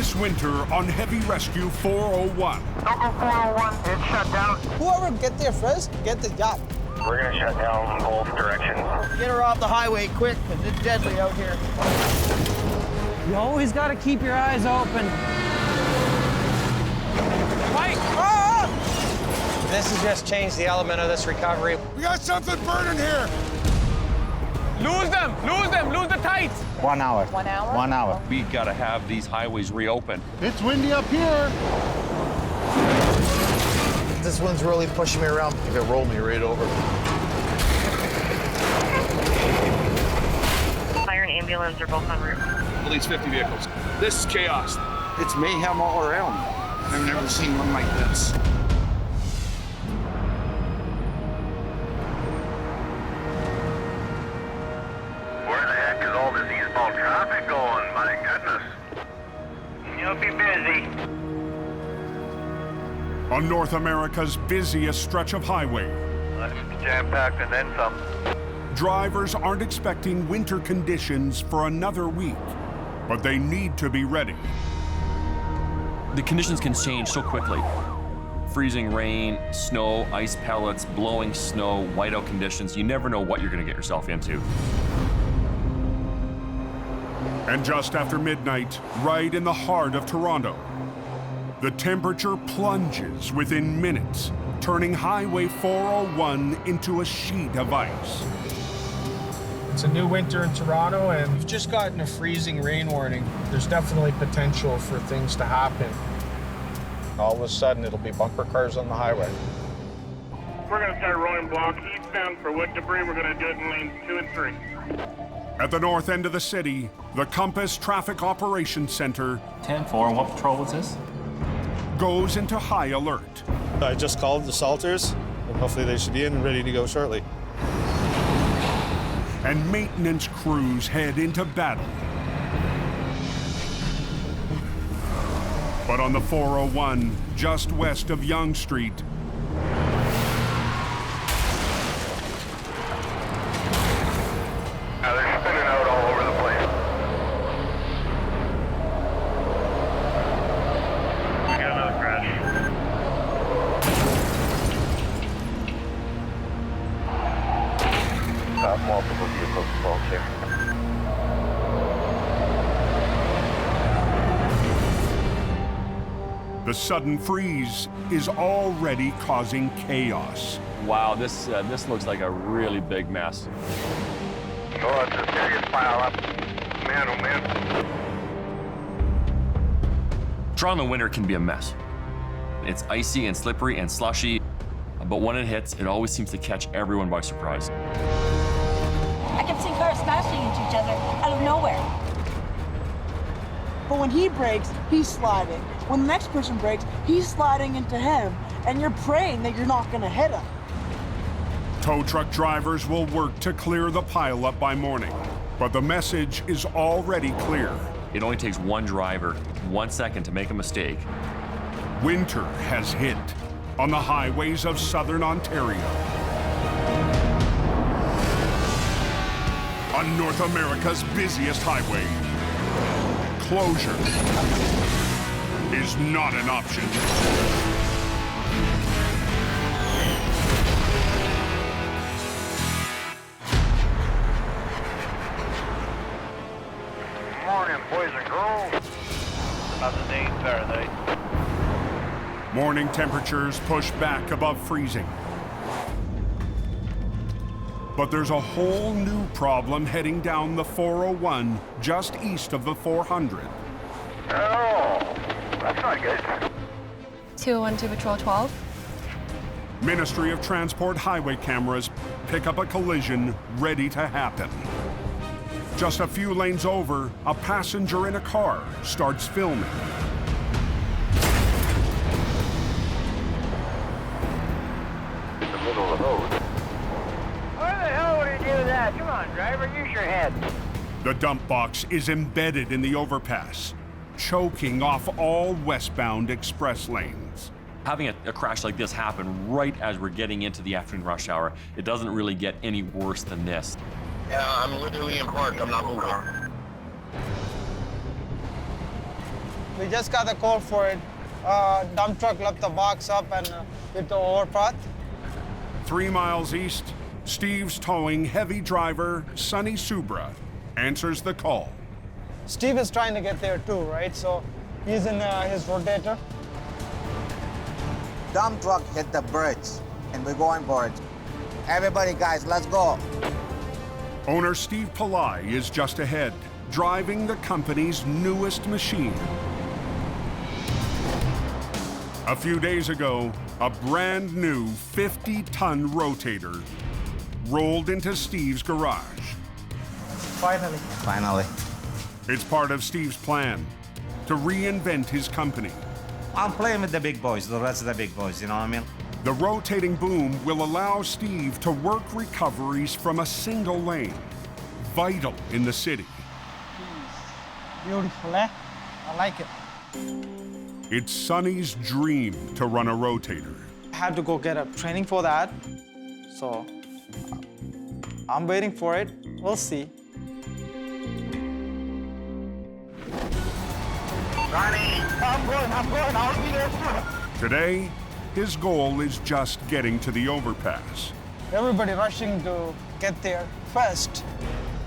This winter on Heavy Rescue 401. Local 401, it's shut down. Whoever get there first, get the job. We're gonna shut down both directions. Get her off the highway quick, because it's deadly out here. You always got to keep your eyes open. Mike! Ah! This has just changed the element of this recovery. We got something burning here. Lose them! Lose the tights! 1 hour. 1 hour? 1 hour. We got to have these highways reopened. It's windy up here. This one's really pushing me around. It rolled me right over. Fire and ambulance are both en route. At least 50 vehicles. This is chaos. It's mayhem all around. I've never seen one like this. Where the heck is all this eastbound traffic going? My goodness. You'll be busy. On North America's busiest stretch of highway, Jam-packed and then some. drivers aren't expecting winter conditions for another week, but they need to be ready. The conditions can change so quickly. Freezing rain, snow, ice pellets, blowing snow, whiteout conditions. You never know what you're going to get yourself into. And just after midnight, right in the heart of Toronto, the temperature plunges within minutes, turning Highway 401 into a sheet of ice. It's a new winter in Toronto, and we've just gotten a freezing rain warning. There's definitely potential for things to happen. All of a sudden, it'll be bumper cars on the highway. We're gonna start rolling block eastbound for wood debris. We're gonna do it in lanes 2 and 3. At the north end of the city, the Compass Traffic Operations Center 10-4, and what patrol was this? goes into high alert. I just called the Salters, and hopefully they should be in and ready to go shortly. And maintenance crews head into battle. But on the 401, just west of Yonge Street, They're spinning out all over the place. We got another crash. Got multiple vehicles involved here. the sudden freeze is already causing chaos. Wow, this looks like a really big mess. Oh, it's a serious pileup. Man, oh man. Toronto winter can be a mess. It's icy and slippery and slushy, but when it hits, it always seems to catch everyone by surprise. I kept seeing cars smashing into each other out of nowhere. But when he brakes, he's sliding. When the next person brakes, he's sliding into him, and you're praying that you're not gonna hit him. Tow truck drivers will work to clear the pileup by morning, but the message is already clear. It only takes one driver, 1 second to make a mistake. Winter has hit on the highways of southern Ontario. On North America's busiest highway, closure is not an option. Morning, boys and girls. How's the day, Saturday? Morning temperatures push back above freezing. But there's a whole new problem heading down the 401 just east of the 400. Oh, that's not good. 212 Patrol 12. Ministry of Transport highway cameras pick up a collision ready to happen. Just a few lanes over, a passenger in a car starts filming. In the middle of the road. Why the hell would he do that? Come on, driver, use your head. The dump box is embedded in the overpass, choking off all westbound express lanes. Having a crash like this happen right as we're getting into the afternoon rush hour, it doesn't really get any worse than this. Yeah, I'm literally in park. I'm not moving. We just got the call for it. Dump truck left the box up and hit the overpass. 3 miles east, Steve's towing heavy driver Sonny Subra answers the call. Steve is trying to get there too, right? So he's in his rotator. Dump truck hit the bridge, and we're going for it. Everybody, guys, let's go. Owner Steve Pileup is just ahead, driving the company's newest machine. A few days ago, a brand new 50-ton rotator rolled into Steve's garage. Finally. It's part of Steve's plan to reinvent his company. I'm playing with the big boys, the rest of the big boys, you know what I mean? The rotating boom will allow Steve to work recoveries from a single lane, vital in the city. Beautiful, eh? I like it. It's Sonny's dream to run a rotator. I had to go get a training for that. So I'm waiting for it. We'll see. Ronnie, I'm going. I'll be there soon. Today, his goal is just getting to the overpass. Everybody rushing to get there first.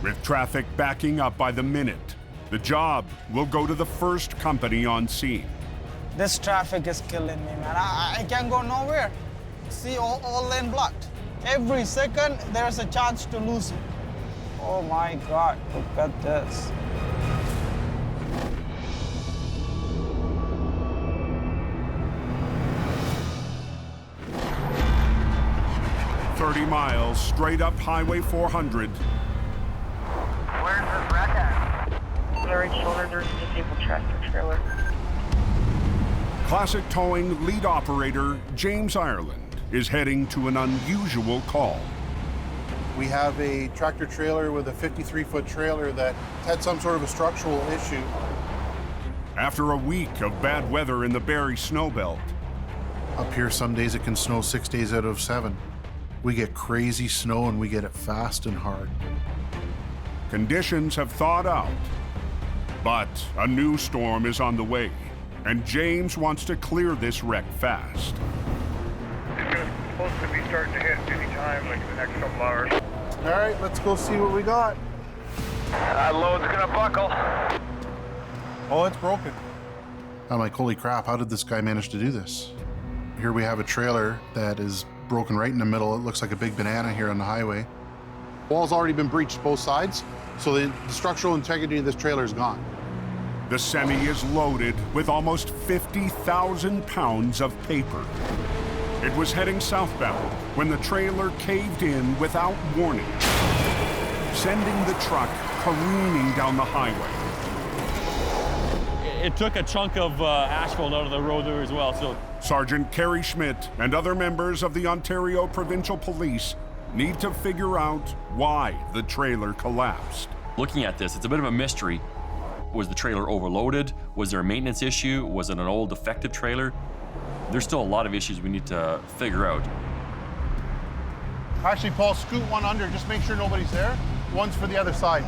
With traffic backing up by the minute, the job will go to the first company on scene. This traffic is killing me, man. I can't go nowhere. See, all lane blocked. Every second, there's a chance to lose it. Oh my God, look at this. "30 miles straight up Highway 400. Where's this wreck at? On the right shoulder, there's a disabled tractor trailer. Classic Towing lead operator James Ireland is heading to an unusual call. We have a tractor trailer with a 53-foot trailer that had some sort of a structural issue. After a week of bad weather in the Barrie Snowbelt, Up here, some days it can snow 6 days out of 7. We get crazy snow and we get it fast and hard. conditions have thawed out. But a new storm is on the way, and James wants to clear this wreck fast. It's supposed to be starting to hit any time, like in the next couple hours. All right, let's go see what we got. That load's gonna buckle. Oh, it's broken. I'm like, holy crap, how did this guy manage to do this? Here we have a trailer that is broken right in the middle. It looks like a big banana here on the highway. Wall's already been breached both sides, so the structural integrity of this trailer is gone. The semi is loaded with almost 50,000 pounds of paper. It was heading southbound when the trailer caved in without warning, sending the truck careening down the highway. It took a chunk of asphalt out of the road there as well, so. Sergeant Kerry Schmidt and other members of the Ontario Provincial Police need to figure out why the trailer collapsed. Looking at this, it's a bit of a mystery. Was the trailer overloaded? Was there a maintenance issue? Was it an old defective trailer? There's still a lot of issues we need to figure out. Actually, Paul, scoot one under, just make sure nobody's there. One's for the other side.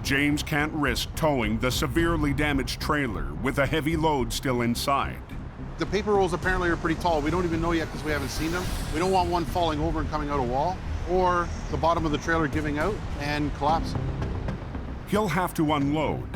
James can't risk towing the severely damaged trailer with a heavy load still inside. The paper rolls apparently are pretty tall. We don't even know yet because we haven't seen them. We don't want one falling over and coming out a wall, or the bottom of the trailer giving out and collapsing. He'll have to unload.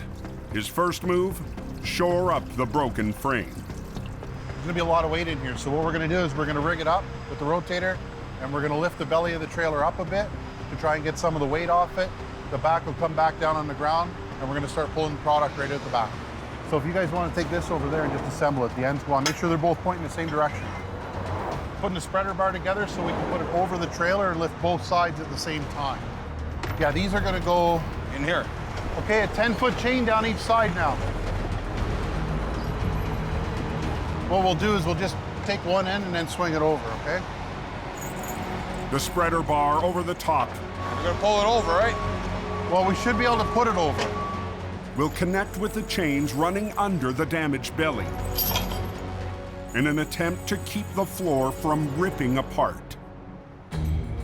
His first move, shore up the broken frame. There's gonna be a lot of weight in here, so what we're gonna do is we're gonna rig it up with the rotator, and we're gonna lift the belly of the trailer up a bit to try and get some of the weight off it. The back will come back down on the ground, and we're gonna start pulling the product right out the back. So if you guys wanna take this over there and just assemble it, the ends go on, make sure they're both pointing the same direction. Putting the spreader bar together so we can put it over the trailer and lift both sides at the same time. Yeah, these are gonna go in here. Okay, a 10-foot chain down each side now. What we'll do is we'll just take one end and then swing it over, okay? The spreader bar over the top. We're gonna pull it over, right? Well, we should be able to put it over. Will connect with the chains running under the damaged belly in an attempt to keep the floor from ripping apart.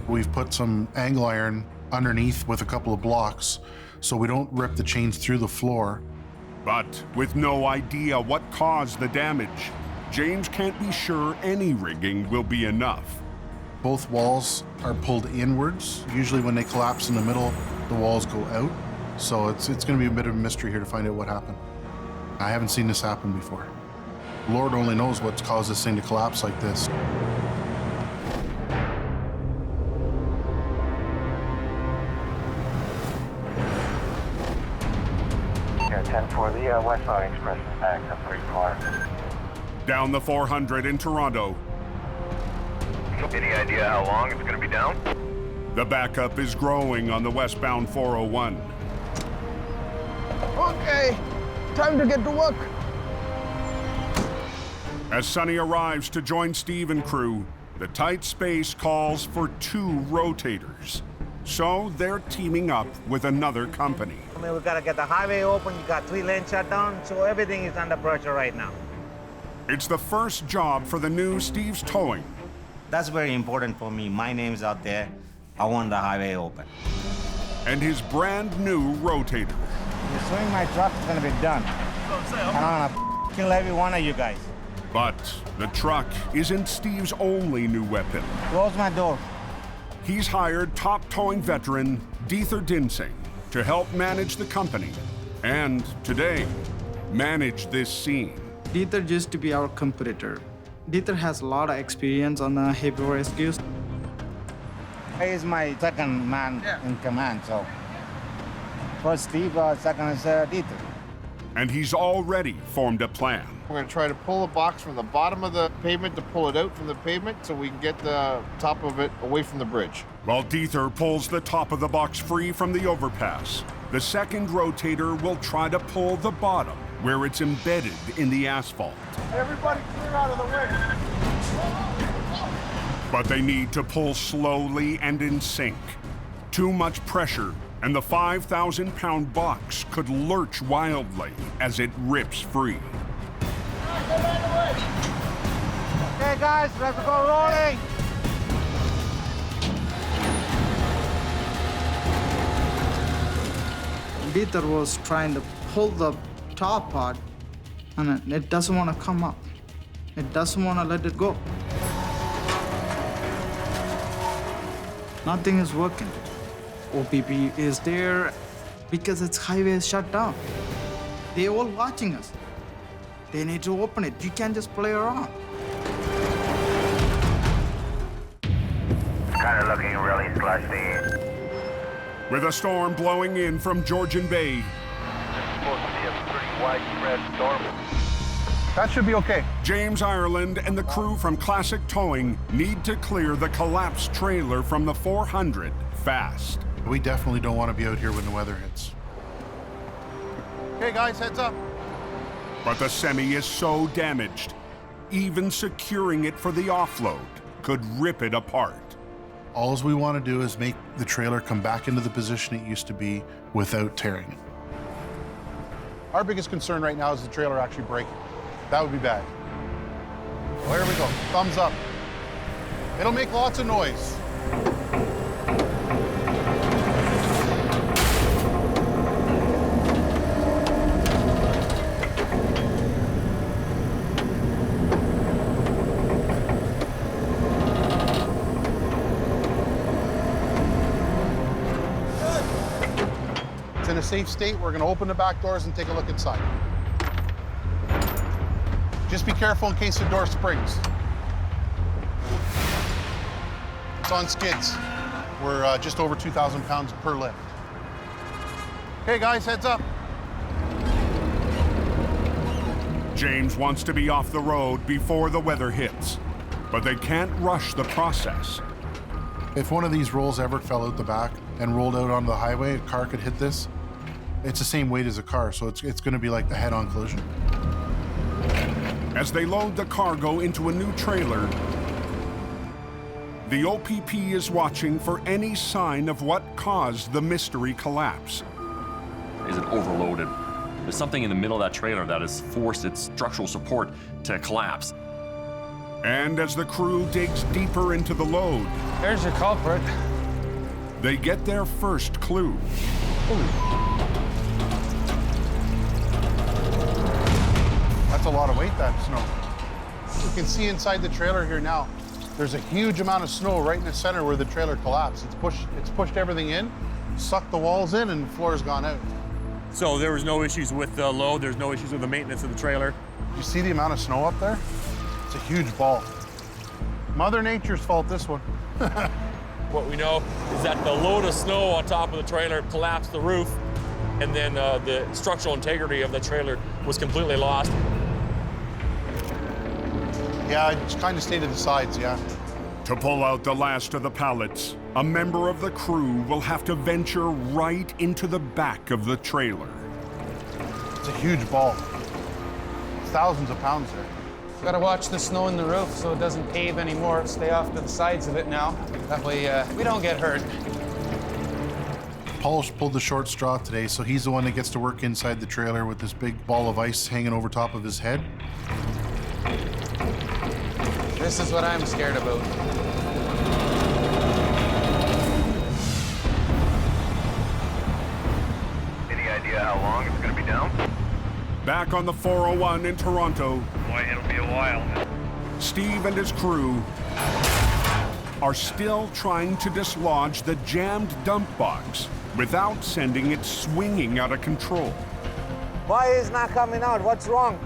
We've put some angle iron underneath with a couple of blocks so we don't rip the chains through the floor. But with no idea what caused the damage, James can't be sure any rigging will be enough. Both walls are pulled inwards. Usually when they collapse in the middle, the walls go out. So it's going to be a bit of a mystery here to find out what happened. I haven't seen this happen before. Lord only knows what's caused this thing to collapse like this. Yeah, 10-4, the westbound express is backed up pretty far. Down the 400 in Toronto. Any idea how long it's going to be down? The backup is growing on the westbound 401. Okay, time to get to work. As Sonny arrives to join Steve and crew, the tight space calls for 2 rotators. So they're teaming up with another company. I mean, we got to get the highway open. You got 3 lanes shut down, so everything is under pressure right now. It's the first job for the new Steve's Towing. That's very important for me. My name's out there. I want the highway open. And his brand new rotator. You swing my truck, it's gonna be done. And I'm gonna kill every one of you guys. But the truck isn't Steve's only new weapon. Close my door. He's hired top towing veteran Dieter Dinsing to help manage the company. And today, manage this scene. Dieter used to be our competitor. Dieter has a lot of experience on the heavy rescues. He is my second man in command, so. First Steve, second is Dieter. And he's already formed a plan. We're gonna try to pull the box from the bottom of the pavement to pull it out from the pavement so we can get the top of it away from the bridge. While Dieter pulls the top of the box free from the overpass, the second rotator will try to pull the bottom where it's embedded in the asphalt. Everybody clear out of the way. But they need to pull slowly and in sync. Too much pressure, and the 5,000-pound box could lurch wildly as it rips free. Okay, guys, let's go rolling. Dieter was trying to pull the top part, and it doesn't want to come up. It doesn't want to let it go. Nothing is working. OPP is there because its highway is shut down. They're all watching us. They need to open it. You can't just play around. It's kind of looking really slushy. With a storm blowing in from Georgian Bay, Supposed to be a pretty widespread storm. That should be okay. James Ireland and the crew from Classic Towing need to clear the collapsed trailer from the 400 fast. We definitely don't want to be out here when the weather hits. Okay, guys, heads up. But the semi is so damaged, even securing it for the offload could rip it apart. All we want to do is make the trailer come back into the position it used to be without tearing it. Our biggest concern right now is the trailer actually breaking. That would be bad. Well, here we go. Thumbs up. It'll make lots of noise. It's in a safe state. We're going to open the back doors and take a look inside. Just be careful in case the door springs. It's on skids. We're just over 2,000 pounds per lift. Okay, guys, heads up. James wants to be off the road before the weather hits, but they can't rush the process. If one of these rolls ever fell out the back and rolled out onto the highway, a car could hit this. It's the same weight as a car, so it's going to be like a head-on collision. As they load the cargo into a new trailer, the OPP is watching for any sign of what caused the mystery collapse. Is it overloaded? There's something in the middle of that trailer that has forced its structural support to collapse. And as the crew digs deeper into the load, There's your culprit. they get their first clue. That's a lot of weight, that snow. You can see inside the trailer here now, there's a huge amount of snow right in the center where the trailer collapsed. It's pushed everything in, sucked the walls in, and the floor's gone out. So there was no issues with the load, there's no issues with the maintenance of the trailer. You see the amount of snow up there? It's a huge ball. Mother Nature's fault, this one. What we know is that the load of snow on top of the trailer collapsed the roof, and then the structural integrity of the trailer was completely lost. Yeah, it kind of stayed to the sides, yeah. To pull out the last of the pallets, a member of the crew will have to venture right into the back of the trailer. It's a huge ball. Thousands of pounds there. Gotta watch the snow in the roof so it doesn't cave anymore. Stay off to the sides of it now. That way we don't get hurt. Paul's pulled the short straw today, so he's the one that gets to work inside the trailer with this big ball of ice hanging over top of his head. This is what I'm scared about. Any idea how long it's going to be down? Back on the 401 in Toronto, Boy, it'll be a while. Steve and his crew are still trying to dislodge the jammed dump box without sending it swinging out of control. Why is not coming out? What's wrong?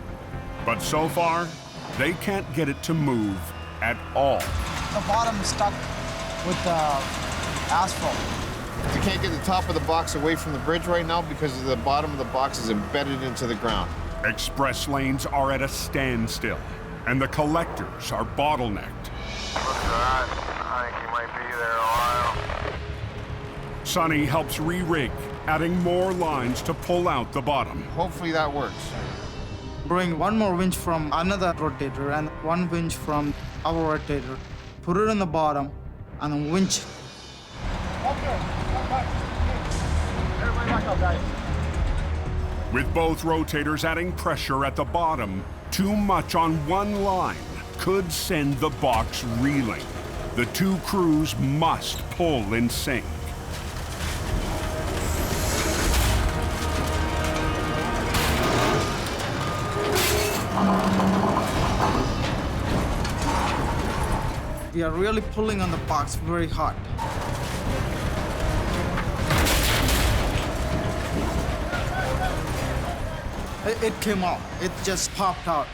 But so far, they can't get it to move at all. The bottom is stuck with the asphalt. You can't get the top of the box away from the bridge right now because the bottom of the box is embedded into the ground. Express lanes are at a standstill, and the collectors are bottlenecked. Look at that. I think you might be there a while. Sonny helps re-rig, adding more lines to pull out the bottom. Hopefully that works. Bring one more winch from another rotator and one winch from our rotator. Put it in the bottom and then winch. Everybody back up, guys. With both rotators adding pressure at the bottom, too much on one line could send the box reeling. The two crews must pull in sync. We are really pulling on the box very hard. It came out. It just popped out.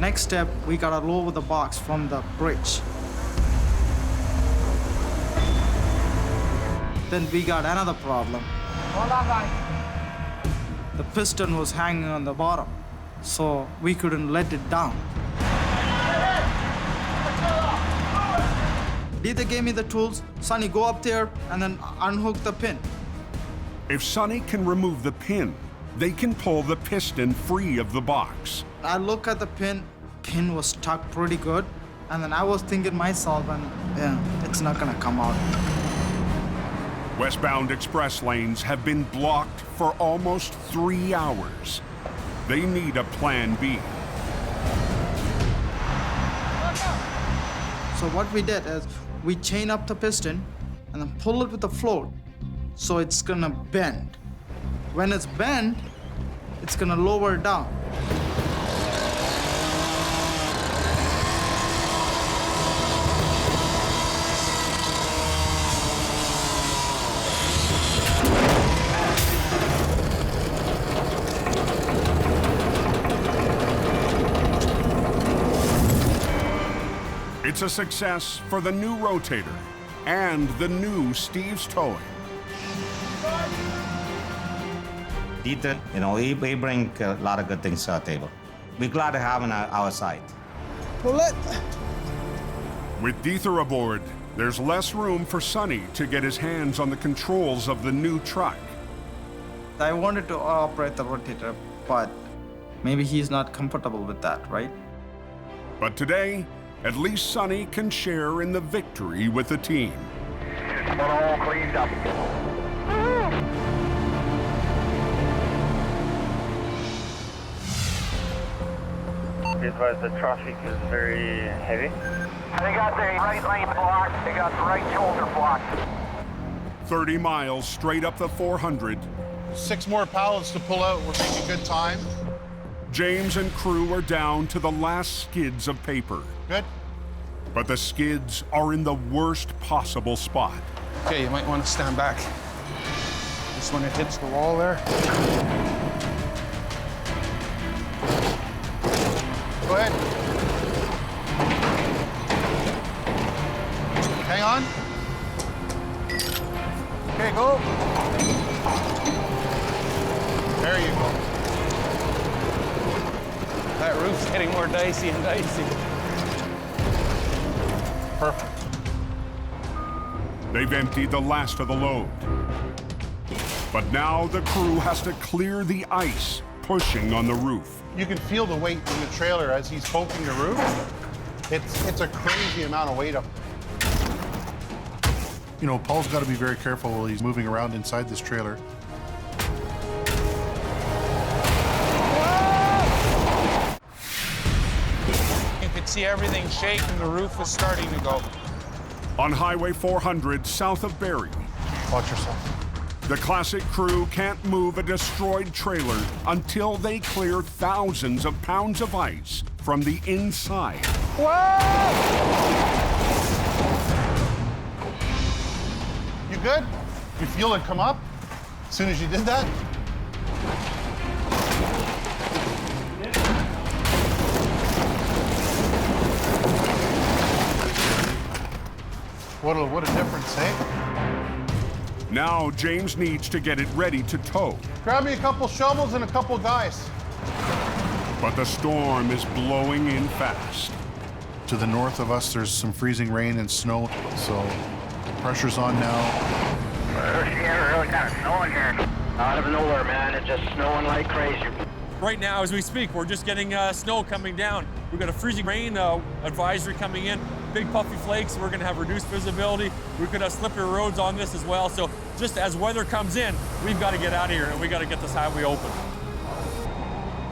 Next step, we gotta lower the box from the bridge. Then we got another problem. Hold on, guys. The piston was hanging on the bottom, so we couldn't let it down. Dita gave me the tools. Sonny, go up there and then unhook the pin. If Sonny can remove the pin, they can pull the piston free of the box. I look at the pin was stuck pretty good, and then I was thinking myself, and yeah, it's not gonna come out. Westbound express lanes have been blocked for almost 3 hours. They need a plan B. So what we did is we chain up the piston and then pull it with the float, so it's gonna bend. When it's bent, it's gonna lower down. It's a success for the new rotator and the new Steve's towing. Dieter, we bring a lot of good things to our table. We're glad to have him on our side. Pull it. With Dieter aboard, there's less room for Sonny to get his hands on the controls of the new truck. I wanted to operate the rotator, but maybe he's not comfortable with that, right? But today, at least Sonny can share in the victory with the team. It's all cleaned up. Because the traffic is very heavy. They got the right lane blocked. They got the right shoulder blocked. 30 miles straight up the 400, 6 more pallets to pull out. We're making good time. James and crew are down to the last skids of paper. Good. But the skids are in the worst possible spot. Okay, you might want to stand back. Just when it hits the wall there. Go ahead. Hang on. Okay, go. There you go. That roof's getting more dicey and dicey. Perfect. They've emptied the last of the load. But now the crew has to clear the ice, pushing on the roof. You can feel the weight in the trailer as he's poking the roof. It's a crazy amount of weight up. You know, Paul's got to be very careful while he's moving around inside this trailer. You could see everything shaking. The roof was starting to go. On Highway 400 south of Barrie, Watch yourself. the classic crew can't move a destroyed trailer until they clear thousands of pounds of ice from the inside. You good? You feel it come up as soon as you did that? What a difference, eh? Now James needs to get it ready to tow. Grab me a couple shovels and a couple guys. But the storm is blowing in fast. To the north of us, there's some freezing rain and snow, so pressure's on now. We're really kind of snowing here. Out of nowhere, man. It's just snowing like crazy. Right now, as we speak, we're just getting snow coming down. We've got a freezing rain advisory coming in, big puffy flakes. We're gonna have reduced visibility. We could have slippery roads on this as well. So just as weather comes in, we've got to get out of here and we got to get this highway open.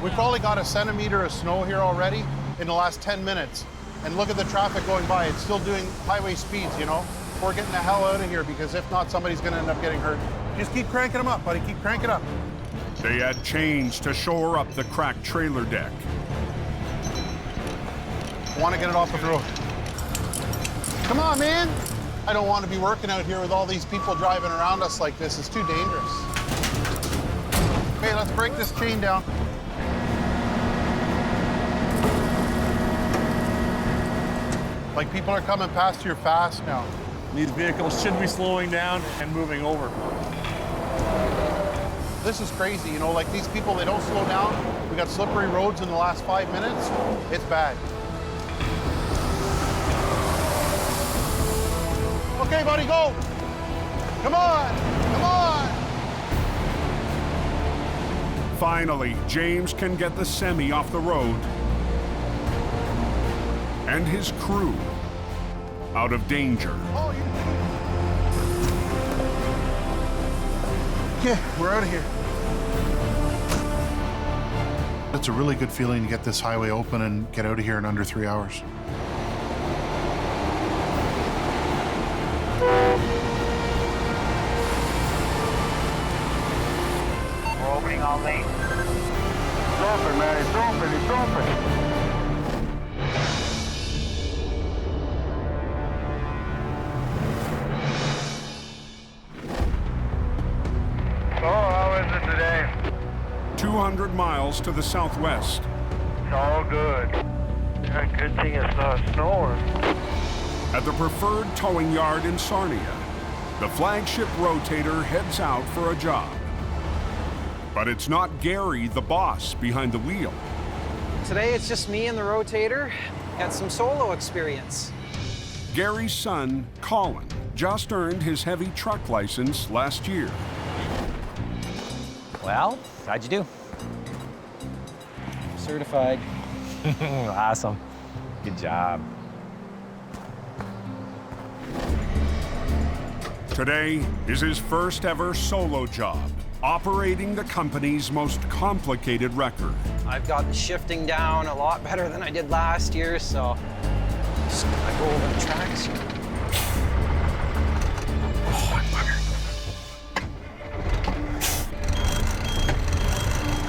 We probably got a centimeter of snow here already in the last 10 minutes. And look at the traffic going by. It's still doing highway speeds, you know? We're getting the hell out of here because if not, somebody's gonna end up getting hurt. Just keep cranking them up, buddy. Keep cranking up. They add chains to shore up the cracked trailer deck. I want to get it off the road. Come on, man. I don't want to be working out here with all these people driving around us like this. It's too dangerous. Okay, let's break this chain down. Like people are coming past here fast now. These vehicles should be slowing down and moving over. This is crazy, you know, like these people, they don't slow down. We got slippery roads in the last 5 minutes. It's bad. Okay, buddy, go. Come on, come on. Finally, James can get the semi off the road and his crew out of danger. Okay, we're out of here. It's a really good feeling to get this highway open and get out of here in under 3 hours. We're opening all lanes. It's open, man. It's open. It's open. So, how is it today? 200 miles to the southwest. It's all good. Yeah, good thing it's not snowing. At the preferred towing yard in Sarnia, the flagship rotator heads out for a job. But it's not Gary, the boss, behind the wheel. Today it's just me and the rotator. Got some solo experience. Gary's son, Colin, just earned his heavy truck license last year. Well, how'd you do? Certified. Awesome. Good job. Today is his first ever solo job, operating the company's most complicated record. I've got the shifting down a lot better than I did last year, so just gonna go over the tracks here.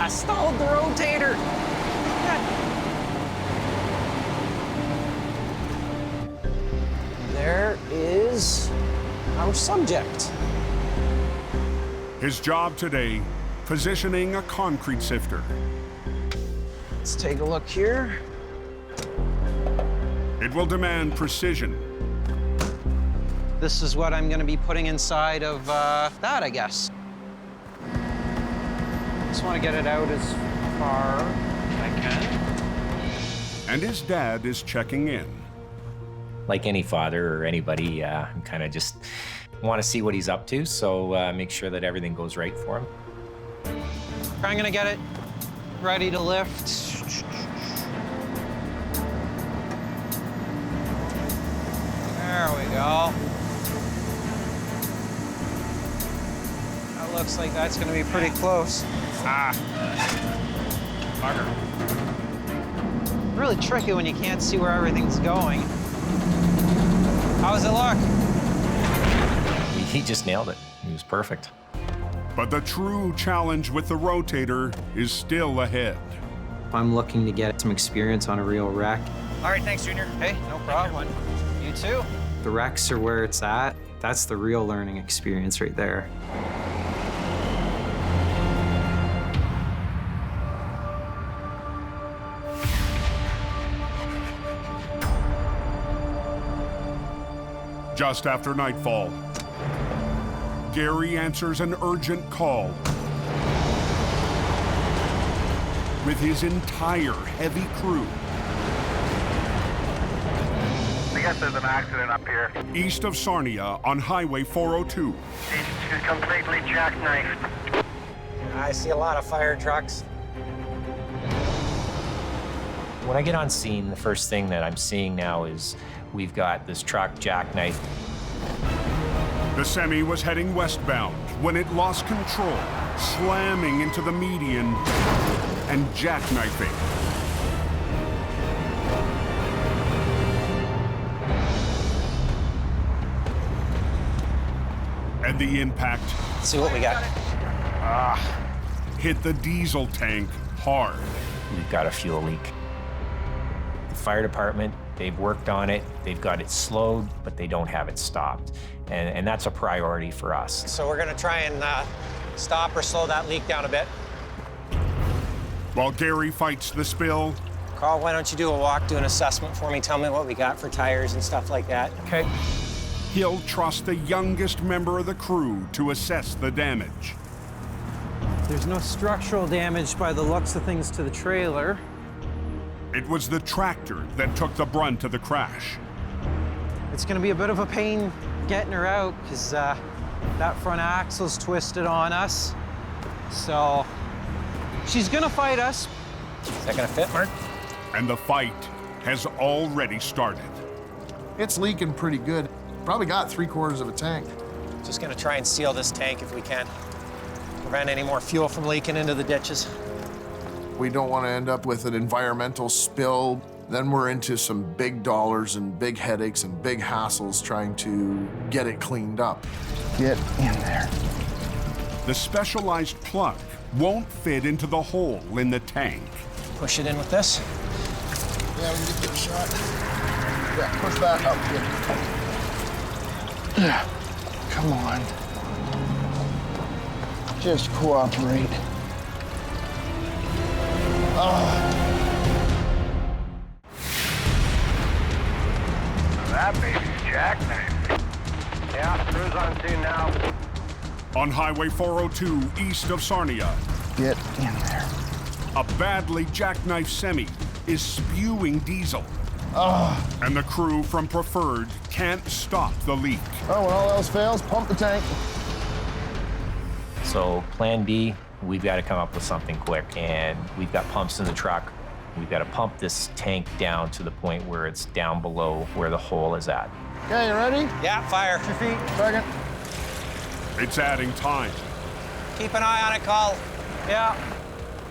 stalled the rotator. There is our subject. His job today, positioning a concrete sifter. Let's take a look here. It will demand precision. This is what I'm going to be putting inside of that, I guess. Just want to get it out as far as I can. And his dad is checking in. Like any father or anybody, kind of just want to see what he's up to, so make sure that everything goes right for him. I'm going to get it ready to lift. There we go. That looks like that's going to be pretty close. Bugger. Really tricky when you can't see where everything's going. How does it look? He just nailed it. He was perfect. But the true challenge with the rotator is still ahead. I'm looking to get some experience on a real wreck. All right, thanks, Junior. Hey, no problem. You too. The wrecks are where it's at. That's the real learning experience right there. Just after nightfall, Gary answers an urgent call with his entire heavy crew. I guess there's an accident up here. East of Sarnia on Highway 402. It's completely jackknifed. I see a lot of fire trucks. When I get on scene, the first thing that I'm seeing now is we've got this truck jackknifed. The semi was heading westbound when it lost control, slamming into the median and jackknifing. And the impact, Let's see what we got. hit the diesel tank hard. We've got a fuel leak. The fire department, they've worked on it. They've got it slowed, but they don't have it stopped. And that's a priority for us. So we're gonna try and stop or slow that leak down a bit. While Gary fights the spill, Carl, why don't you do a walk, do an assessment for me, tell me what we got for tires and stuff like that. Okay. he'll trust the youngest member of the crew to assess the damage. There's no structural damage by the looks of things to the trailer. It was the tractor that took the brunt of the crash. It's gonna be a bit of a pain getting her out because that front axle's twisted on us. So she's gonna fight us. Is that gonna fit, Mark? And the fight has already started. It's leaking pretty good. Probably got 3/4 of a tank. Just gonna try and seal this tank if we can. Prevent any more fuel from leaking into the ditches. We don't want to end up with an environmental spill. Then we're into some big dollars and big headaches and big hassles trying to get it cleaned up. Get in there. The specialized plug won't fit into the hole in the tank. Push it in with this. Yeah, we can get a shot. Yeah, push that up. Yeah. Come on. Just cooperate. That baby's jackknifed. Yeah, cruise on scene now. On Highway 402 east of Sarnia, Get in there. a badly jackknifed semi is spewing diesel. And the crew from Preferred can't stop the leak. Oh, when all else fails, pump the tank. So plan B, we've got to come up with something quick, and we've got pumps in the truck. We've got to pump this tank down to the point where it's down below where the hole is at. Okay, you ready? Yeah, fire. 2 feet. Second. It's adding time, Keep an eye on it, Carl. Yeah.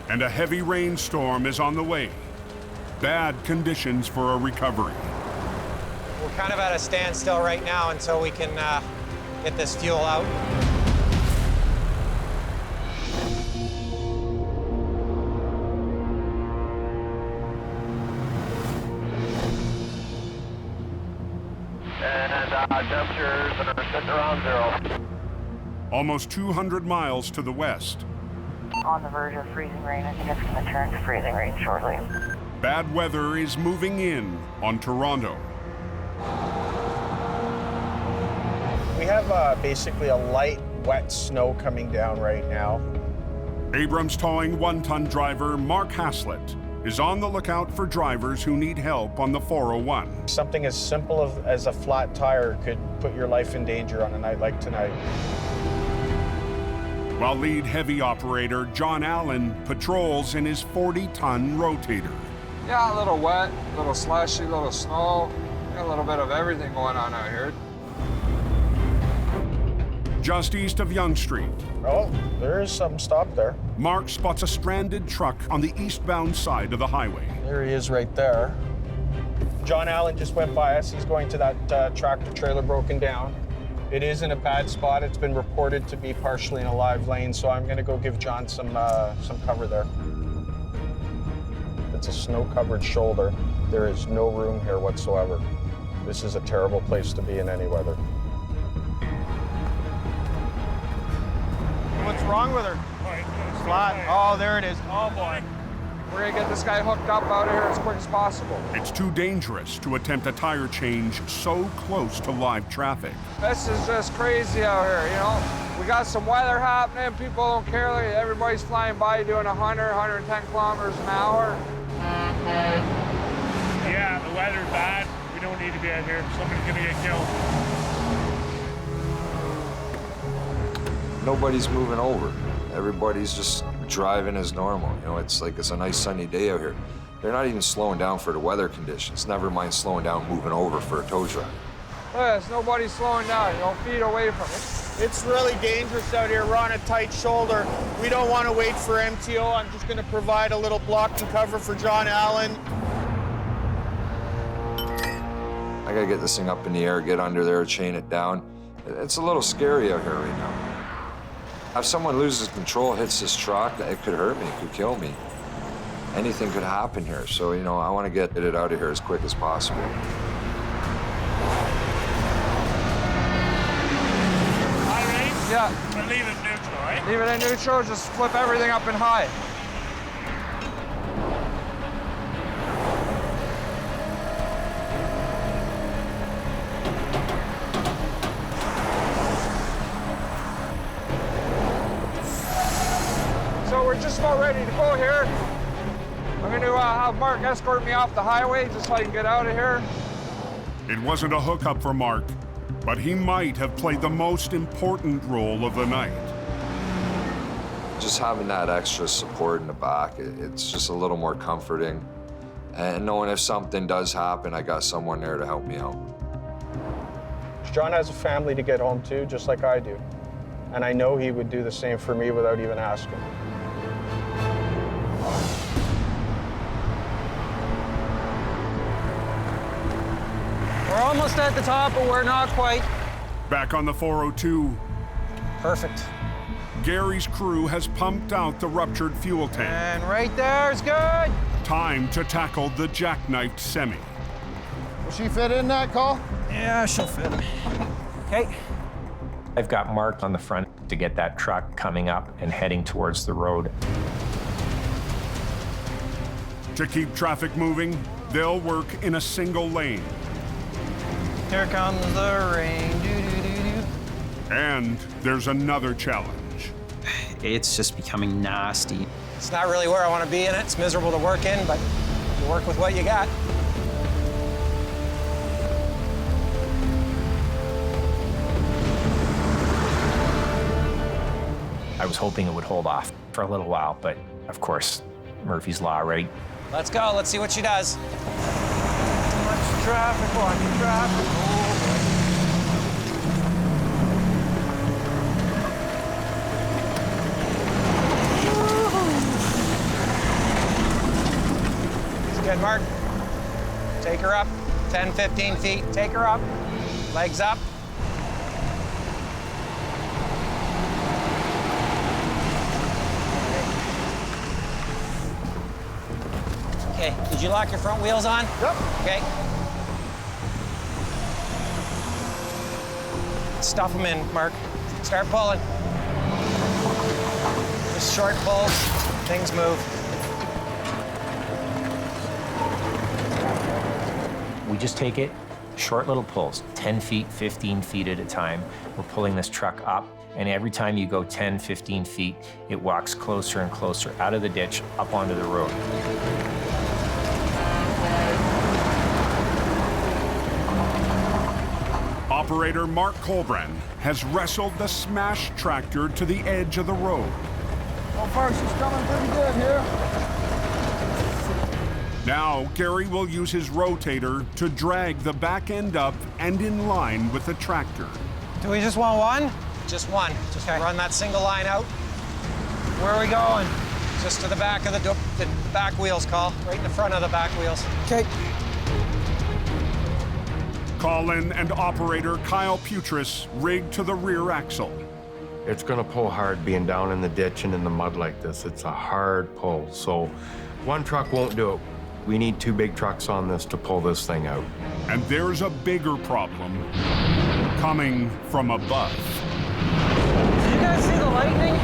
and a heavy rainstorm is on the way. Bad conditions for a recovery. We're kind of at a standstill right now until we can get this fuel out. Temperatures are sitting around 0. Almost 200 miles to the west, On the verge of freezing rain. I think it's going to turn to freezing rain shortly. bad weather is moving in on Toronto. We have basically a light, wet snow coming down right now. Abrams Towing one-ton driver Mark Haslett is on the lookout for drivers who need help on the 401. Something as simple as a flat tire could put your life in danger on a night like tonight. While lead heavy operator John Allen patrols in his 40-ton rotator. Yeah, a little wet, a little slushy, a little snow, a little bit of everything going on out here. Just east of Yonge Street, Oh, there is some stop there. Mark spots a stranded truck on the eastbound side of the highway. There he is right there. John Allen just went by us. He's going to that tractor trailer broken down. It is in a bad spot. It's been reported to be partially in a live lane, so I'm going to go give John some cover there. It's a snow-covered shoulder. There is no room here whatsoever. This is a terrible place to be in any weather. What's wrong with her? Flat. Oh, there it is. Oh, boy. We're gonna get this guy hooked up out of here as quick as possible. It's too dangerous to attempt a tire change so close to live traffic. This is just crazy out here, you know? We got some weather happening, people don't care, like, everybody's flying by doing 100, 110 kilometers an hour. Yeah, the weather's bad. We don't need to be out here. Somebody's gonna get killed. Nobody's moving over. Everybody's just driving as normal. You know, it's like it's a nice sunny day out here. They're not even slowing down for the weather conditions. Never mind slowing down, moving over for a tow truck. Yes, nobody's slowing down. You know, feet away from it. It's really dangerous out here. We're on a tight shoulder. We don't want to wait for MTO. I'm just going to provide a little block and cover for John Allen. I gotta get this thing up in the air, get under there, chain it down. It's a little scary out here right now. If someone loses control, hits this truck, it could hurt me, it could kill me. Anything could happen here. So, you know, I want to get it out of here as quick as possible. High range? Yeah. But leave it neutral, right? Leave it in neutral, just flip everything up in high. So we're just about ready to go here. I'm going to have Mark escort me off the highway just so I can get out of here. It wasn't a hookup for Mark, but he might have played the most important role of the night. Just having that extra support in the back, it's just a little more comforting. And knowing if something does happen, I got someone there to help me out. John has a family to get home to, just like I do. And I know he would do the same for me without even asking. We're almost at the top, but we're not quite. Back on the 402, Perfect. Gary's crew has pumped out the ruptured fuel tank. And right there is good. Time to tackle the jackknifed semi. Will she fit in that, Cole? Yeah, she'll fit. Okay. I've got Mark on the front to get that truck coming up and heading towards the road. To keep traffic moving, they'll work in a single lane. Here comes the rain. Doo-doo-doo-doo. And there's another challenge. It's just becoming nasty. It's not really where I want to be in it. It's miserable to work in, but you work with what you got. I was hoping it would hold off for a little while, but of course, Murphy's Law, right? Let's go. Let's see what she does. Watch traffic, watch traffic. She's good, Mark. Take her up. 10, 15 feet. Take her up. Legs up. Okay, did you lock your front wheels on? Yep. Okay. Stuff them in, Mark. Start pulling. Just short pulls, things move. We just take it, short little pulls, 10 feet, 15 feet at a time. We're pulling this truck up, and every time you go 10, 15 feet, it walks closer and closer out of the ditch, up onto the road. Operator Mark Colbran has wrestled the smashed tractor to the edge of the road. So far, she's coming pretty good here. Now, Gary will use his rotator to drag the back end up and in line with the tractor. Do we just want one? Just one. Just run that single line out. Where are we going? Just to the back of the back wheels, Call. Right in the front of the back wheels. Okay. Colin and operator Kyle Putris rig to the rear axle. It's gonna pull hard being down in the ditch and in the mud like this. It's a hard pull, so one truck won't do it. We need 2 big trucks on this to pull this thing out. And there's a bigger problem coming from above. Did you guys see the lightning?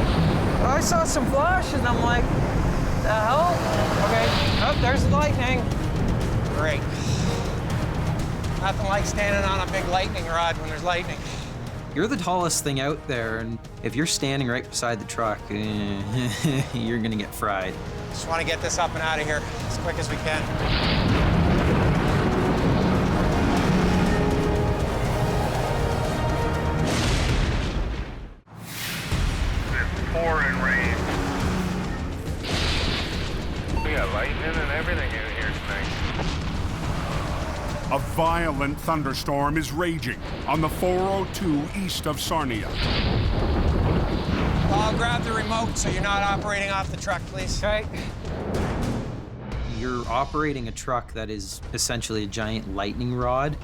I saw some flashes and I'm like, the hell? Okay, oh, there's the lightning. Great. Nothing like standing on a big lightning rod when there's lightning. You're the tallest thing out there, and if you're standing right beside the truck, you're gonna get fried. Just want to get this up and out of here as quick as we can. It's pouring rain. We got lightning and everything in here tonight. A violent thunderstorm is raging on the 402 east of Sarnia. I'll grab the remote so you're not operating off the truck, please. Okay. You're operating a truck that is essentially a giant lightning rod.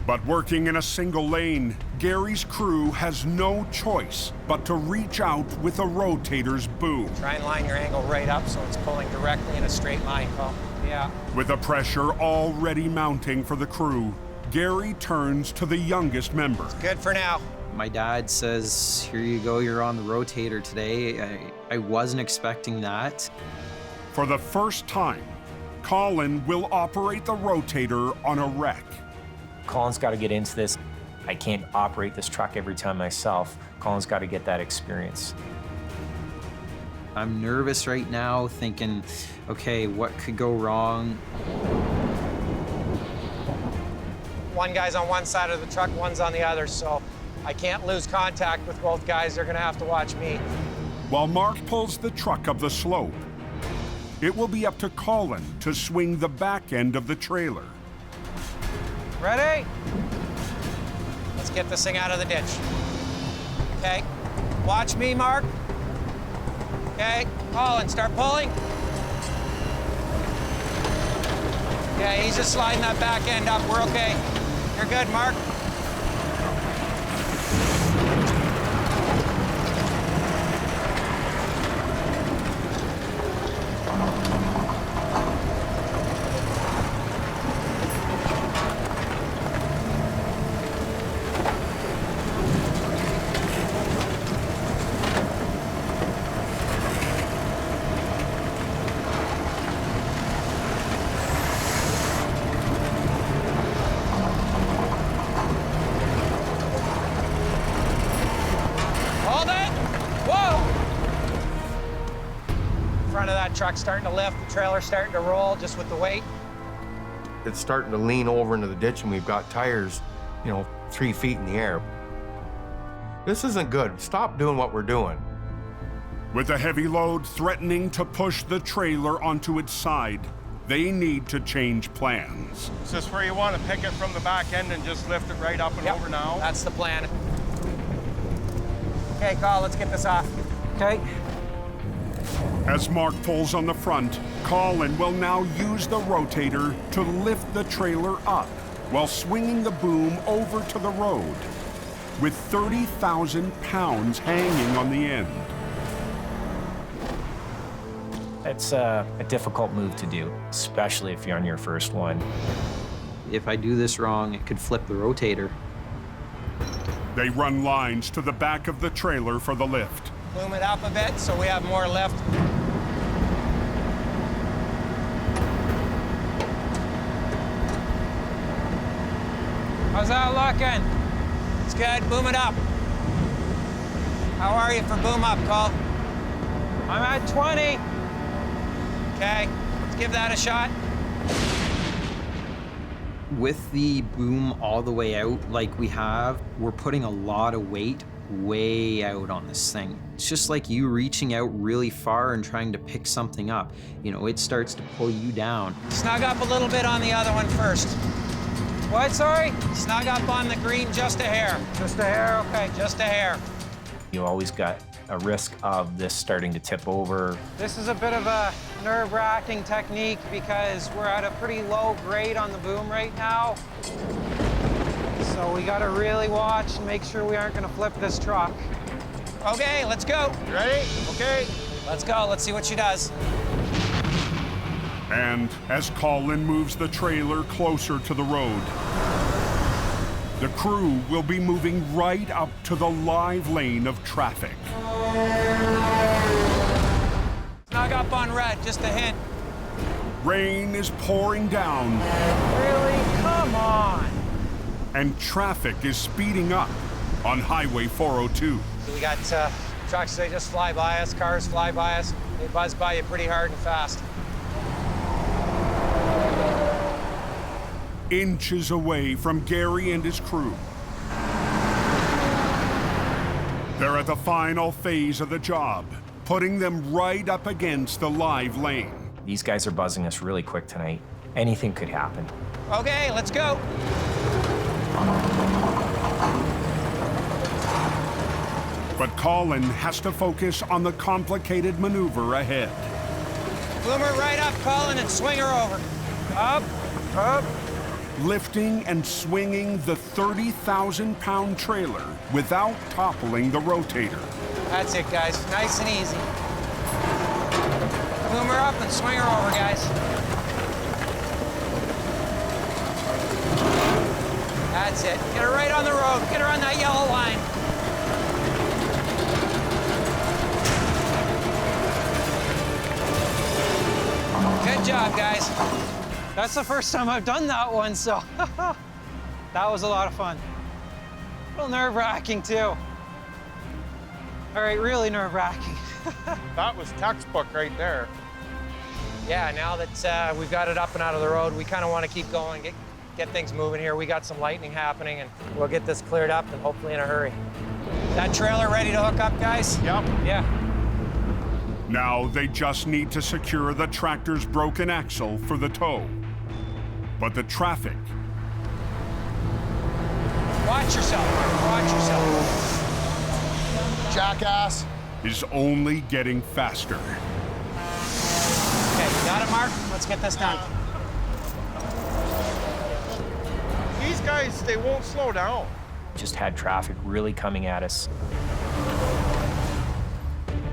But working in a single lane, Gary's crew has no choice but to reach out with a rotator's boom. Try and line your angle right up so it's pulling directly in a straight line, Paul. Yeah. With the pressure already mounting for the crew, Gary turns to the youngest member. Good for now. My dad says, here you go, you're on the rotator today. I wasn't expecting that. For the first time, Colin will operate the rotator on a wreck. Colin's got to get into this. I can't operate this truck every time myself. Colin's got to get that experience. I'm nervous right now, thinking, okay, what could go wrong? One guy's on one side of the truck, one's on the other, so I can't lose contact with both guys. They're gonna have to watch me. While Mark pulls the truck up the slope, it will be up to Colin to swing the back end of the trailer. Ready? Let's get this thing out of the ditch. Okay, watch me, Mark. Okay, Colin, start pulling. Okay, he's just sliding that back end up. We're okay. You're good, Mark. Truck's starting to lift, the trailer's starting to roll just with the weight. It's starting to lean over into the ditch and we've got tires, 3 feet in the air. This isn't good. Stop doing what we're doing. With a heavy load threatening to push the trailer onto its side, they need to change plans. Is this where you want to pick it from the back end and just lift it right up and over now? That's the plan. Okay, Carl, let's get this off. Okay. As Mark pulls on the front, Colin will now use the rotator to lift the trailer up while swinging the boom over to the road, with 30,000 pounds hanging on the end. It's a difficult move to do, especially if you're on your first one. If I do this wrong, it could flip the rotator. They run lines to the back of the trailer for the lift. Boom it up a bit so we have more lift. How's that looking? It's good. Boom it up. How are you for boom up, Cole? I'm at 20. Okay, let's give that a shot. With the boom all the way out like we have, we're putting a lot of weight way out on this thing. It's just like you reaching out really far and trying to pick something up. You know, it starts to pull you down. Snug up a little bit on the other one first. What, sorry? Snug up on the green just a hair. Just a hair, okay, just a hair. You always got a risk of this starting to tip over. This is a bit of a nerve-wracking technique because we're at a pretty low grade on the boom right now. So we gotta really watch and make sure we aren't gonna flip this truck. Okay, let's go. You ready? Okay. Let's go, let's see what she does. And as Colin moves the trailer closer to the road, the crew will be moving right up to the live lane of traffic. Snug up on red, just a hint. Rain is pouring down. Really? Come on. And traffic is speeding up on Highway 402. We got trucks, they just fly by us, cars fly by us. They buzz by you pretty hard and fast. Inches away from Gary and his crew. They're at the final phase of the job, putting them right up against the live lane. These guys are buzzing us really quick tonight. Anything could happen. Okay, let's go. But Colin has to focus on the complicated maneuver ahead. Boom her right up, Colin, and swing her over. Up, up. Lifting and swinging the 30,000-pound trailer without toppling the rotator. That's it, guys. Nice and easy. Boom her up and swing her over, guys. That's it. Get her right on the road. Get her on that yellow line. Good job, guys. That's the first time I've done that one, so that was a lot of fun. A little nerve-wracking, too. All right, really nerve-wracking. That was textbook right there. Yeah, now that we've got it up and out of the road, we kind of want to keep going, get things moving here. We got some lightning happening, and we'll get this cleared up, and hopefully in a hurry. That trailer ready to hook up, guys? Yep. Yeah. Now they just need to secure the tractor's broken axle for the tow. But the traffic... Watch yourself, watch yourself. Jackass. ...is only getting faster. Okay, you got it, Mark? Let's get this done. These guys, they won't slow down. Just had traffic really coming at us.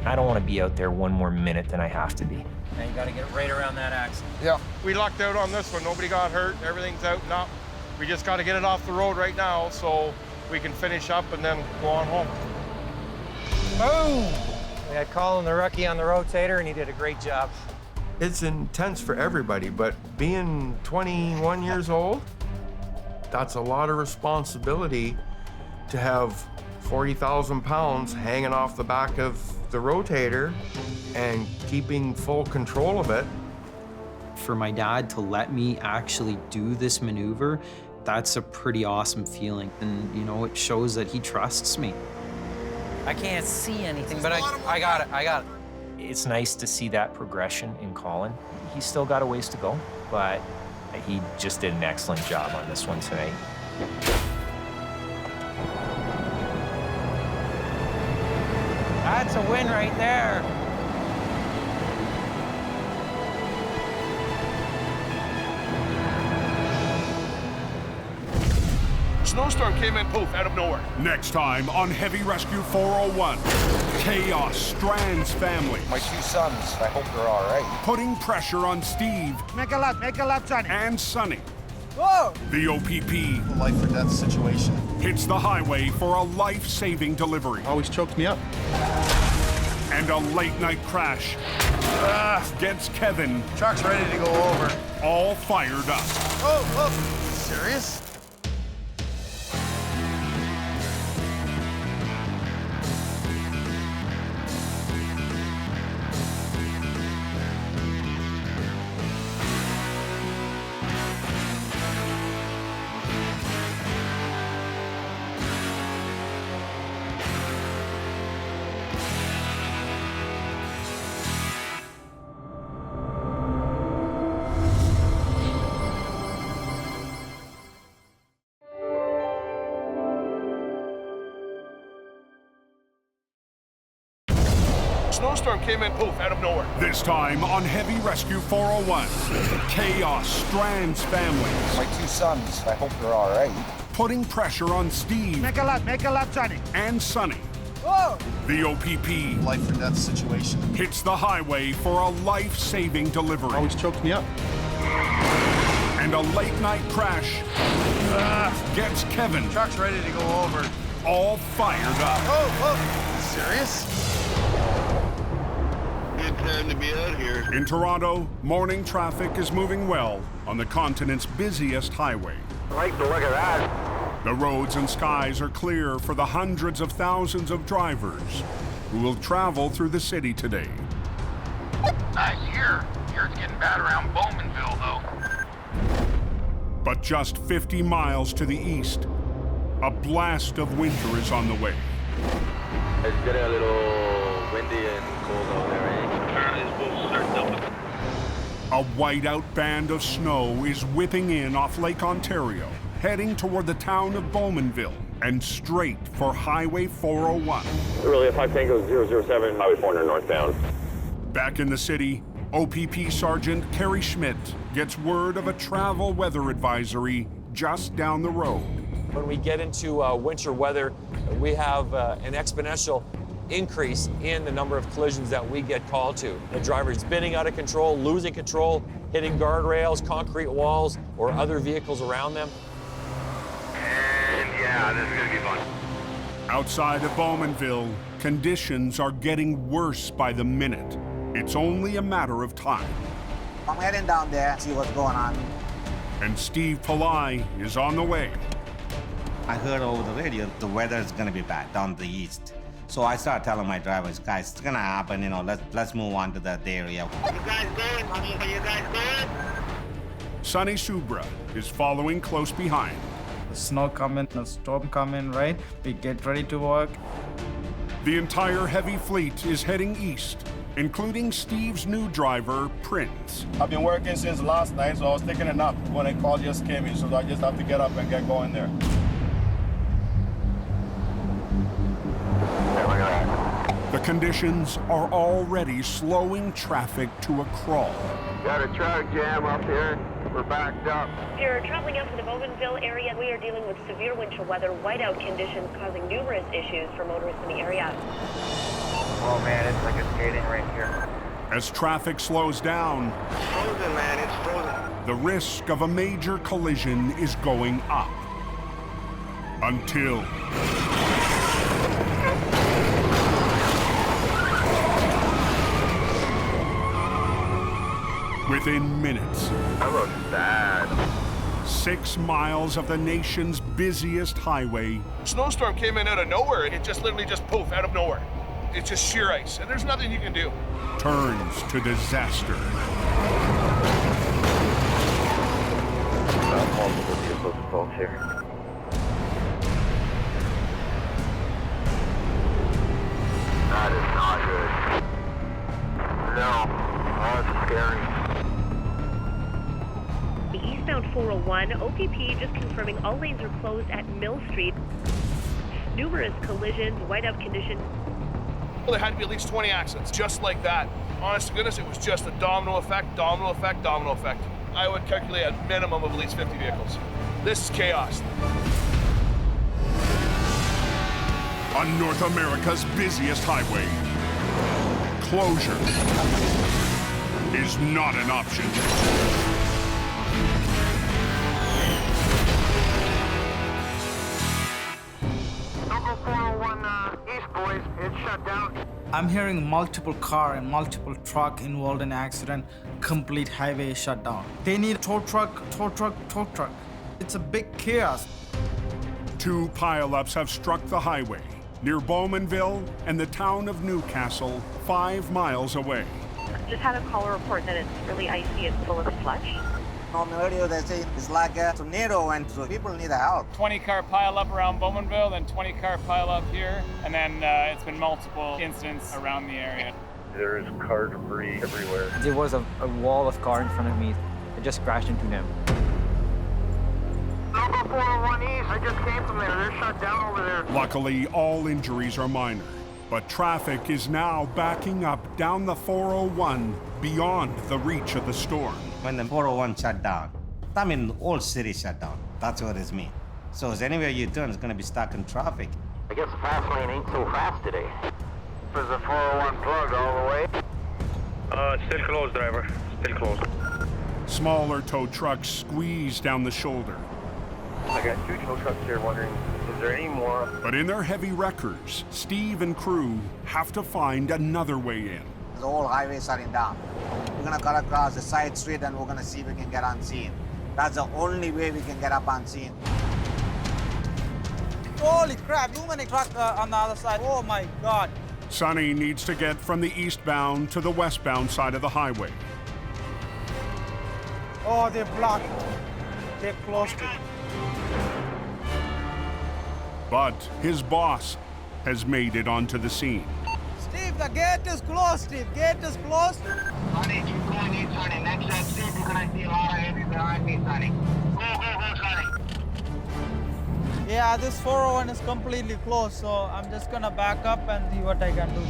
I don't want to be out there one more minute than I have to be. Now you got to get it right around that axle. Yeah. We lucked out on this one. Nobody got hurt. Everything's out and up. We just got to get it off the road right now so we can finish up and then go on home. Boom! We had Colin, the rookie, on the rotator, and he did a great job. It's intense for everybody, but being 21 years old, that's a lot of responsibility to have 40,000 pounds hanging off the back of the rotator and keeping full control of it. For my dad to let me actually do this maneuver, that's a pretty awesome feeling. And, you know, it shows that he trusts me. I can't see anything, but I got it, I got it. It's nice to see that progression in Colin. He's still got a ways to go, but he just did an excellent job on this one tonight. That's a win right there. Snowstorm came in, poof, out of nowhere. Next time on Heavy Rescue 401, chaos strands family. My two sons, I hope they're all right. Putting pressure on Steve. Make a left, Sonny. And Sonny. Whoa! The OPP. A life or death situation. hits the highway for a life-saving delivery. Always chokes me up. And a late-night crash gets Kevin. Truck's ready to go over. All fired up. Oh, serious? Snowstorm came in, poof, out of nowhere. This time on Heavy Rescue 401, chaos strands families. My 2 sons, I hope they're all right. Putting pressure on Steve. Make a left, Johnny. And Sonny. Whoa! The OPP. Life or death situation. Hits the highway for a life-saving delivery. Always chokes me up. And a late-night crash gets Kevin. Truck's ready to go over. All fired up. Oh, serious? Good time to be out here. In Toronto, morning traffic is moving well on the continent's busiest highway. I like the look of that. The roads and skies are clear for the hundreds of thousands of drivers who will travel through the city today. Nice here. Here it's getting bad around Bowmanville, though. But just 50 miles to the east, a blast of winter is on the way. It's getting a little windy and cold out there, eh? Apparently it's supposed to start dumping. A whiteout band of snow is whipping in off Lake Ontario, heading toward the town of Bowmanville and straight for Highway 401. Really, 5 Tango 007, Highway 400 northbound. Back in the city, OPP Sergeant Kerry Schmidt gets word of a travel weather advisory just down the road. When we get into winter weather, we have an exponential increase in the number of collisions that we get called to. The driver is spinning out of control, losing control, hitting guardrails, concrete walls, or other vehicles around them. And yeah, this is gonna be fun. Outside of Bowmanville, conditions are getting worse by the minute. It's only a matter of time. I'm heading down there, see what's going on. And Steve Pileup is on the way. I heard over the radio the weather is gonna be bad down the east. So I started telling my drivers, guys, it's gonna happen, you know, let's move on to that area. You guys doing, honey? How you guys doing? Sonny Subra is following close behind. The snow coming, the storm coming, right? We get ready to work. The entire heavy fleet is heading east, including Steve's new driver, Prince. I've been working since last night, so I was taking a nap when a call just came in, so I just have to get up and get going there. The conditions are already slowing traffic to a crawl. Got a traffic jam up here. We're backed up. If you're traveling out to the Bowmanville area, we are dealing with severe winter weather, whiteout conditions causing numerous issues for motorists in the area. Oh man, it's like a skating rink here. As traffic slows down, Frozen, man, it's frozen. the risk of a major collision is going up. Until... within minutes, That looks bad. 6 miles of the nation's busiest highway Snowstorm came in out of nowhere, and it just literally just poof, out of nowhere. It's just sheer ice, and there's nothing you can do. turns to disaster. Multiple vehicles involved here. That is not good. No, that's scary. The eastbound 401, OPP just confirming all lanes are closed at Mill Street. Numerous collisions, whiteout conditions. Well, there had to be at least 20 accidents, just like that. Honest to goodness, it was just a domino effect, domino effect, domino effect. I would calculate a minimum of at least 50 vehicles. This is chaos. On North America's busiest highway, closure is not an option. Local 401 East, boys. It's shut down. I'm hearing multiple car and multiple truck involved in accident, complete highway shutdown. They need tow truck, tow truck, tow truck. It's a big chaos. 2 pileups have struck the highway near Bowmanville and the town of Newcastle, 5 miles away. Just had a caller report that it's really icy and full of slush. On the radio, they say it's like a tornado went through. People need help. 20-car pileup around Bowmanville, then 20-car pileup here, and then it's been multiple incidents around the area. There is car debris everywhere. There was a wall of car in front of me. I just crashed into them. Local 401 East, I just came from there. They're shut down over there. Luckily, all injuries are minor, but traffic is now backing up down the 401 beyond the reach of the storm. When the 401 shut down, that means the whole city shut down. That's what it means. So anywhere you turn, it's going to be stuck in traffic. I guess the fast lane ain't so fast today. There's a 401 plugged all the way. Still closed, driver. Still closed. Smaller tow trucks squeeze down the shoulder. I got 2 tow trucks here wondering, is there any more? But in their heavy wreckers, Steve and crew have to find another way in. The whole highway shutting down. We're going to cut across the side street and we're going to see if we can get unseen. That's the only way we can get up unseen. Holy crap, too many trucks on the other side. Oh my God. Sonny needs to get from the eastbound to the westbound side of the highway. Oh, they're blocked. They're closed it. But his boss has made it onto the scene. Steve, the gate is closed, Steve. Gate is closed. Sonny, keep going east, Sonny. Next exit, you're going to see a lot of heavy behind me, Sonny. Go, Sonny. Yeah, this 401 is completely closed, so I'm just gonna back up and see what I can do.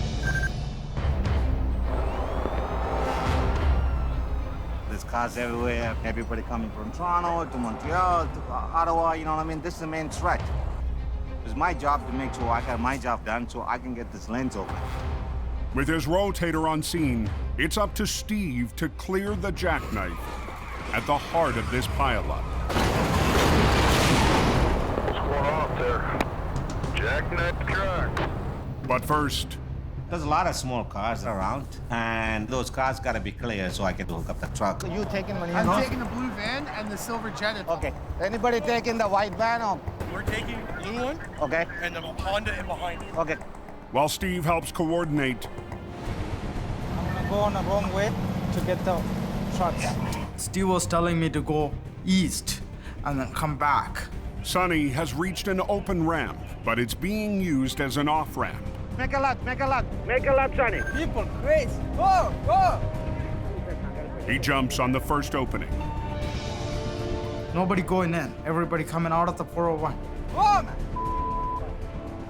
There's cars everywhere. Everybody coming from Toronto to Montreal to Ottawa, you know what I mean? This is the main threat. It's my job to make sure I got my job done so I can get this lanes open. With his rotator on scene, it's up to Steve to clear the jackknife at the heart of this pileup. What's going on there? Jackknifed truck. But first, there's a lot of small cars around, and those cars gotta be clear so I can hook up the truck. You taking money? I'm taking the blue van and the silver Jetta. Okay. Anybody taking the white van or? We're taking the blue one. Okay. And the Honda in behind it. Okay. While Steve helps coordinate, I'm gonna go on the wrong way to get the trucks. Steve was telling me to go east and then come back. Sonny has reached an open ramp, but it's being used as an off-ramp. Make a left, make a left. Make a left, Sonny. People crazy. Go, go. He jumps on the first opening. Nobody going in. Everybody coming out of the 401. Go, man.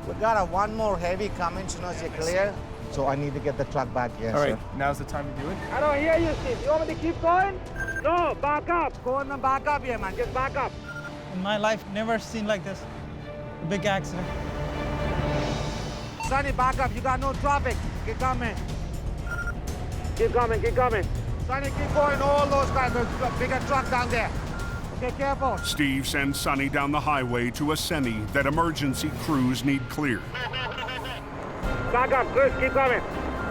We got one more heavy coming, so it's clear. So I need to get the truck back here. All right, now's the time to do it. I don't hear you, Steve. You want me to keep going? No, back up. Go on and back up here, man. Just back up. In my life, never seen like this. A big accident. Sonny, back up. You got no traffic. Keep coming. Keep coming, keep coming. Sonny, keep going. All those guys. There's a bigger truck down there. Okay, careful. Steve sends Sonny down the highway to a semi that emergency crews need cleared. Back up, Chris. Keep coming.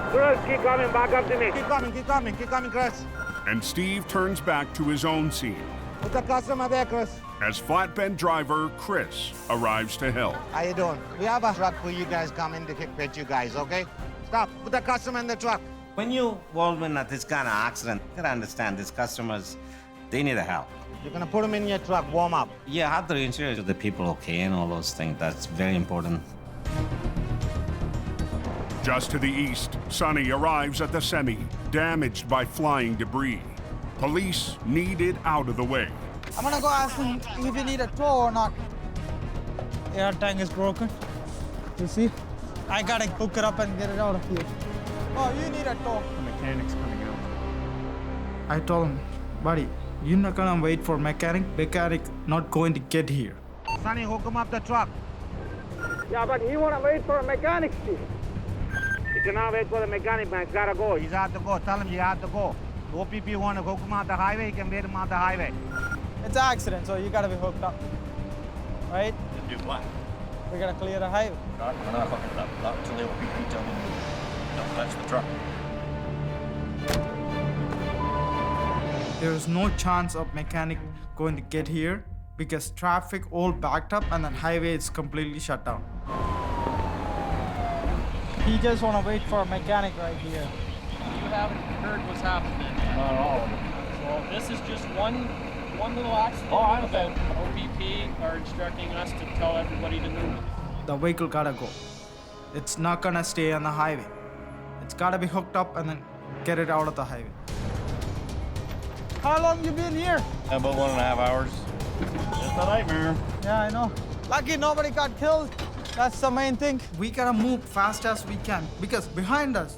Chris, keep coming. Back up to me. Keep coming, keep coming, keep coming, Chris. And Steve turns back to his own scene Put the customer there, Chris. as flatbed driver Chris arrives to help. How you doing? We have a truck for you guys coming to get you guys, okay? Stop. Put the customer in the truck. When you involved in this kind of accident, you gotta understand these customers, they need help. You're gonna put them in your truck, warm up. Yeah, have to ensure the people okay and all those things. That's very important. Just to the east, Sonny arrives at the semi, damaged by flying debris. Police need it out of the way. I'm gonna go ask him if he need a tow or not. Air tank is broken. You see? I gotta hook it up and get it out of here. Oh, you need a tow. The mechanic's coming out. I told him, buddy, you're not gonna wait for mechanic. Mechanic not going to get here. Sonny, hook him up the truck. Yeah, but he wanna wait for a mechanic, Steve. You cannot wait for the mechanic, man. He's gotta go. He's out to go. Tell him you have to go. OPP want to hook him out the highway, you can wait him out the highway. It's an accident, so you gotta be hooked up. Right? Do what? We gotta clear the highway. We're not hooking it up. Not until the OPP tell me don't touch the truck. There is no chance of mechanic going to get here because traffic all backed up and the highway is completely shut down. He just wanna wait for a mechanic right here. You haven't heard what's happening yet. Not all of it. So this is just one little accident. Oh, I understand. OPP are instructing us to tell everybody to move. The vehicle gotta go. It's not gonna stay on the highway. It's gotta be hooked up and then get it out of the highway. How long you been here? About 1.5 hours. Just a nightmare. Yeah, I know. Lucky nobody got killed. That's the main thing. We gotta move fast as we can because behind us,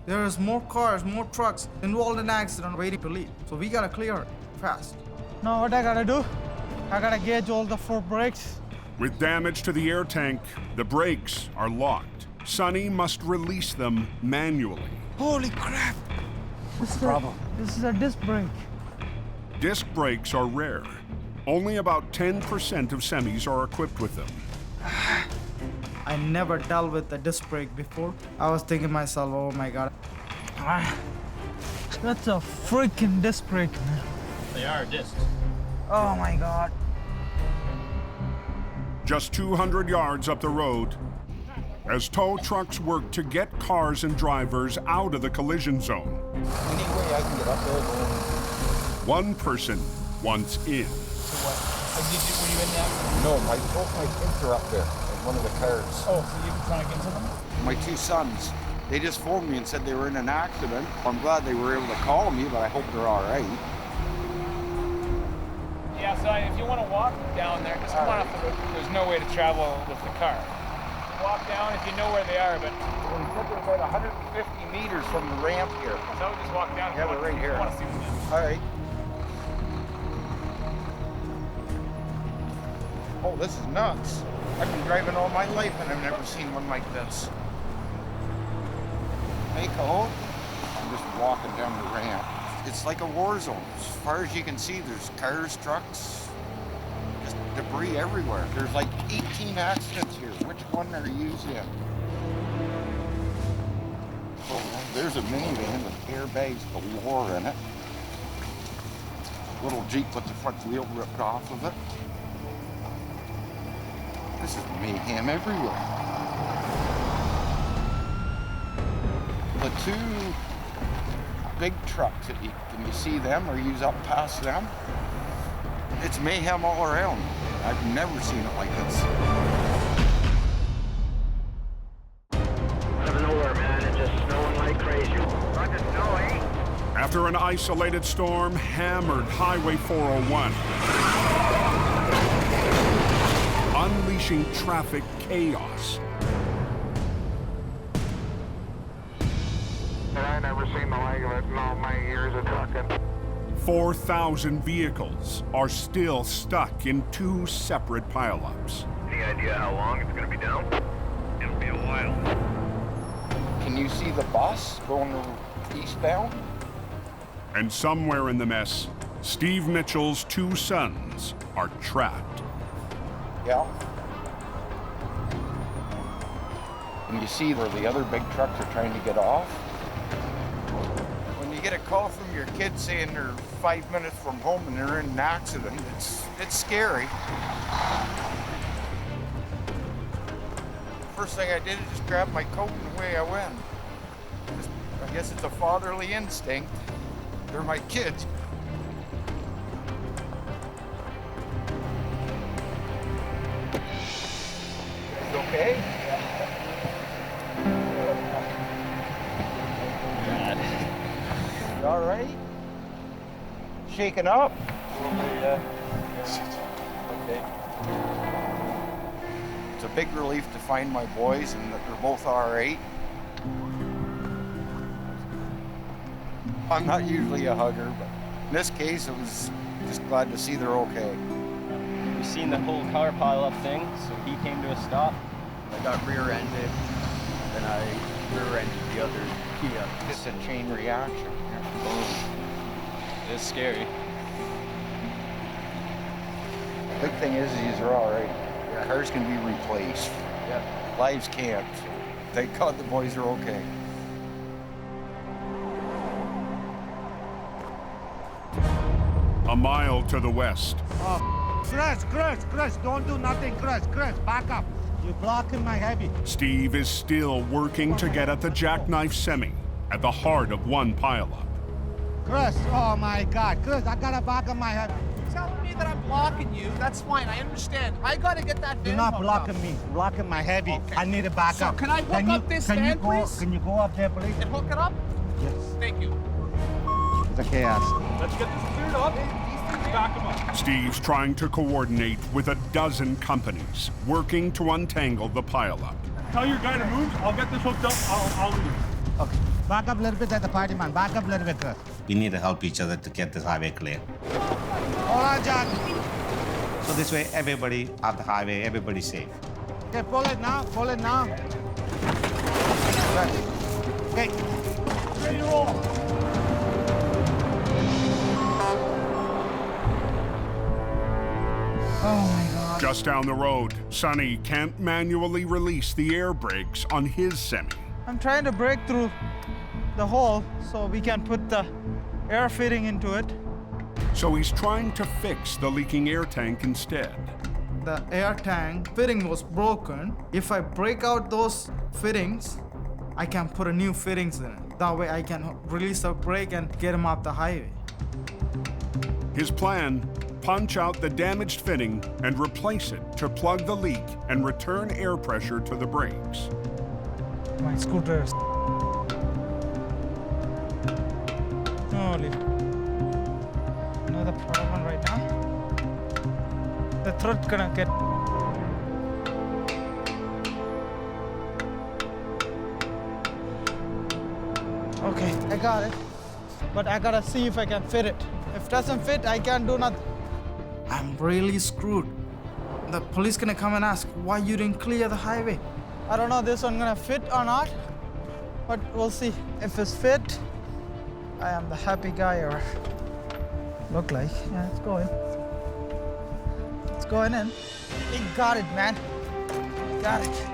there is more cars, more trucks involved in accident waiting to leave. So we gotta clear it fast. Now what I gotta do? I gotta gauge all the 4 brakes. With damage to the air tank, the brakes are locked. Sonny must release them manually. Holy crap! This is a disc brake. Disc brakes are rare. Only about 10% of semis are equipped with them. I never dealt with the disc brake before. I was thinking myself, oh my god. That's a freaking disc brake, man. They are discs. Oh my god. Just 200 yards up the road, as tow trucks work to get cars and drivers out of the collision zone. Any way I can get up there going. One person wants in. So what? Were you in the accident? No, both my kids are up there in one of the cars. Oh, so you're trying to get to them? My 2 sons, they just phoned me and said they were in an accident. I'm glad they were able to call me, but I hope they're all right. Yeah, so if you want to walk down there, just come on up the road. There's no way to travel with the car. Walk down if you know where they are, but... Well, he said they're about 150 meters from the ramp here. So just walk down. Yeah, they're right here. Want to see them. All right. Oh, this is nuts. I've been driving all my life and I've never seen one like this. Hey, Cahoon. I'm just walking down the ramp. It's like a war zone. As far as you can see, there's cars, trucks, just debris everywhere. There's like 18 accidents here. Which one are you in? Oh, there's a minivan with airbags galore in it. Little Jeep with the front wheel ripped off of it. This is mayhem everywhere. The 2 big trucks, can you see them or use up past them? It's mayhem all around. I've never seen it like this. Out of nowhere, man. It's just snowing like crazy. Roger, snow, eh? After an isolated storm hammered Highway 401, unleashing traffic chaos. I never seen the like of it in all my years of trucking. 4,000 vehicles are still stuck in 2 separate pileups. Any idea how long it's going to be down? It'll be a while. Can you see the bus going eastbound? And somewhere in the mess, Steve Mitchell's 2 sons are trapped. Yeah. And you see where the other big trucks are trying to get off? When you get a call from your kid saying they're 5 minutes from home and they're in an accident, it's scary. First thing I did is just grab my coat and away I went. I guess it's a fatherly instinct. They're my kids. You okay? You all right? Shaken up? Okay. It's a big relief to find my boys and that they're both all right. I'm not usually a hugger, but in this case, I was just glad to see they're okay. We've seen the whole car pile up thing, so he came to a stop. I got rear-ended, then I rear-ended the other Kia. Just a chain reaction. It's scary. The big thing is these are all right. Yeah, hers can be replaced. Yeah. Lives can't. Thank God the boys are okay. A mile to the west, Chris, don't do nothing, Chris, back up. You're blocking my heavy. Steve is still working to get at the Jackknife semi at the heart of one pileup. Chris, oh my God, Chris, I gotta back up my heavy. You're telling me that I'm blocking you. That's fine, I understand. I gotta get that van You're not hooked blocking up. me, blocking my heavy. Okay. I need to back So up. can I hook up this van, please? Can you go up there, please? And hook it up? Yes. Thank you. It's a chaos. Let's get this cleared up. Back them up. Steve's trying to coordinate with a dozen companies working to untangle the pileup. Tell your guy to move. I'll get this hooked up. I'll leave. Okay, back up a little bit at the party, man. Back up a little bit, Chris. We need to help each other to get this highway clear. Hold on, John. So this way, everybody off the highway, everybody's safe. Okay, pull it now, Right. Okay. Ready to roll. Oh my God. Just down the road, Sonny can't manually release the air brakes on his semi. I'm trying to break through the hole so we can put the air fitting into it. So he's trying to fix the leaking air tank instead. The air tank fitting was broken. If I break out those fittings, I can put a new fittings in it. That way I can release the brake and get him off the highway. His plan, punch out the damaged fitting and replace it to plug the leak and return air pressure to the brakes. My scooter is... Holy... You know the problem right now? The throat gonna get... Okay, I got it. But I gotta see if I can fit it. If it doesn't fit, I can't do nothing. I'm really screwed. The police gonna come and ask why you didn't clear the highway. I don't know this one gonna fit or not, but we'll see. If it's fit, I am the happy guy ever. Look like, yeah, it's going. It's going in. He got it, man. Got it.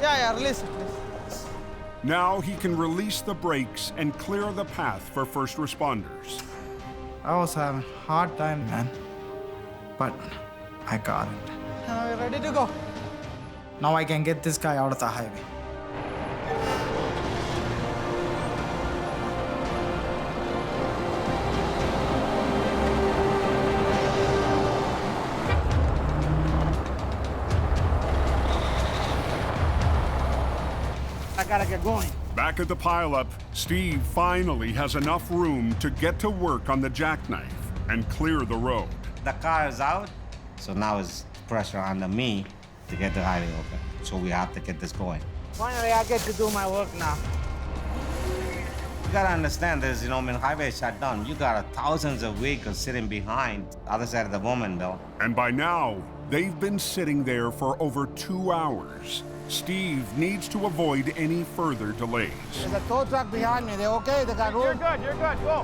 Yeah, release it, please. Now he can release the brakes and clear the path for first responders. I was having a hard time, man, but I got it. Now we're ready to go. Now I can get this guy out of the highway. I gotta get going. Back at the pileup, Steve finally has enough room to get to work on the Jackknife and clear the road. The car is out, so now it's pressure under me to get the highway open. So we have to get this going. Finally, I get to do my work now. You gotta understand this, when highway is shut down, you got thousands of vehicles sitting behind the other side of the woman, though. And by now, they've been sitting there for over 2 hours. Steve needs to avoid any further delays. There's a tow truck behind me. They okay? They got room? You're good, go.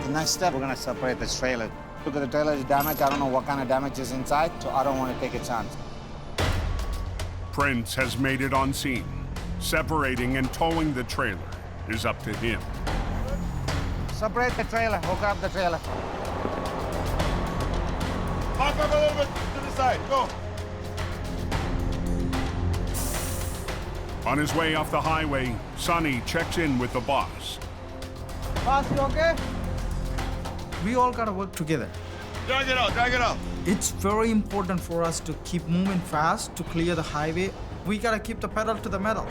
The next step, we're gonna separate this trailer. Look at the trailer is damaged. I don't know what kind of damage is inside, so I don't want to take a chance. Prince has made it on scene. Separating and towing the trailer is up to him. Separate the trailer. Hook up the trailer. Back up a little bit to the side. Go. On his way off the highway, Sonny checks in with the boss. Boss, you okay? We all gotta work together. Drag it out. It's very important for us to keep moving fast to clear the highway. We gotta keep the pedal to the metal.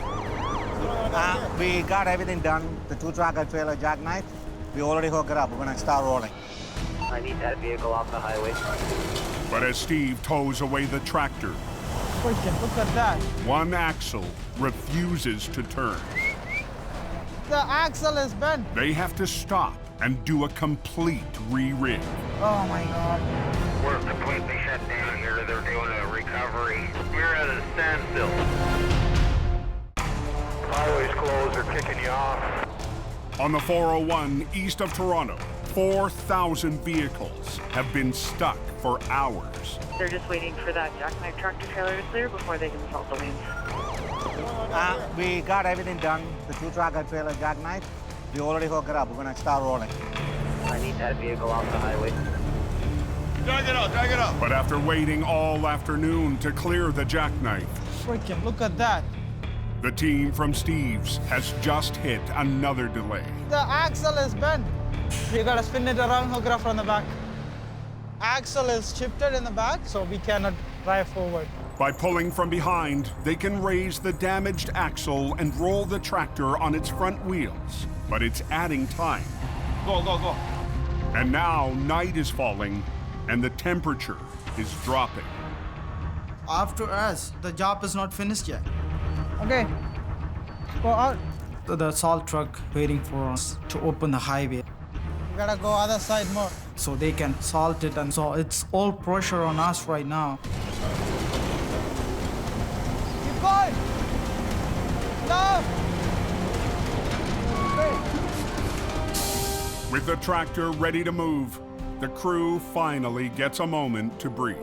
We got everything done. The 2-tractor trailer Jackknifed. We already hooked it up. We're gonna start rolling. I need that vehicle off the highway. But as Steve tows away the tractor, Freaking, look at that. one axle refuses to turn. The axle is bent. They have to stop and do a complete re-rig. Oh my God. We're completely shut down here. They're doing a recovery. We're at a standstill. Highway's closed, they're kicking you off. On the 401 east of Toronto, 4,000 vehicles have been stuck for hours. They're just waiting for that Jackknifed tractor trailer to clear before they can salt the lanes. We got everything done. The 2-tractor trailer Jackknifed. We already hooked it up. We're gonna start rolling. I need that vehicle off the highway. Drag it out, drag it out. But after waiting all afternoon to clear the Jackknife, Freaking look at that. the team from Steve's has just hit another delay. The axle is bent. We gotta spin it around, hook it up from the back. Axle is shifted in the back, so we cannot drive forward. By pulling from behind, they can raise the damaged axle and roll the tractor on its front wheels. But it's adding time. Go, go, go. And now night is falling and the temperature is dropping. After us, the job is not finished yet. Okay, go out. The salt truck waiting for us to open the highway. We gotta go other side more. So they can salt it, and so it's all pressure on us right now. Keep going! No! With the tractor ready to move, the crew finally gets a moment to breathe.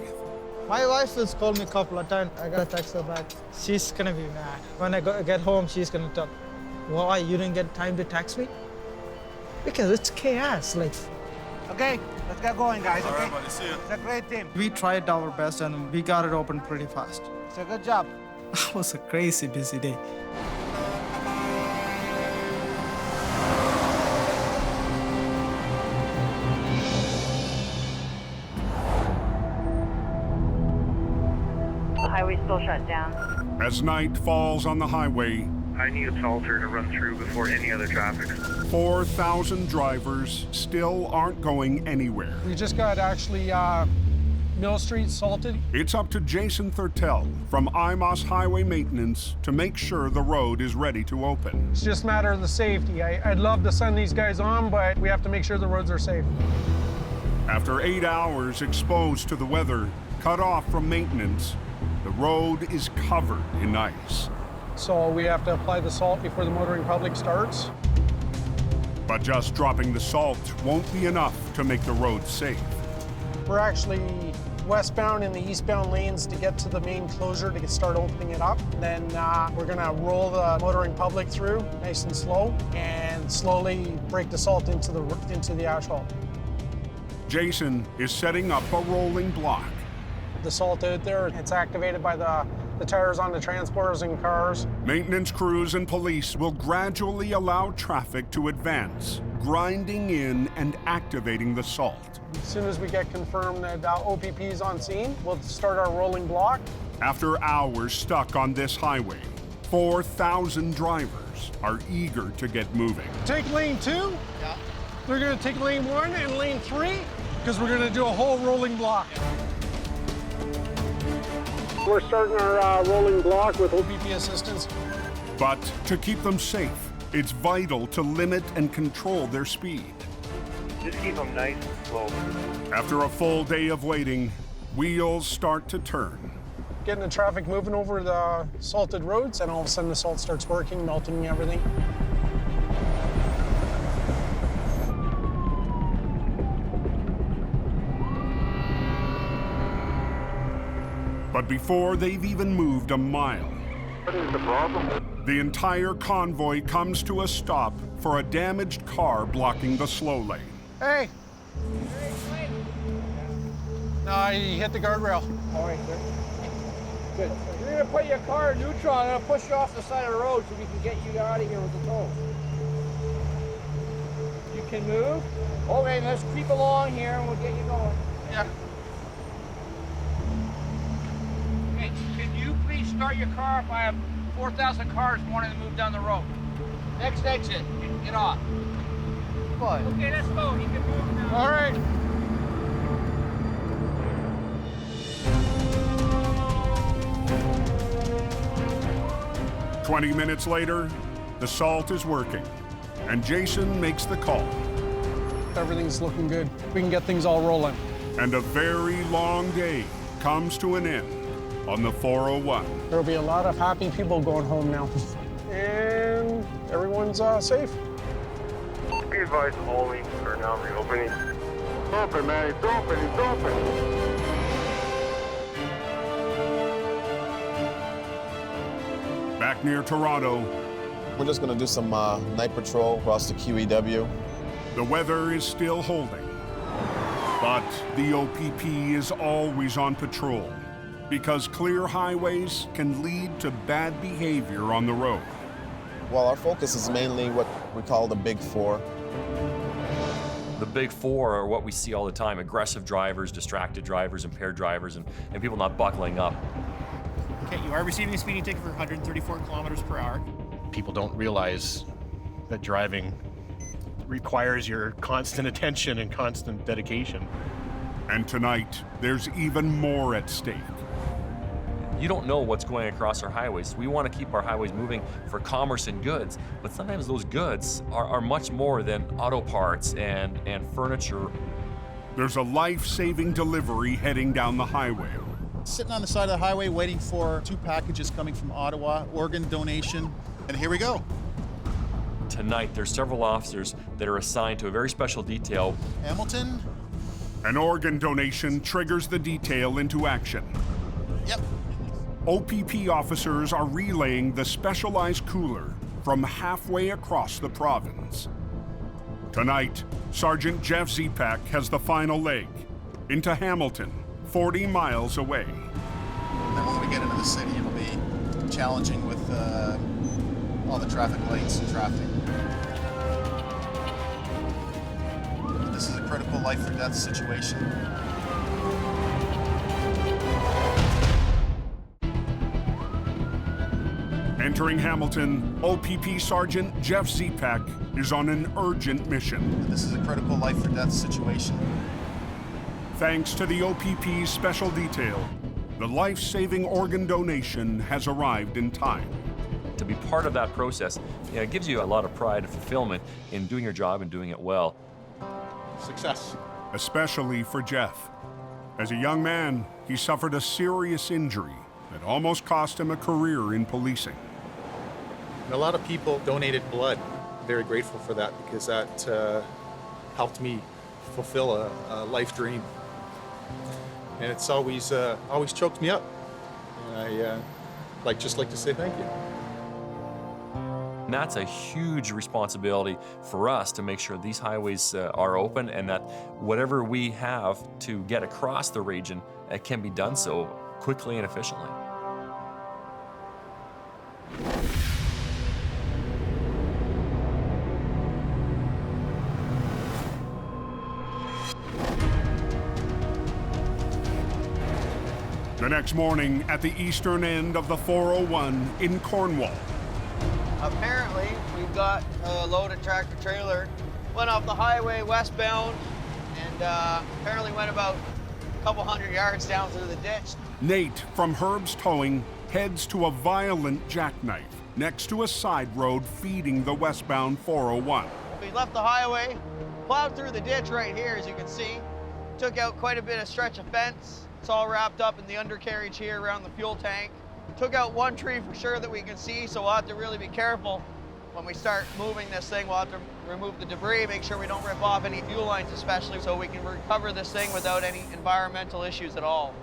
My wife has called me a couple of times. I gotta text her back. She's gonna be mad. When I get home, she's gonna tell, why you didn't get time to text me? Because it's chaos, like. Okay, let's get going, guys. All Okay? right, buddy, see ya. It's a great team. We tried our best and we got it open pretty fast. It's a good job. That was a crazy busy day. The highway's still shut down. As night falls on the highway, I need a salter to run through before any other traffic. 4,000 drivers still aren't going anywhere. We just got actually Mill Street salted. It's up to Jason Thurtell from IMOS Highway Maintenance to make sure the road is ready to open. It's just a matter of the safety. I'd love to send these guys on, but we have to make sure the roads are safe. After 8 hours exposed to the weather, cut off from maintenance, the road is covered in ice. So we have to apply the salt before the motoring public starts. But just dropping the salt won't be enough to make the road safe. We're actually westbound in the eastbound lanes to get to the main closure to start opening it up. Then we're gonna roll the motoring public through nice and slow and slowly break the salt into the asphalt. Jason is setting up a rolling block. The salt out there, it's activated by the tires on the transporters and cars. Maintenance crews and police will gradually allow traffic to advance, grinding in and activating the salt. As soon as we get confirmed that OPP is on scene, we'll start our rolling block. After hours stuck on this highway, 4,000 drivers are eager to get moving. Take lane 2. Yeah. They're gonna take lane 1 and lane 3 because we're gonna do a whole rolling block. We're starting our rolling block with OPP assistance. But to keep them safe, it's vital to limit and control their speed. Just keep them nice and slow. After a full day of waiting, wheels start to turn. Getting the traffic moving over the salted roads, and all of a sudden the salt starts working, melting everything. But before they've even moved a mile, What is the problem? the entire convoy comes to a stop for a damaged car blocking the slow lane. Hey! No, he hit the guardrail. All right, good. Good. You're gonna put your car in neutral. I'm gonna push you off the side of the road so we can get you out of here with the tow. You can move. Okay, let's creep along here and we'll get you going. Yeah. Okay, can you please start your car if I have 4,000 cars wanting to move down the road? Next exit, get off. What? Okay, let's go. You can move now. All right. "20 minutes later, the salt is working, and Jason makes the call. Everything's looking good. We can get things all rolling. And a very long day comes to an end on the 401. There'll be a lot of happy people going home now. And everyone's safe. Be advised, all lanes are now reopening. Open, man, it's open, it's open. Back near Toronto, we're just going to do some night patrol across the QEW. the weather is still holding. But the OPP is always on patrol because clear highways can lead to bad behavior on the road. Well, our focus is mainly what we call the Big Four. The Big Four are what we see all the time: aggressive drivers, distracted drivers, impaired drivers, and people not buckling up. Okay, you are receiving a speeding ticket for 134 kilometers per hour. People don't realize that driving requires your constant attention and constant dedication. And tonight, there's even more at stake. You don't know what's going across our highways. We want to keep our highways moving for commerce and goods, but sometimes those goods are much more than auto parts and furniture. There's a life-saving delivery heading down the highway. Sitting on the side of the highway waiting for 2 packages coming from Ottawa, organ donation, and here we go. Tonight, there's several officers that are assigned to a very special detail. Hamilton? An organ donation triggers the detail into action. Yep. OPP officers are relaying the specialized cooler from halfway across the province. Tonight, Sergeant Jeff Zepak has the final leg into Hamilton, 40 miles away. Then when we get into the city, it'll be challenging with all the traffic lights and traffic. This is a critical life or death situation. Entering Hamilton, OPP Sergeant Jeff Zepak is on an urgent mission. This is a critical life or death situation. Thanks to the OPP's special detail, the life-saving organ donation has arrived in time. To be part of that process, it gives you a lot of pride and fulfillment in doing your job and doing it well. Success. Especially for Jeff. As a young man, he suffered a serious injury that almost cost him a career in policing. And a lot of people donated blood. Very grateful for that because that helped me fulfill a life dream. And it's always choked me up. And I just like to say thank you. And that's a huge responsibility for us to make sure these highways are open and that whatever we have to get across the region can be done so quickly and efficiently. The next morning at the eastern end of the 401 in Cornwall. Apparently, we've got a loaded tractor trailer. Went off the highway westbound and apparently went about a couple hundred yards down through the ditch. Nate from Herb's Towing heads to a violent jackknife next to a side road feeding the westbound 401. We left the highway, plowed through the ditch right here, as you can see. Took out quite a bit of stretch of fence. It's all wrapped up in the undercarriage here around the fuel tank. Took out one tree for sure that we can see, so we'll have to really be careful when we start moving this thing. We'll have to remove the debris, make sure we don't rip off any fuel lines especially, so we can recover this thing without any environmental issues at all.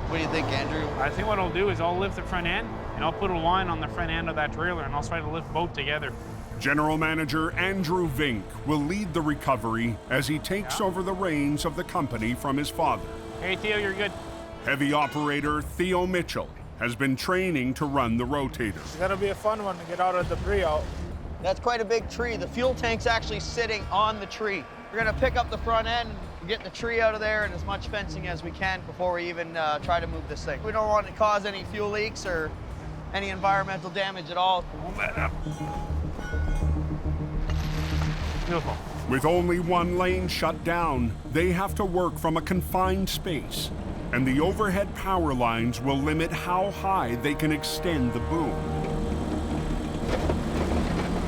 What do you think, Andrew? I think what I'll do is I'll lift the front end, and I'll put a line on the front end of that trailer, and I'll try to lift both together. General Manager Andrew Vink will lead the recovery as he takes over the reins of the company from his father. Hey, Theo, you're good. Heavy operator Theo Mitchell has been training to run the rotator. It's gonna be a fun one to get all the debris out. That's quite a big tree. The fuel tank's actually sitting on the tree. We're gonna pick up the front end, get the tree out of there and as much fencing as we can before we even try to move this thing. We don't want to cause any fuel leaks or any environmental damage at all. Move that up. Beautiful. With only one lane shut down, they have to work from a confined space, and the overhead power lines will limit how high they can extend the boom.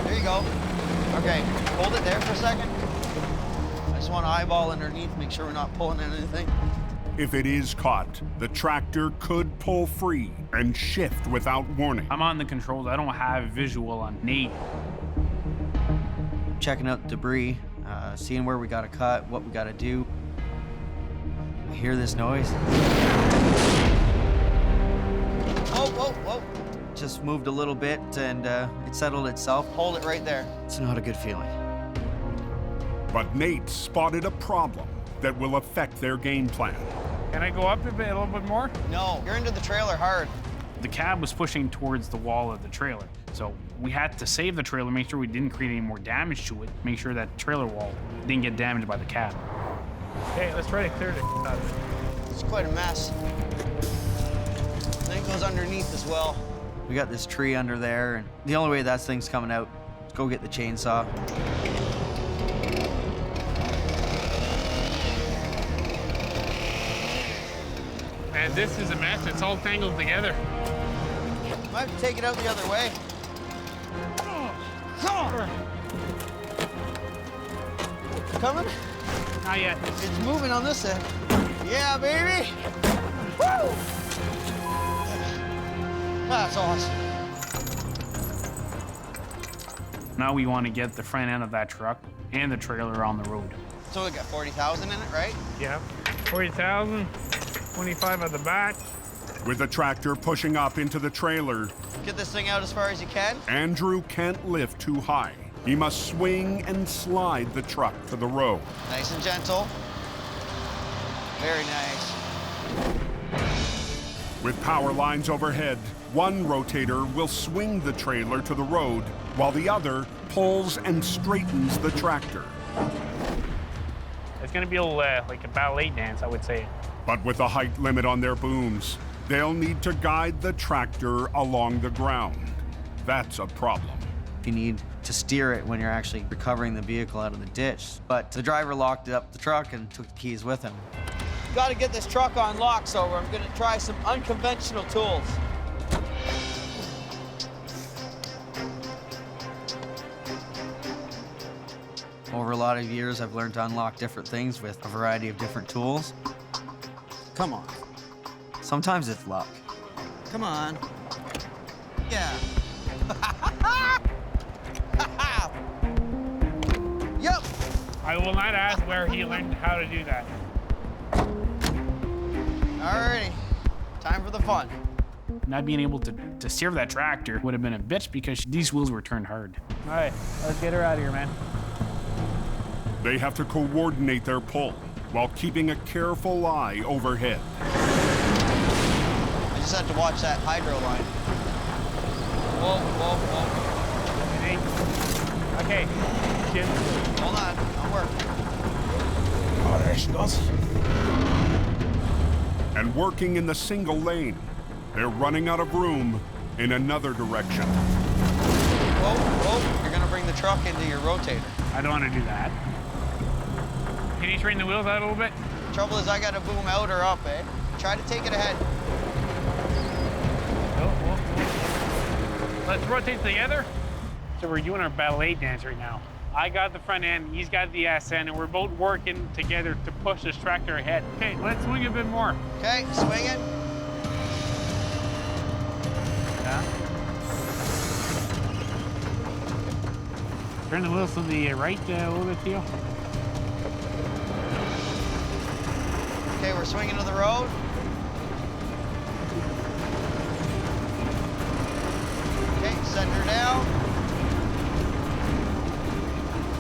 There you go. Okay, hold it there for a second. I just want to eyeball underneath, make sure we're not pulling at anything. If it is caught, the tractor could pull free and shift without warning. I'm on the controls. I don't have visual on Nate. Checking out the debris, seeing where we got to cut, what we got to do. I hear this noise. Whoa, whoa, whoa. Just moved a little bit and it settled itself. Hold it right there. It's not a good feeling. But Nate spotted a problem that will affect their game plan. Can I go up a little bit more? No, you're into the trailer hard. The cab was pushing towards the wall of the trailer. So we had to save the trailer, make sure we didn't create any more damage to it, make sure that trailer wall didn't get damaged by the cab. Okay, let's try to clear it out of it. It's quite a mess. Then it goes underneath as well. We got this tree under there, and the only way that thing's coming out is go get the chainsaw. Man, this is a mess. It's all tangled together. Might have to take it out the other way. Coming? Not yet. It's moving on this end. Yeah, baby! Woo! That's awesome. Now we want to get the front end of that truck and the trailer on the road. So we got 40,000 in it, right? Yeah. 40,000, 25 at the back. With the tractor pushing up into the trailer, Get this thing out as far as you can. Andrew can't lift too high. He must swing and slide the truck to the road. Nice and gentle. Very nice. With power lines overhead, one rotator will swing the trailer to the road, while the other pulls and straightens the tractor. It's going to be like a ballet dance, I would say. But with a height limit on their booms, they'll need to guide the tractor along the ground. That's a problem. You need to steer it when you're actually recovering the vehicle out of the ditch. But the driver locked up the truck and took the keys with him. Got to get this truck on lock, so I'm going to try some unconventional tools. Over a lot of years, I've learned to unlock different things with a variety of different tools. Come on. Sometimes it's luck. Come on. Yeah. Yep. I will not ask where he learned how to do that. Alrighty. Time for the fun. Not being able to steer that tractor would have been a bitch because these wheels were turned hard. All right, let's get her out of here, man. They have to coordinate their pull while keeping a careful eye overhead. I just had to watch that hydro line. Whoa, whoa, whoa. Okay, Jim. Hold on, I'll work. Oh, there she goes. And working in the single lane, they're running out of room in another direction. Whoa, whoa, you're gonna bring the truck into your rotator. I don't want to do that. Can you straighten the wheels out a little bit? Trouble is I gotta boom out or up, eh? Try to take it ahead. Let's rotate together. So we're doing our ballet dance right now. I got the front end, he's got the ass end, and we're both working together to push this tractor ahead. Okay, let's swing a bit more. Okay, swing it. Yeah. Turn the wheels to the right a little bit, Theo. Okay, we're swinging to the road. Okay, send her down.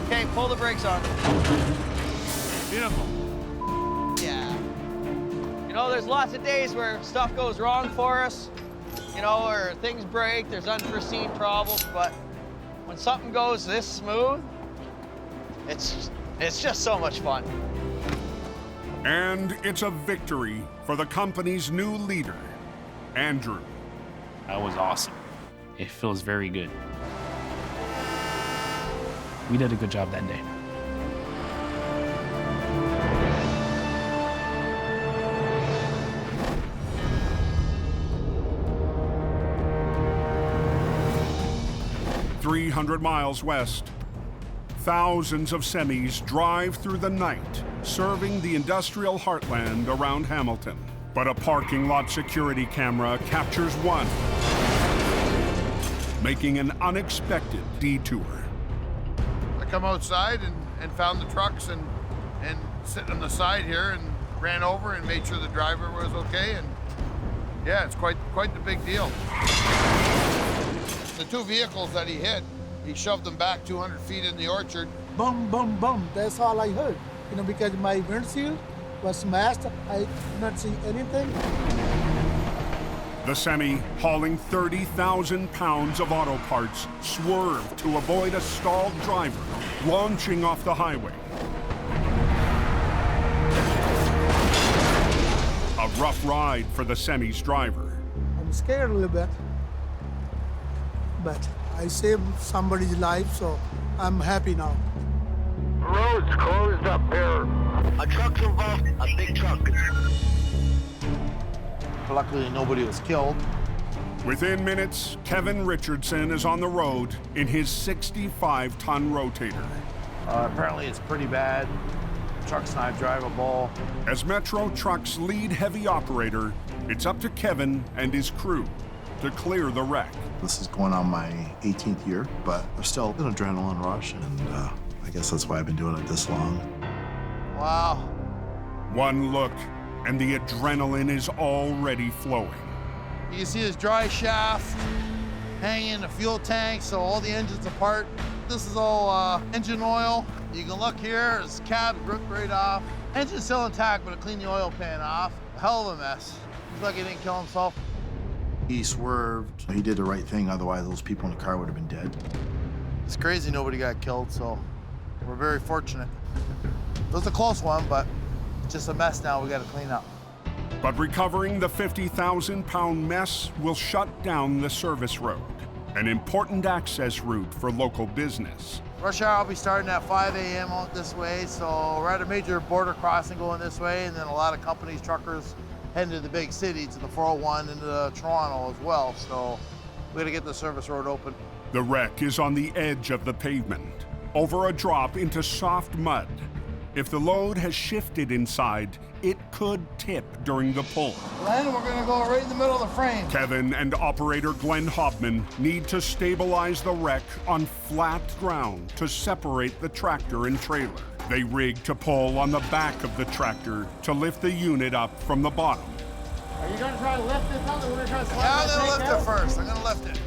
Okay, pull the brakes on. Beautiful. Yeah. You know, there's lots of days where stuff goes wrong for us, you know, or things break, there's unforeseen problems, but when something goes this smooth, it's just so much fun. And it's a victory for the company's new leader, Andrew. That was awesome. It feels very good. We did a good job that day. "300 miles west, thousands of semis drive through the night, serving the industrial heartland around Hamilton. But a parking lot security camera captures one, making an unexpected detour. I come outside and found the trucks and sitting on the side here and ran over and made sure the driver was okay. And yeah, it's quite the big deal. The two vehicles that he hit, he shoved them back 200 feet in the orchard. Boom, boom, boom. That's all I heard. You know, because my windshield was smashed. I did not see anything. The semi, hauling 30,000 pounds of auto parts, swerved to avoid a stalled driver, launching off the highway. A rough ride for the semi's driver. I'm scared a little bit, but I saved somebody's life, so I'm happy now. Road's closed up here. A truck's involved, a big truck. Luckily, nobody was killed. Within minutes, Kevin Richardson is on the road in his 65-ton rotator. Apparently, it's pretty bad. The truck's not drivable. As Metro Truck's lead heavy operator, it's up to Kevin and his crew to clear the wreck. This is going on my 18th year, but there's still an adrenaline rush, and I guess that's why I've been doing it this long. Wow. One look, and the adrenaline is already flowing. You can see this dry shaft hanging in the fuel tank, so all the engine's apart. This is all engine oil. You can look here, his cab's ripped right off. Engine's still intact, but I cleaned the oil pan off. A hell of a mess. Looks like he didn't kill himself. He swerved. He did the right thing, otherwise those people in the car would have been dead. It's crazy nobody got killed, so we're very fortunate. It was a close one, but it's just a mess now we got to clean up. But recovering the 50,000-pound mess will shut down the service road, an important access route for local business. Rush hour, I'll be starting at 5 a.m. out this way, so we're at a major border crossing going this way, and then a lot of companies, truckers, heading to the big city, to the 401, into Toronto as well, so we gotta get the service road open. The wreck is on the edge of the pavement, over a drop into soft mud. If the load has shifted inside, it could tip during the pull. Glenn, we're gonna go right in the middle of the frame. Kevin and operator Glenn Hobman need to stabilize the wreck on flat ground to separate the tractor and trailer. They rig to pull on the back of the tractor to lift the unit up from the bottom. Are you gonna try to lift it up, or we're gonna try to slide it? Yeah, I'm gonna lift it first. I'm gonna lift it.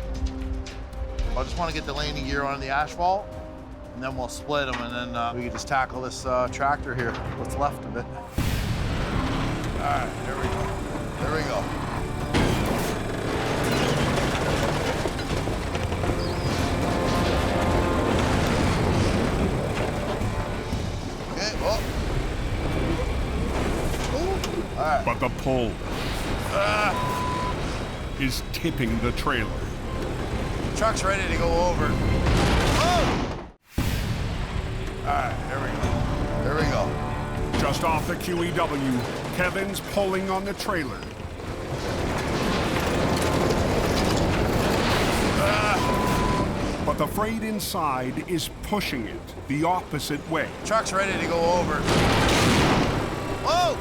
I just want to get the landing gear on the asphalt, and then we'll split them, and then we can just tackle this tractor here, what's left of it. All right, there we go. There we go. Okay, well. Ooh. All right. But the pull is tipping the trailer. Truck's ready to go over. Oh! All right, there we go. There we go. Just off the QEW, Kevin's pulling on the trailer. But the freight inside is pushing it the opposite way. Truck's ready to go over. Whoa!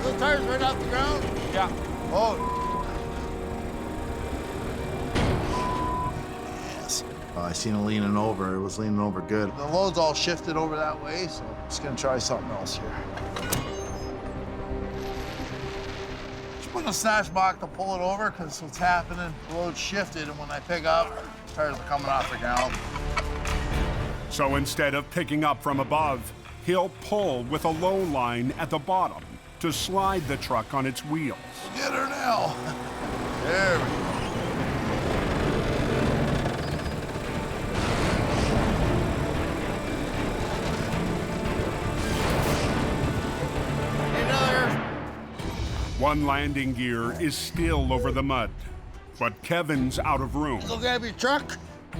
Those tires right off the ground? Yeah. Oh. I seen it leaning over. It was leaning over good. The load's all shifted over that way, so I'm just gonna try something else here. Just put a snatch block to pull it over, because what's happening, the load's shifted, and when I pick up, tires are coming off the ground. So instead of picking up from above, he'll pull with a low line at the bottom to slide the truck on its wheels. Get her now. There we go. One landing gear is still over the mud, but Kevin's out of room. Go grab your truck.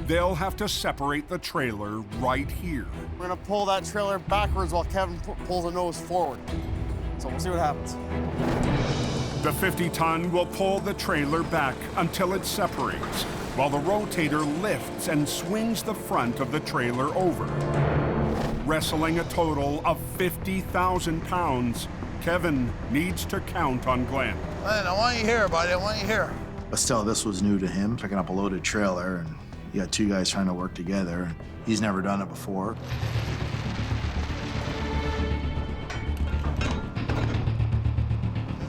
They'll have to separate the trailer right here. We're gonna pull that trailer backwards while Kevin pulls the nose forward. So we'll see what happens. The 50-ton will pull the trailer back until it separates, while the rotator lifts and swings the front of the trailer over. Wrestling a total of 50,000 pounds, Kevin needs to count on Glenn. Glenn, I want you here, buddy. I want you here. But still, this was new to him, picking up a loaded trailer, and you got two guys trying to work together. He's never done it before.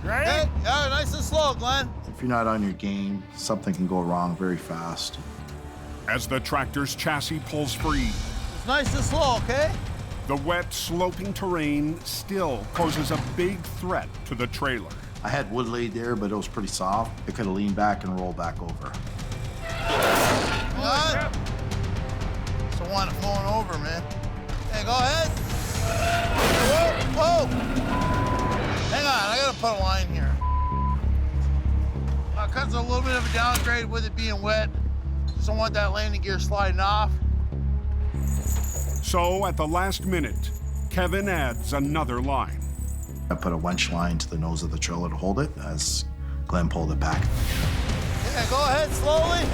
Ready? Hey, yeah, nice and slow, Glenn. If you're not on your game, something can go wrong very fast. As the tractor's chassis pulls free, It's nice and slow, okay? the wet, sloping terrain still poses a big threat to the trailer. I had wood laid there, but it was pretty soft. It could have leaned back and rolled back over. What? It's the one flowing over, man. Hey, go ahead. Whoa, whoa. Hang on, I gotta put a line here. Because a little bit of a downgrade with it being wet. Just don't want that landing gear sliding off. So at the last minute, Kevin adds another line. I put a winch line to the nose of the trailer to hold it as Glenn pulled it back. Yeah, go ahead slowly.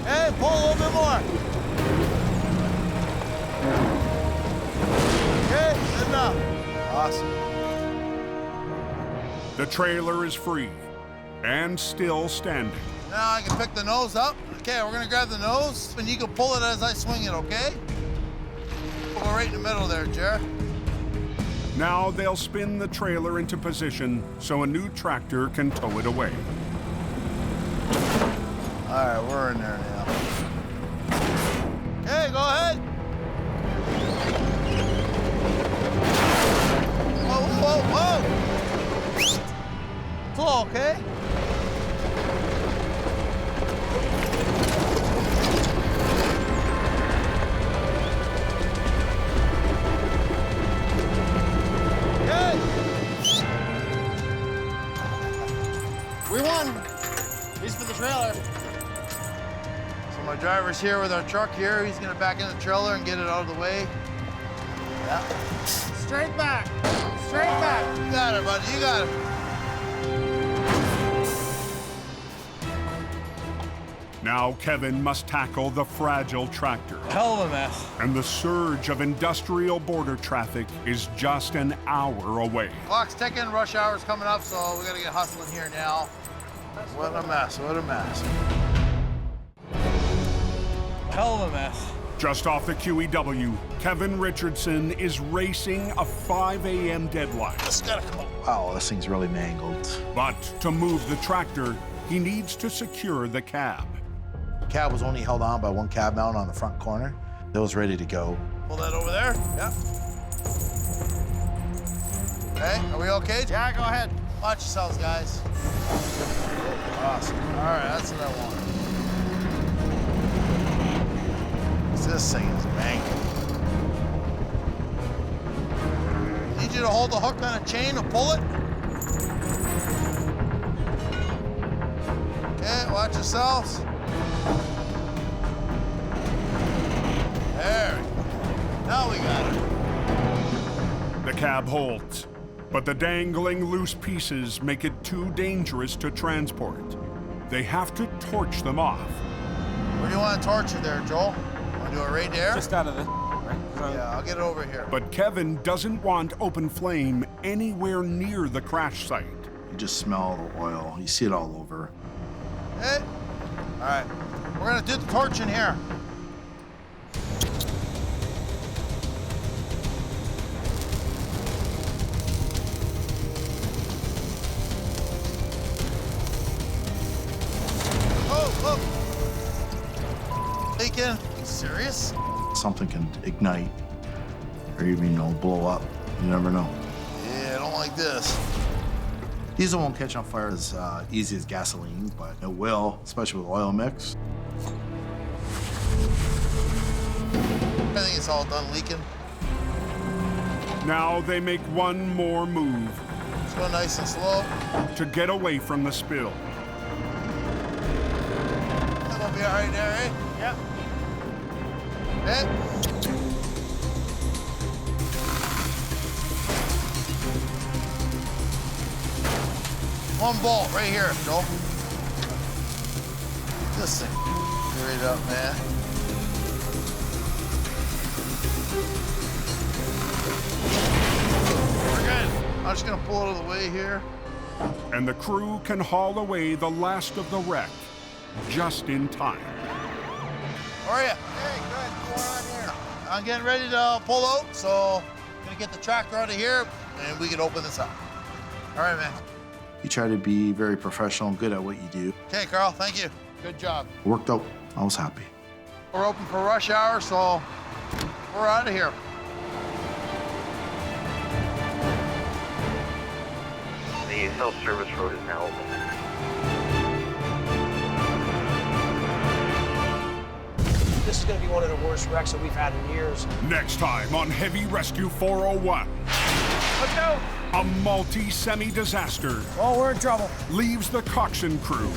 Hey, pull a little bit more. Okay, good enough. Awesome. The trailer is free and still standing. Now I can pick the nose up. Okay, we're gonna grab the nose, and you can pull it as I swing it, okay? We'll go right in the middle there, Jared. Now they'll spin the trailer into position so a new tractor can tow it away. All right, we're in there now. Okay, go ahead. Whoa, whoa, whoa! Slow, okay? We won. At least for the trailer. So my driver's here with our truck here. He's gonna back in the trailer and get it out of the way. Yeah. Straight back. Straight back. You got it, buddy. You got it. Now Kevin must tackle the fragile tractor. Hell of a mess. And the surge of industrial border traffic is just an hour away. Clock's ticking, rush hour's coming up, so we gotta get hustling here now. What a mess, what a mess. Hell of a mess. Just off the QEW, Kevin Richardson is racing a 5 a.m. deadline. This gotta come up. Wow, this thing's really mangled. But to move the tractor, he needs to secure the cab. The cab was only held on by one cab mount on the front corner. It was ready to go. Pull that over there. Yeah. Okay, are we okay? Yeah, go ahead. Watch yourselves, guys. Awesome. All right, that's what I want. This thing is mangled. Need you to hold the hook on a chain and pull it. Okay, watch yourselves. There we go. Now we got it. The cab holds, but the dangling loose pieces make it too dangerous to transport. They have to torch them off. Where do you want to torch it there, Joel? Want to do it right there? Just out of the right? Yeah, I'll get it over here. But Kevin doesn't want open flame anywhere near the crash site. You just smell the oil. You see it all over. Hey. All right. We're going to do the torch in here. Oh, look. Leaking. Are you serious? Something can ignite or even, blow up. You never know. Yeah, I don't like this. Diesel won't catch on fire as easy as gasoline, but it will, especially with oil mix. I think it's all done leaking. Now they make one more move. Just go nice and slow. To get away from the spill. That'll be all right there, eh? Yep. Hey. One bolt right here, Joe. This thing. Get it up, man. We're good. I'm just gonna pull it out of the way here. And the crew can haul away the last of the wreck just in time. How are you? Hey, good. What's going on here? I'm getting ready to pull out, so I'm gonna get the tractor out of here and we can open this up. All right, man. You try to be very professional and good at what you do. Okay, Carl, thank you. Good job. Worked out. I was happy. We're open for rush hour, so we're out of here. The self-service road is now open. This is going to be one of the worst wrecks that we've had in years. Next time on Heavy Rescue 401. Let's go. A multi-semi disaster. Oh, we're in trouble. Leaves the coxswain crew.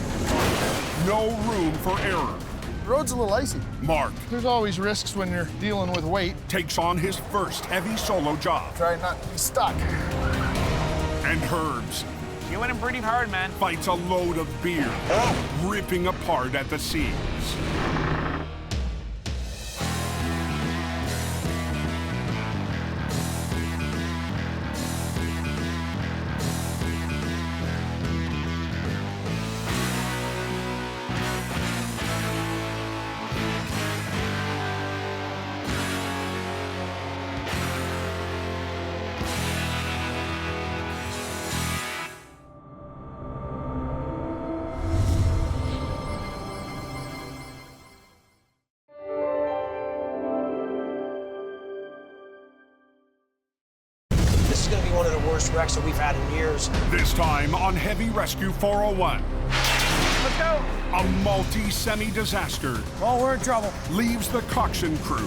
No room for error. The road's a little icy. Mark There's always risks when you're dealing with weight. takes on his first heavy solo job. Try not to be stuck. And Herbs You went in pretty hard, man. fights a load of beer, ripping apart at the seams. This is going to be one of the worst wrecks that we've had in years. This time on Heavy Rescue 401. Let's go. A multi-semi disaster Oh, we're in trouble. leaves the coxswain crew.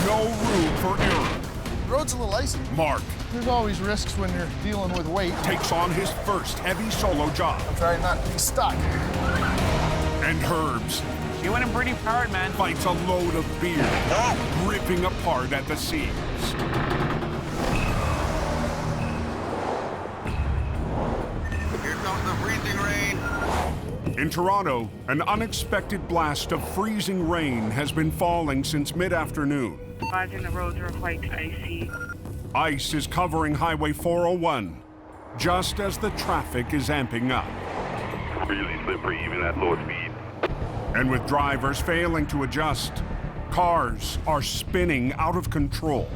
No room for error. The road's a little icy. Mark There's always risks when you're dealing with weight. takes on his first heavy solo job. Try not to be stuck. And Herbs You went in pretty hard, man. fights a load of beer, ripping apart at the seams. Here comes the freezing rain. In Toronto, an unexpected blast of freezing rain has been falling since mid-afternoon. Advising the roads are quite icy. Ice is covering Highway 401, just as the traffic is amping up. Really slippery even at low speed. And with drivers failing to adjust, cars are spinning out of control.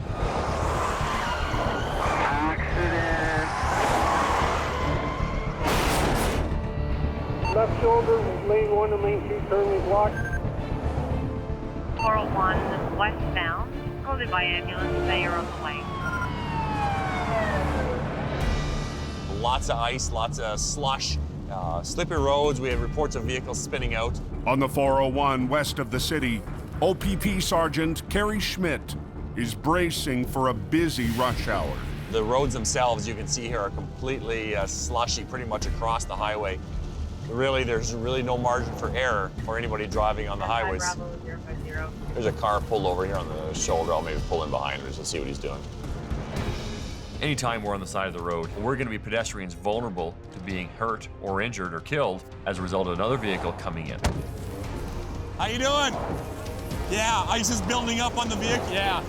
Left shoulder, lane 1 and lane 2 currently blocked. 401 westbound. Called by ambulance. They are on the way. Lots of ice, lots of slush, slippery roads. We have reports of vehicles spinning out. On the 401 west of the city, OPP Sergeant Kerry Schmidt is bracing for a busy rush hour. The roads themselves, you can see here, are completely slushy pretty much across the highway. Really, there's really no margin for error for anybody driving on the highways. Bravo 050. There's a car pulled over here on the shoulder. I'll maybe pull in behind her just to see what he's doing. Anytime we're on the side of the road, we're going to be pedestrians vulnerable to being hurt or injured or killed as a result of another vehicle coming in. How you doing? Yeah, ice is building up on the vehicle. Yeah.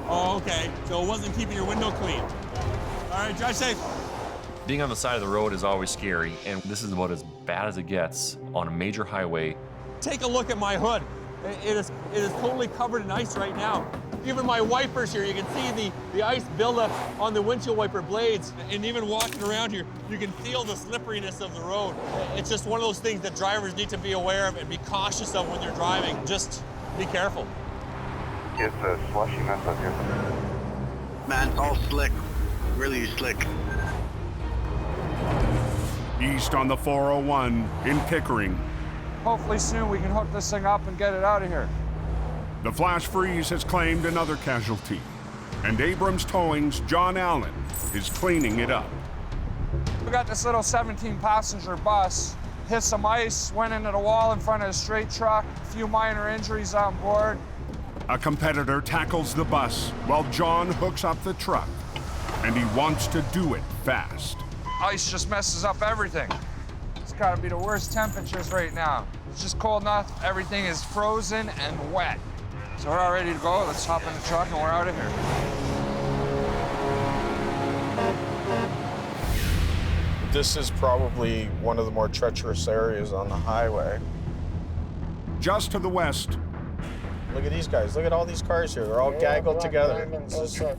Oh, okay. So it wasn't keeping your window clean. All right, drive safe. Being on the side of the road is always scary, and this is about as bad as it gets on a major highway. Take a look at my hood. It is totally covered in ice right now. Even my wipers here, you can see the ice buildup on the windshield wiper blades. And even walking around here, you can feel the slipperiness of the road. It's just one of those things that drivers need to be aware of and be cautious of when they're driving. Just be careful. It's a slushy mess up here. Man, all slick. Really slick. East on the 401 in Pickering. Hopefully soon we can hook this thing up and get it out of here. The flash freeze has claimed another casualty, and Abrams Towing's John Allen is cleaning it up. We got this little 17-passenger bus. Hit some ice, went into the wall in front of a straight truck. A few minor injuries on board. A competitor tackles the bus while John hooks up the truck, and he wants to do it fast. Ice just messes up everything. It's gotta be the worst temperatures right now. It's just cold enough, everything is frozen and wet. So we're all ready to go. Let's hop in the truck and we're out of here. This is probably one of the more treacherous areas on the highway. Just to the west, Look at these guys. Look at all these cars here. They're all gaggled together.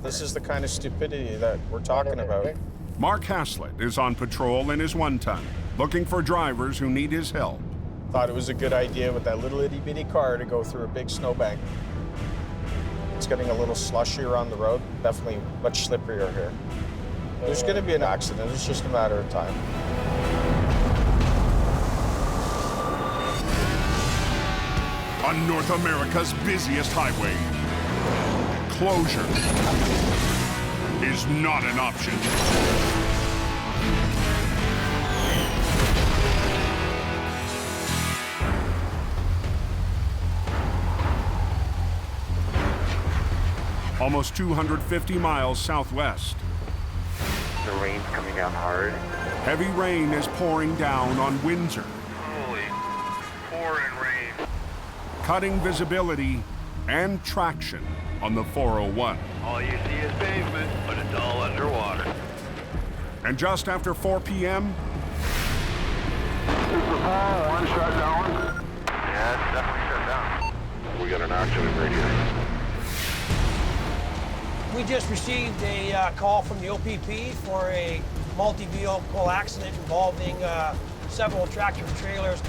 This is the kind of stupidity that we're talking about. Mark Haslett is on patrol in his one-ton, looking for drivers who need his help. Thought it was a good idea with that little itty-bitty car to go through a big snowbank. It's getting a little slushier on the road. Definitely much slipperier here. There's going to be an accident. It's just a matter of time. On North America's busiest highway, closure is not an option. Almost 250 miles southwest. The rain's coming down hard. Heavy rain is pouring down on Windsor, Holy pouring rain. cutting visibility and traction on the 401. All you see is pavement, but it's all underwater. And just after 4 p.m., Is the 401 shut down? Yeah, it's definitely shut down. We got an accident right here. We just received a call from the OPP for a multi-vehicle accident involving several tractor trailers.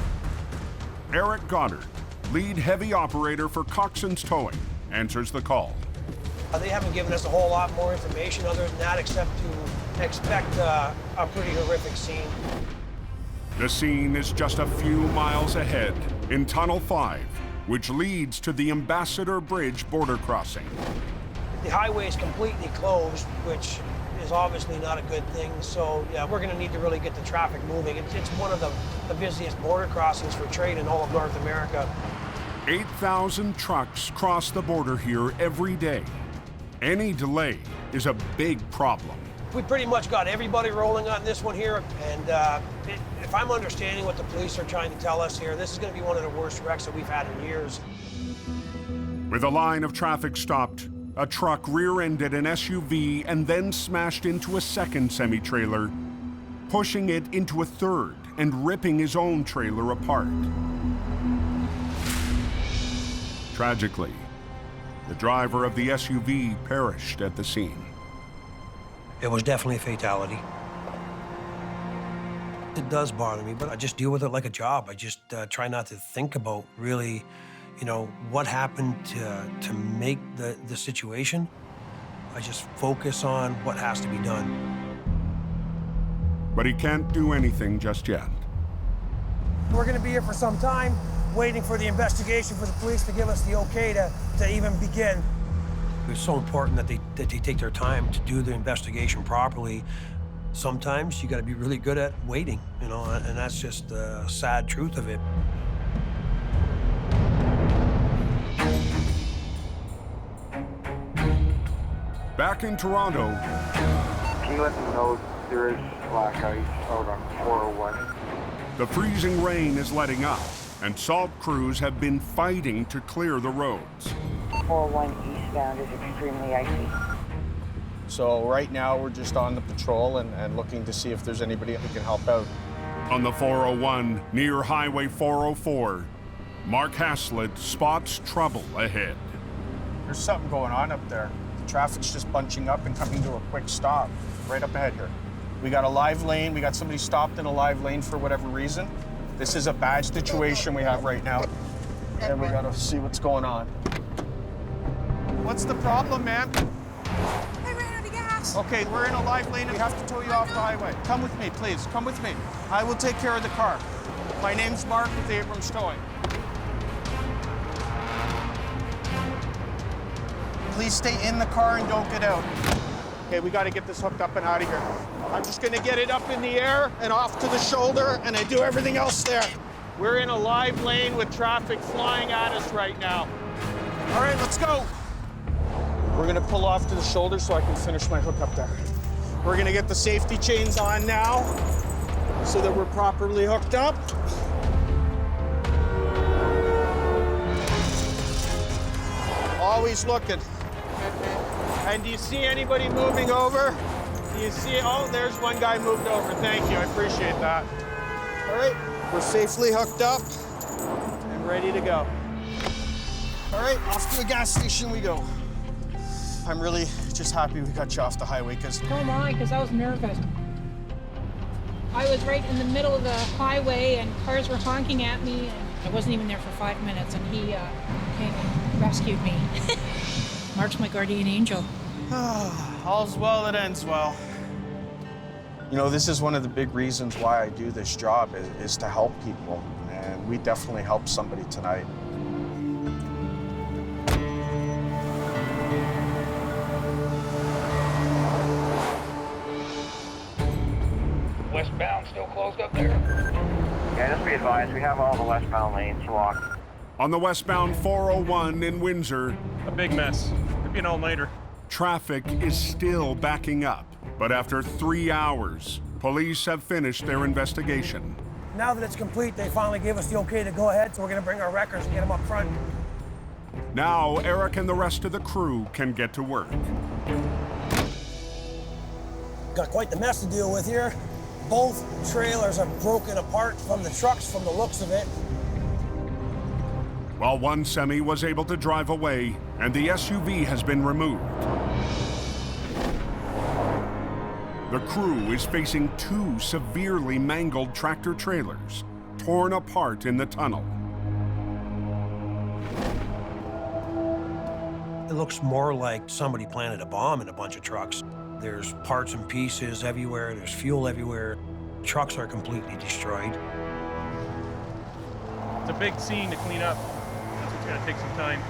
Eric Goddard, lead heavy operator for Coxon's Towing, answers the call. They haven't given us a whole lot more information other than that, except to expect a pretty horrific scene. The scene is just a few miles ahead in Tunnel 5, which leads to the Ambassador Bridge border crossing. The highway is completely closed, which is obviously not a good thing. So yeah, we're gonna need to really get the traffic moving. It's one of the busiest border crossings for trade in all of North America. 8,000 trucks cross the border here every day. Any delay is a big problem. We pretty much got everybody rolling on this one here, and if I'm understanding what the police are trying to tell us here, this is gonna be one of the worst wrecks that we've had in years. With a line of traffic stopped, a truck rear-ended an SUV and then smashed into a second semi-trailer, pushing it into a third and ripping his own trailer apart. Tragically, the driver of the SUV perished at the scene. It was definitely a fatality. It does bother me, but I just deal with it like a job. I just try not to think about really, you know, what happened to make the situation. I just focus on what has to be done. But he can't do anything just yet. We're gonna be here for some time, waiting for the investigation for the police to give us the okay to even begin. It's so important that they take their time to do the investigation properly. Sometimes you gotta be really good at waiting, you know, and that's just the sad truth of it. Back in Toronto, Can you let them know there is black ice out on 401? the freezing rain is letting up, and salt crews have been fighting to clear the roads. 401 eastbound is extremely icy. So right now we're just on the patrol and looking to see if there's anybody who can help out. On the 401 near Highway 404, Mark Haslett spots trouble ahead. There's something going on up there. The traffic's just bunching up and coming to a quick stop right up ahead here. We got a live lane. We got somebody stopped in a live lane for whatever reason. This is a bad situation we have right now, and we gotta see what's going on. What's the problem, man? I ran out of gas. Okay, we're in a live lane. We have to tow you off the highway. Come with me, please. Come with me. I will take care of the car. My name's Mark with Abrams Towing. Please stay in the car and don't get out. Okay, we got to get this hooked up and out of here. I'm just going to get it up in the air and off to the shoulder, and I do everything else there. We're in a live lane with traffic flying at us right now. All right, let's go. We're going to pull off to the shoulder so I can finish my hookup there. We're gonna get the safety chains on now so that we're properly hooked up. Always looking. And do you see anybody moving over? Do you see, oh, there's one guy moved over. Thank you, I appreciate that. All right, we're safely hooked up and ready to go. All right, off to the gas station we go. I'm really just happy we got you off the highway because... So am I, because I was nervous. I was right in the middle of the highway and cars were honking at me and I wasn't even there for 5 minutes and he came and rescued me. Mark's my guardian angel. All's well that ends well. You know, this is one of the big reasons why I do this job is to help people, and we definitely helped somebody tonight. Westbound still closed up there? Yeah, just be advised, we have all the westbound lanes locked. On the westbound 401 in Windsor, A big mess. Could be an all-nighter. traffic is still backing up. But after 3 hours, police have finished their investigation. Now that it's complete, they finally gave us the okay to go ahead, so we're gonna bring our records and get them up front. Now, Eric and the rest of the crew can get to work. Got quite the mess to deal with here. Both trailers are broken apart from the trucks from the looks of it. While one semi was able to drive away and the SUV has been removed, the crew is facing 2 severely mangled tractor trailers, torn apart in the tunnel. It looks more like somebody planted a bomb in a bunch of trucks. There's parts and pieces everywhere, there's fuel everywhere. Trucks are completely destroyed. It's a big scene to clean up. That's what's gonna take some time.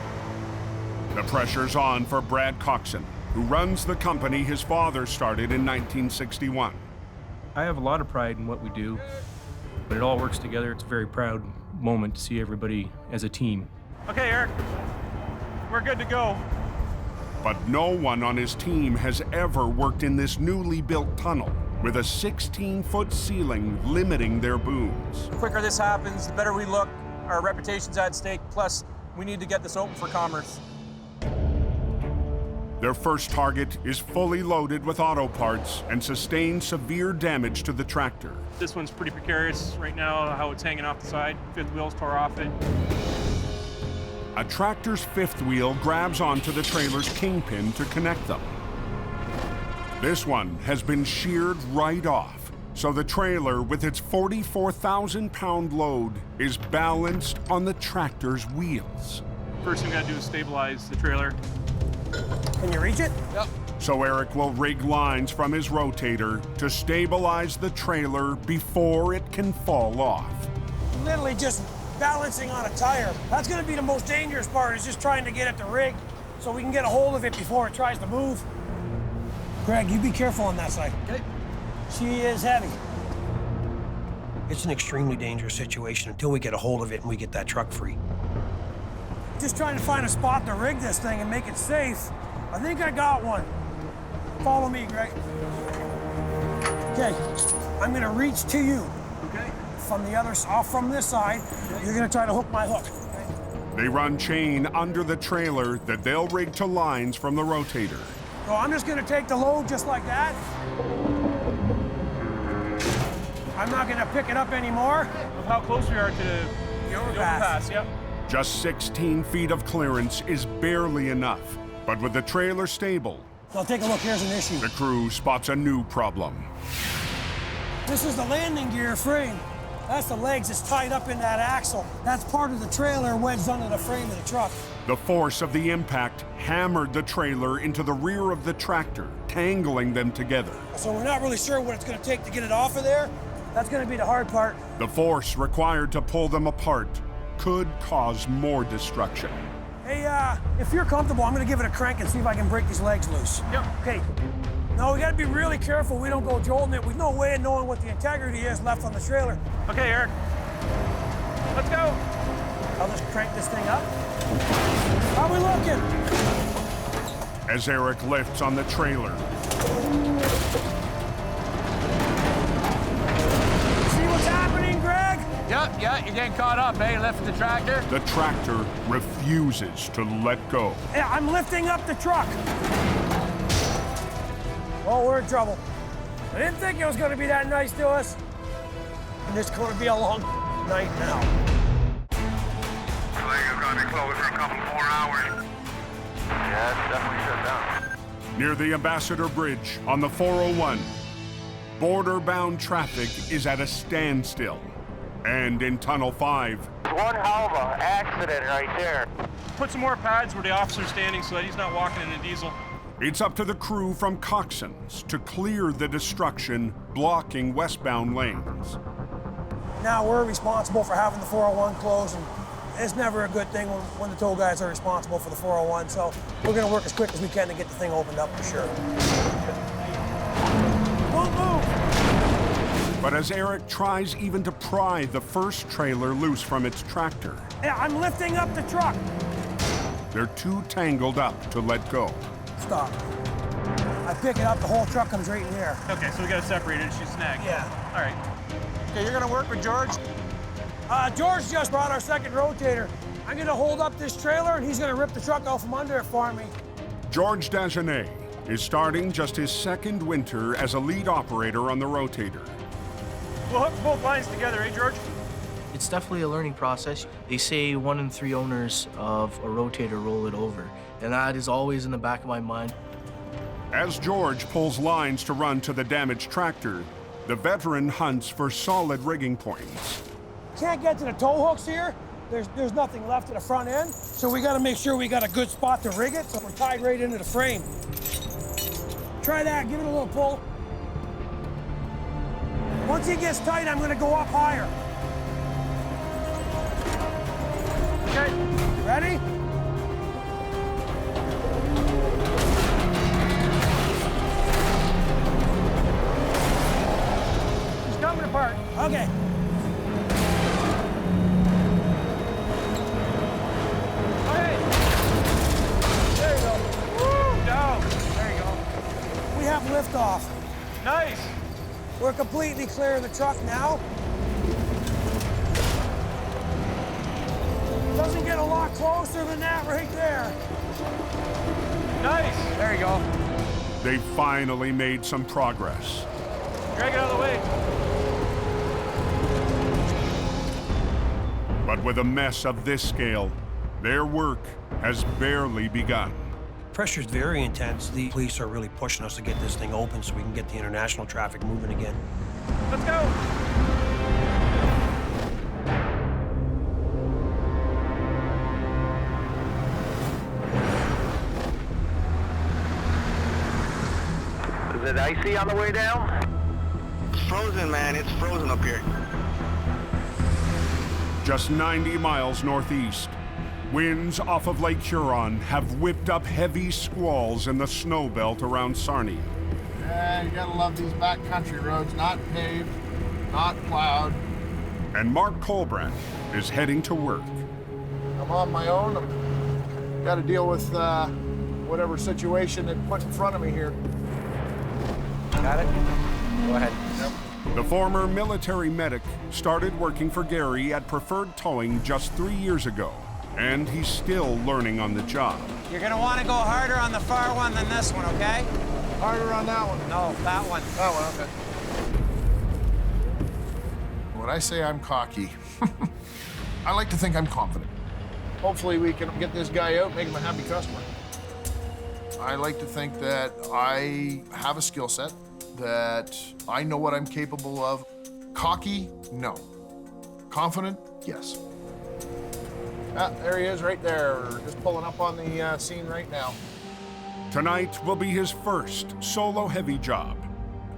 The pressure's on for Brad Coxon, who runs the company his father started in 1961. I have a lot of pride in what we do, but it all works together. It's a very proud moment to see everybody as a team. Okay, Eric, we're good to go. But no one on his team has ever worked in this newly built tunnel with a 16-foot ceiling limiting their booms. The quicker this happens, the better we look. Our reputation's at stake, plus we need to get this open for commerce. Their first target is fully loaded with auto parts and sustained severe damage to the tractor. This one's pretty precarious right now, how it's hanging off the side. 5th wheel's tore off it. A tractor's 5th wheel grabs onto the trailer's kingpin to connect them. This one has been sheared right off, so the trailer with its 44,000-pound load is balanced on the tractor's wheels. First thing we gotta do is stabilize the trailer. Can you reach it? Yep. So Eric will rig lines from his rotator to stabilize the trailer before it can fall off. Literally just balancing on a tire. That's gonna be the most dangerous part, is just trying to get it to rig so we can get a hold of it before it tries to move. Greg, you be careful on that side. Okay. She is heavy. It's an extremely dangerous situation until we get a hold of it and we get that truck free. Just trying to find a spot to rig this thing and make it safe. I think I got one. Follow me, Greg. Okay, I'm gonna reach to you. Okay. From the other, off from this side, you're gonna try to hook my hook. Okay? They run chain under the trailer that they'll rig to lines from the rotator. So I'm just gonna take the load just like that. I'm not gonna pick it up anymore. With how close we are to the overpass, yep. Just 16 feet of clearance is barely enough, but with the trailer stable, I'll take a look, here's an issue. The crew spots a new problem. This is the landing gear frame. That's the legs that's tied up in that axle. That's part of the trailer wedged under the frame of the truck. The force of the impact hammered the trailer into the rear of the tractor, tangling them together. So we're not really sure what it's gonna take to get it off of there. That's gonna be the hard part. The force required to pull them apart could cause more destruction. Hey, if you're comfortable, I'm gonna give it a crank and see if I can break these legs loose. Yep. Okay. No, we gotta be really careful we don't go jolting it with no way of knowing what the integrity is left on the trailer. Okay, Eric. Let's go. I'll just crank this thing up. How we looking? As Eric lifts on the trailer, What's happening, Greg? Yep, yeah, you're getting caught up, eh? Lifting the tractor. The tractor refuses to let go. Yeah, I'm lifting up the truck. Oh, we're in trouble. I didn't think it was going to be that nice to us. And it's going to be a long night now. It's going to be closed for a couple more hours. Yeah, it's definitely shut down. Near the Ambassador Bridge on the 401, border-bound traffic is at a standstill. And in Tunnel 5, One hell of an accident right there. Put some more pads where the officer's standing so that he's not walking in a diesel. it's up to the crew from Coxson's to clear the destruction blocking westbound lanes. Now we're responsible for having the 401 closed, and it's never a good thing when the tow guys are responsible for the 401, so we're gonna work as quick as we can to get the thing opened up for sure. Won't move! But as Eric tries even to pry the first trailer loose from its tractor, Yeah, I'm lifting up the truck. they're too tangled up to let go. Stop. I pick it up, the whole truck comes right in here. Okay, so we gotta separate it. She's snagged. Yeah. All right. Okay, you're gonna work with George? George just brought our second rotator. I'm gonna hold up this trailer and he's gonna rip the truck out from under it for me. George Dagenet is starting just his second winter as a lead operator on the rotator. We'll hook both lines together, eh, George? It's definitely a learning process. They say 1 in 3 owners of a rotator roll it over, and that is always in the back of my mind. As George pulls lines to run to the damaged tractor, the veteran hunts for solid rigging points. Can't get to the tow hooks here. There's nothing left at the front end, so we gotta make sure we got a good spot to rig it, so we're tied right into the frame. Try that, give it a little pull. Once he gets tight, I'm gonna go up higher. Okay, ready? He's coming apart. Okay. Okay. There you go. Woo! Down. There you go. We have liftoff. Nice. We're completely clear of the truck now. Doesn't get a lot closer than that right there. Nice. There you go. They finally made some progress. Drag it out of the way. But with a mess of this scale, their work has barely begun. Pressure's very intense. The police are really pushing us to get this thing open so we can get the international traffic moving again. Let's go. Is it icy on the way down? It's frozen, man. It's frozen up here. Just 90 miles northeast, winds off of Lake Huron have whipped up heavy squalls in the snow belt around Sarnia. Yeah, you gotta love these backcountry roads, not paved, not plowed. And Mark Colbrand is heading to work. I'm on my own. I've got to deal with whatever situation it put in front of me here. Got it? Go ahead. Yep. The former military medic started working for Gary at Preferred Towing just 3 years ago, and he's still learning on the job. You're gonna want to go harder on the far one than this one, okay? Harder on that one. No, that one. That one, okay. When I say I'm cocky, I like to think I'm confident. Hopefully we can get this guy out, make him a happy customer. I like to think that I have a skill set, that I know what I'm capable of. Cocky, no. Confident, yes. Ah, there he is right there, just pulling up on the scene right now. Tonight will be his first solo heavy job.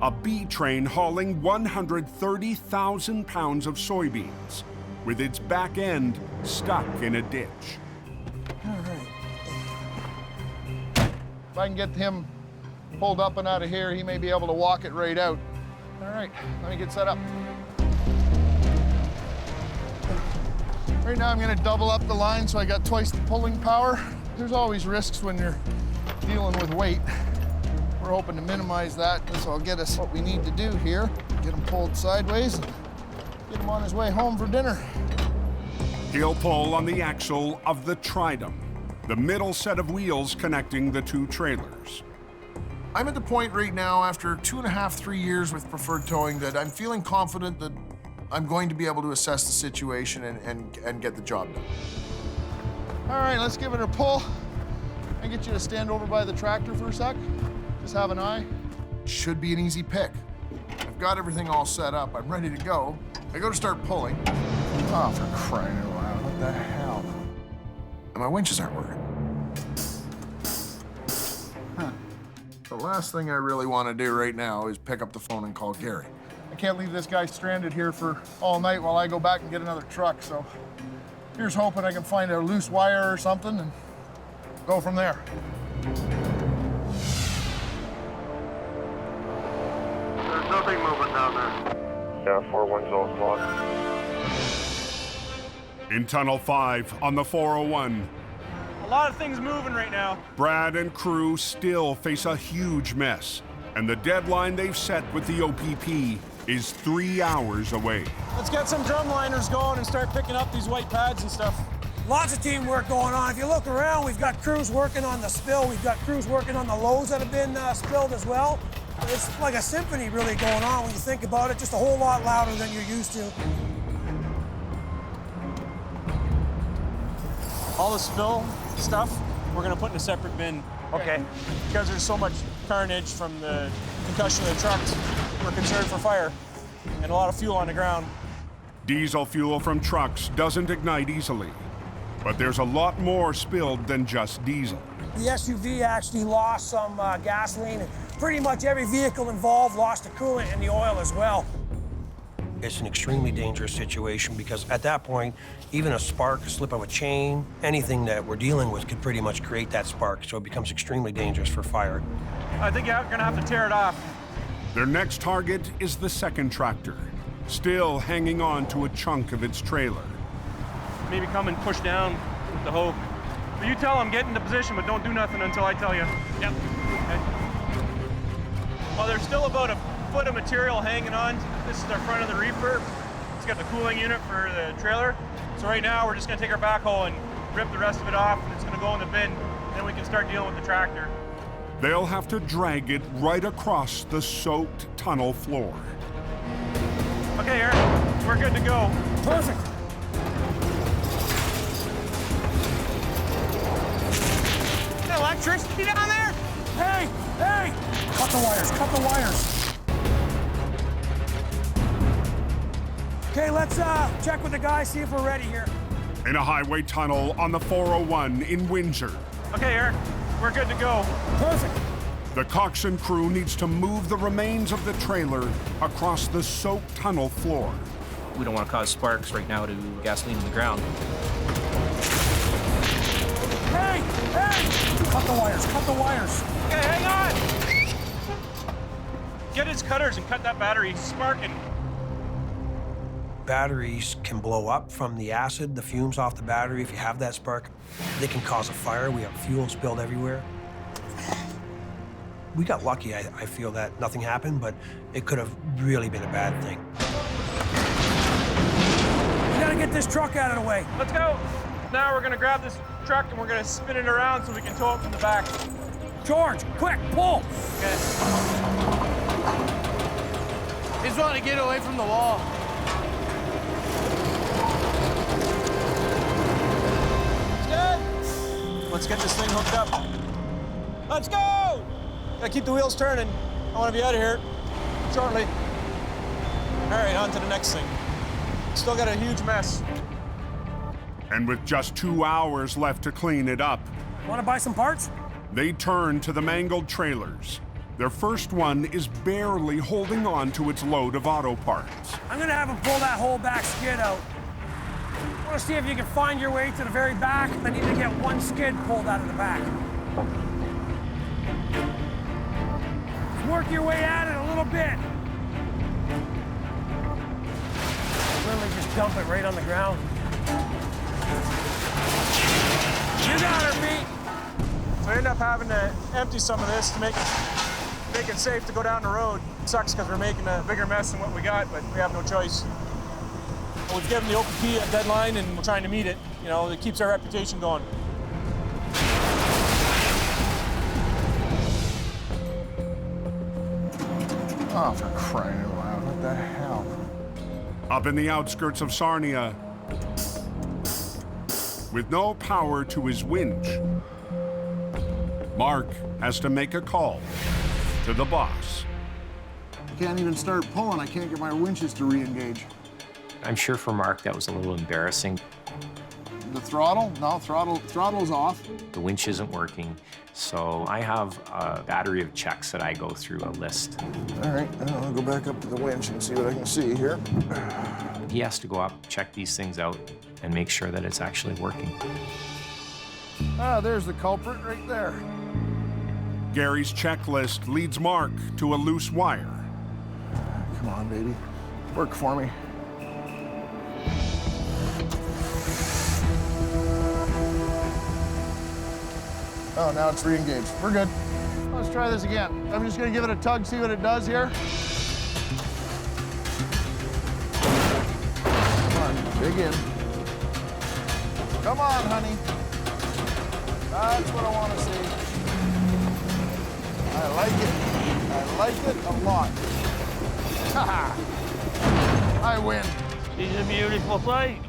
A B train hauling 130,000 pounds of soybeans, with its back end stuck in a ditch. All right. If I can get him pulled up and out of here, he may be able to walk it right out. All right, let me get set up. Right now I'm gonna double up the line so I got twice the pulling power. There's always risks when you're dealing with weight. We're hoping to minimize that. This will get us what we need to do here. Get them pulled sideways and Get him on his way home for dinner. He'll pull on the axle of the Tridem, the middle set of wheels connecting the two trailers. I'm at the point right now, after 2.5, 3 years with preferred towing, that I'm feeling confident that I'm going to be able to assess the situation and get the job done. All right, let's give it a pull. I get you to stand over by the tractor for a sec. Just have an eye. Should be an easy pick. I've got everything all set up. I'm ready to go. I go to start pulling. Oh, for crying out loud, what the hell? And my winches aren't working. The last thing I really want to do right now is pick up the phone and call Gary. I can't leave this guy stranded here for all night while I go back and get another truck, so here's hoping I can find a loose wire or something and go from there. There's nothing moving down there. Yeah, 4-1's all clock. In Tunnel 5 on the 401, A lot of things moving right now. Brad and crew still face a huge mess, and the deadline they've set with the OPP is 3 hours away. Let's get some drum liners going and start picking up these white pads and stuff. Lots of teamwork going on. If you look around, we've got crews working on the spill. We've got crews working on the loads that have been spilled as well. It's like a symphony really going on when you think about it, just a whole lot louder than you're used to. All the spill stuff, we're gonna put in a separate bin. Okay. Because there's so much carnage from the concussion of the trucks, we're concerned for fire and a lot of fuel on the ground. Diesel fuel from trucks doesn't ignite easily, but there's a lot more spilled than just diesel. The SUV actually lost some gasoline, and pretty much every vehicle involved lost the coolant and the oil as well. It's an extremely dangerous situation because at that point, even a spark, a slip of a chain, anything that we're dealing with could pretty much create that spark, so it becomes extremely dangerous for fire. I think you're gonna have to tear it off. Their next target is the second tractor, still hanging on to a chunk of its trailer. Maybe come and push down with the hoe. But you tell them, get into position, but don't do nothing until I tell you. Yep. Okay. Well, there's still about a foot of material hanging on. This is the front of the reefer. It's got the cooling unit for the trailer. So right now, we're just gonna take our backhoe and rip the rest of it off, and it's gonna go in the bin. Then we can start dealing with the tractor. They'll have to drag it right across the soaked tunnel floor. Okay, Eric, we're good to go. Perfect. Electricity down there? Hey, hey! Cut the wires, cut the wires. Okay, let's check with the guys, see if we're ready here. In a highway tunnel on the 401 in Windsor. Okay, Eric, we're good to go. Perfect. The Coxon crew needs to move the remains of the trailer across the soaked tunnel floor. We don't want to cause sparks right now to gasoline in the ground. Hey, hey! Cut the wires, cut the wires. Okay, hang on! Get his cutters and cut that battery. It's sparking. Batteries can blow up from the acid, the fumes off the battery. If you have that spark, they can cause a fire. We have fuel spilled everywhere. We got lucky, I feel, that nothing happened, but it could have really been a bad thing. We gotta get this truck out of the way. Let's go. Now we're gonna grab this truck and we're gonna spin it around so we can tow it from the back. George, quick, pull. Okay. He's wanting to get away from the wall. Let's get this thing hooked up. Let's go! Gotta keep the wheels turning. I want to be out of here shortly. All right, on to the next thing. Still got a huge mess. And with just 2 hours left to clean it up, Want to buy some parts? they turn to the mangled trailers. Their first one is barely holding on to its load of auto parts. I'm gonna have him pull that whole back skid out. I want to see if you can find your way to the very back. I need to get one skid pulled out of the back. Work your way at it a little bit. Literally just dump it right on the ground. You got her, Pete. So we end up having to empty some of this to make it safe to go down the road. It sucks because we're making a bigger mess than what we got, but we have no choice. We've given the OPP a deadline, and we're trying to meet it. You know, it keeps our reputation going. Oh, for crying out loud, what the hell? Up in the outskirts of Sarnia, with no power to his winch, Mark has to make a call to the boss. I can't even start pulling. I can't get my winches to re-engage. I'm sure for Mark that was a little embarrassing. The throttle? No, throttle's off. The winch isn't working, so I have a battery of checks that I go through, a list. All right, I'll go back up to the winch and see what I can see here. He has to go up, check these things out, and make sure that it's actually working. Ah, there's the culprit right there. Gary's checklist leads Mark to a loose wire. Come on, baby. Work for me. Oh, now it's re-engaged. We're good. Let's try this again. I'm just gonna give it a tug, see what it does here. Come on, dig in. Come on, honey. That's what I want to see. I like it. I like it a lot. Haha! I win. She's a beautiful sight.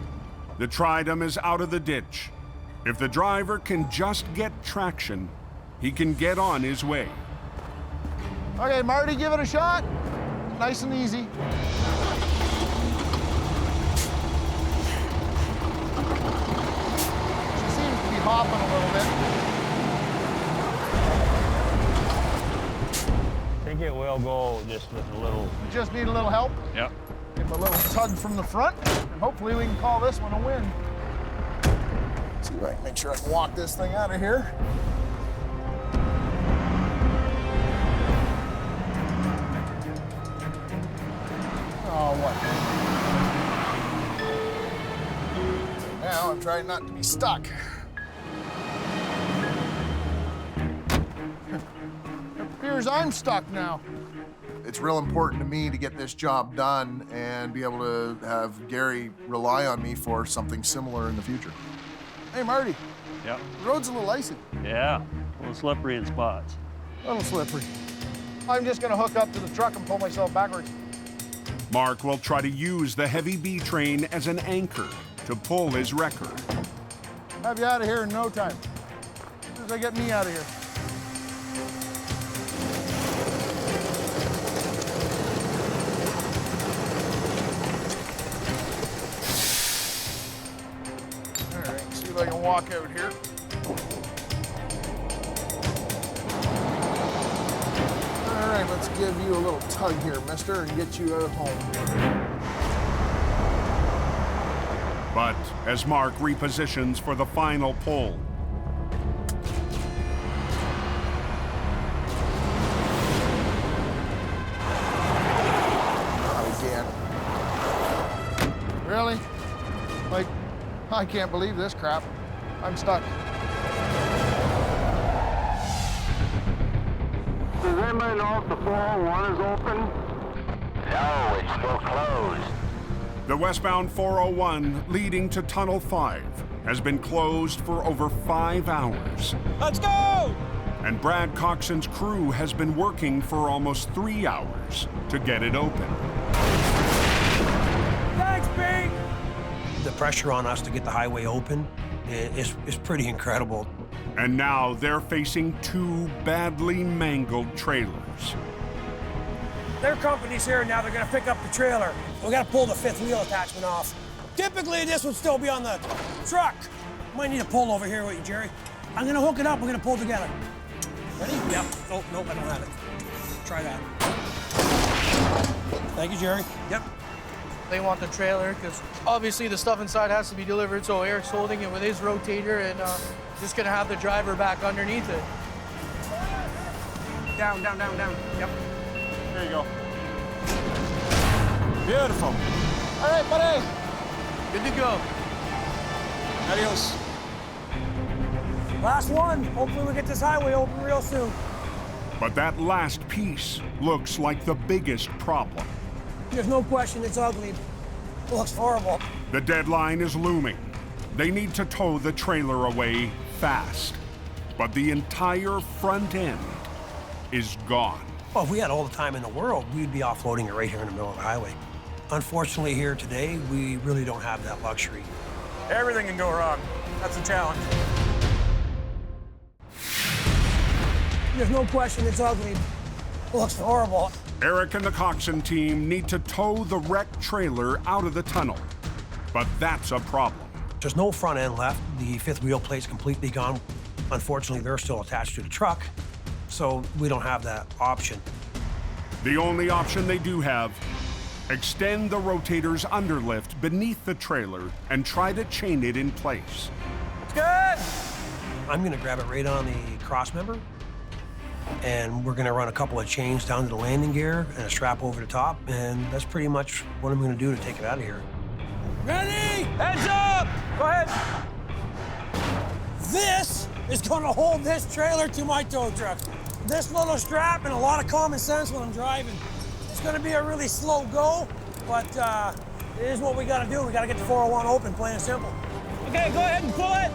The Tridem is out of the ditch. If the driver can just get traction, he can get on his way. Okay, Marty, give it a shot. Nice and easy. She seems to be hopping a little bit. I think it will go just with a little. We just need a little help. Yep. Give him a little tug from the front, and hopefully we can call this one a win. See if I can make sure I can walk this thing out of here. Oh, what? Now I'm trying not to be stuck. It appears I'm stuck now. It's real important to me to get this job done and be able to have Gary rely on me for something similar in the future. Hey, Marty. Yep. The road's a little icy. Yeah, a little slippery in spots. A little slippery. I'm just gonna hook up to the truck and pull myself backwards. Mark will try to use the heavy B train as an anchor to pull his wrecker. Have you out of here in no time. As soon as I get me out of here. All right, see if I can walk out here. All right, let's give you a little tug here, mister, and get you out of home. But as Mark repositions for the final pull, Not again. Really? Like, I can't believe this crap. I'm stuck. Does anybody know if the 401 is open? No, it's still closed. the westbound 401 leading to Tunnel 5 has been closed for over 5 hours. Let's go! And Brad Coxon's crew has been working for almost 3 hours to get it open. Thanks, Pete! The pressure on us to get the highway open is pretty incredible. And now they're facing 2 badly mangled trailers. Their company's here now, they're gonna pick up the trailer. We gotta pull the 5th wheel attachment off. Typically, this would still be on the truck. Might need a pull over here with you, Jerry. I'm gonna hook it up, we're gonna pull together. Ready? Yep. Oh, nope, I don't have it. Try that. Thank you, Jerry. Yep. They want the trailer because obviously the stuff inside has to be delivered, so Eric's holding it with his rotator and just gonna have the driver back underneath it. Down, down, down, down. Yep. There you go. Beautiful. All right, buddy. Good to go. Adios. Last one. Hopefully we get this highway open real soon. But that last piece looks like the biggest problem. There's no question it's ugly. Looks horrible. The deadline is looming. They need to tow the trailer away fast. But the entire front end is gone. Well, if we had all the time in the world, we'd be offloading it right here in the middle of the highway. Unfortunately, here today, we really don't have that luxury. Everything can go wrong. That's a challenge. There's no question it's ugly. It looks horrible. Eric and the Coxon team need to tow the wrecked trailer out of the tunnel. But that's a problem. There's no front end left. The fifth wheel plate's completely gone. Unfortunately, they're still attached to the truck, so we don't have that option. The only option they do have, extend the rotator's underlift beneath the trailer and try to chain it in place. Good! I'm gonna grab it right on the cross member, and we're gonna run a couple of chains down to the landing gear and a strap over the top, and that's pretty much what I'm gonna do to take it out of here. Ready? Heads up! Go ahead. This is gonna hold this trailer to my tow truck. This little strap and a lot of common sense when I'm driving. It's gonna be a really slow go, but it is what we gotta do. We gotta get the 401 open, plain and simple. Okay, go ahead and pull it.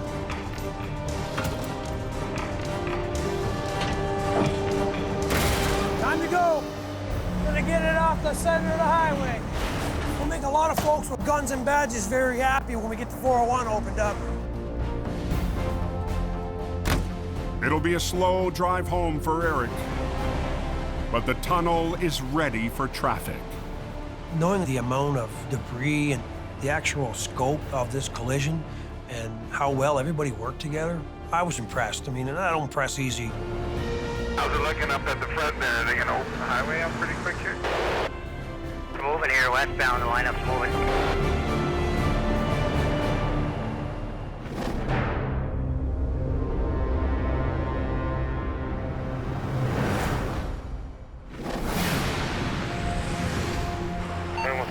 Time to go. Gonna get it off the center of the highway. We'll make a lot of folks with guns and badges very happy when we get the 401 opened up. It'll be a slow drive home for Eric, but the tunnel is ready for traffic. Knowing the amount of debris and the actual scope of this collision and how well everybody worked together, I was impressed. I mean, and I don't press easy. How's it looking up at the front there? Are they gonna open the highway up pretty quick here? We're moving here westbound, the lineup's moving.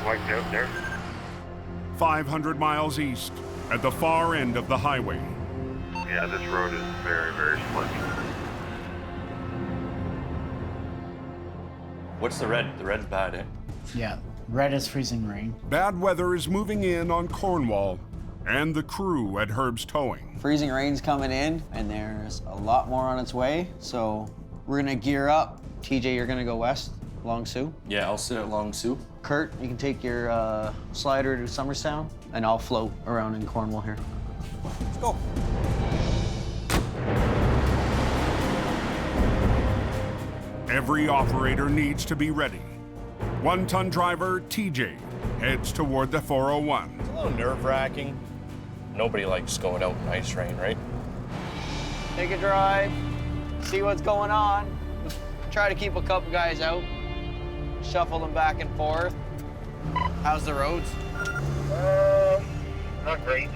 Wiped out there. 500 miles east, at the far end of the highway. Yeah, this road is very, very slick. What's the red? The red's bad, eh? Yeah, red is freezing rain. Bad weather is moving in on Cornwall and the crew at Herb's Towing. Freezing rain's coming in, and there's a lot more on its way, so we're gonna gear up. TJ, you're gonna go west, along Sioux. Yeah, I'll sit along Sioux. Kurt, you can take your slider to Summerstown, and I'll float around in Cornwall here. Let's go. Every operator needs to be ready. One-ton driver TJ heads toward the 401. It's a little nerve-wracking. Nobody likes going out in ice rain, right? Take a drive, see what's going on. Try to keep a couple guys out. Shuffle them back and forth. How's the roads? Not great.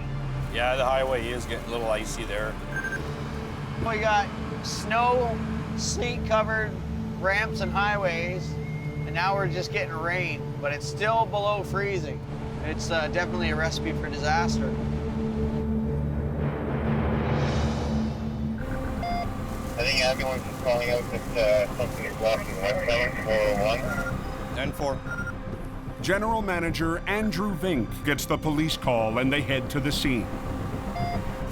Yeah, the highway is getting a little icy there. We got snow, sleet-covered ramps and highways, and now we're just getting rain, but it's still below freezing. It's definitely a recipe for disaster. I think ambulance is calling out that something is blocking westbound 401. 10-4. General Manager Andrew Vink gets the police call and they head to the scene.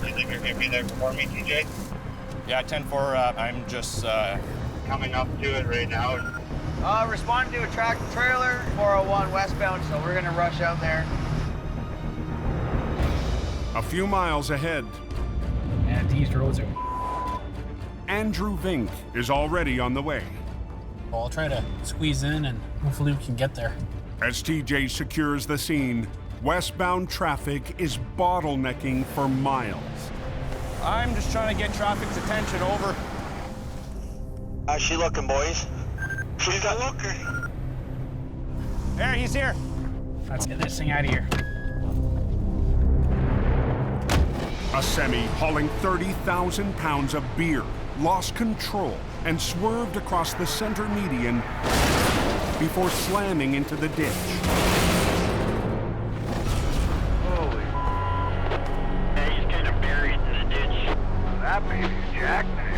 Do you think you're going to be there before me, TJ? Yeah, 10-4, I'm just... coming up to it right now. Responding to a tractor trailer, 401 westbound, so we're gonna rush out there. A few miles ahead, And these roads are... Andrew Vink is already on the way. Well, I'll try to squeeze in and hopefully we can get there. As TJ secures the scene, westbound traffic is bottlenecking for miles. I'm just trying to get traffic's attention, over. How's she looking, boys? She's a looker. There, he's here. Let's get this thing out of here. A semi hauling 30,000 pounds of beer lost control and swerved across the center median before slamming into the ditch. Holy. Yeah, he's kind of buried in the ditch. That baby's jackknifed.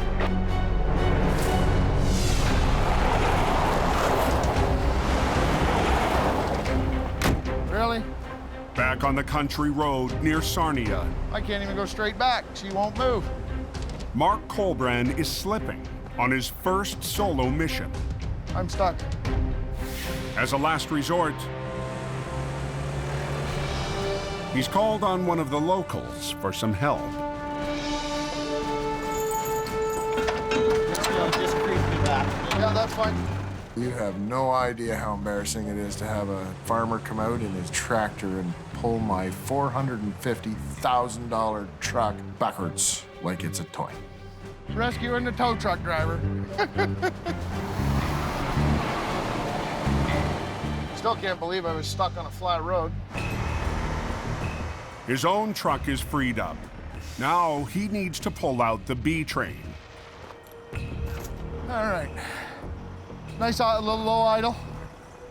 Really? Back on the country road near Sarnia, I can't even go straight back. She won't move. Mark Colbrand is slipping on his first solo mission. I'm stuck. As a last resort, he's called on one of the locals for some help. Just creep me back. Yeah, that's fine. You have no idea how embarrassing it is to have a farmer come out in his tractor and pull my $450,000 truck backwards like it's a toy. Rescuing the tow truck driver. Still can't believe I was stuck on a flat road. His own truck is freed up. Now he needs to pull out the B train. All right. Nice little low idle.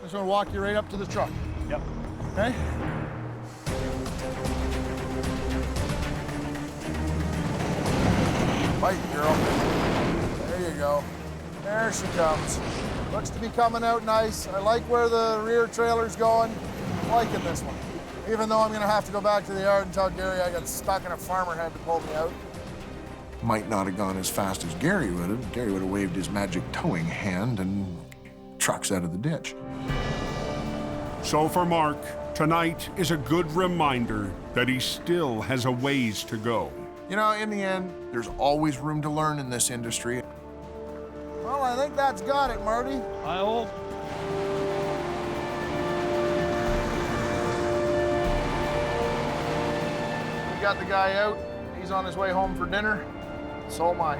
Just gonna walk you right up to the truck. Yep. Okay? Fight, girl. There you go. There she comes. Looks to be coming out nice. I like where the rear trailer's going. I'm liking this one. Even though I'm gonna have to go back to the yard and tell Gary I got stuck and a farmer had to pull me out. Might not have gone as fast as Gary would have. Gary would have waved his magic towing hand and truck's out of the ditch. So for Mark, tonight is a good reminder that he still has a ways to go. You know, in the end, there's always room to learn in this industry. Well, I think that's got it, Marty. I hope. We got the guy out. He's on his way home for dinner. So am I.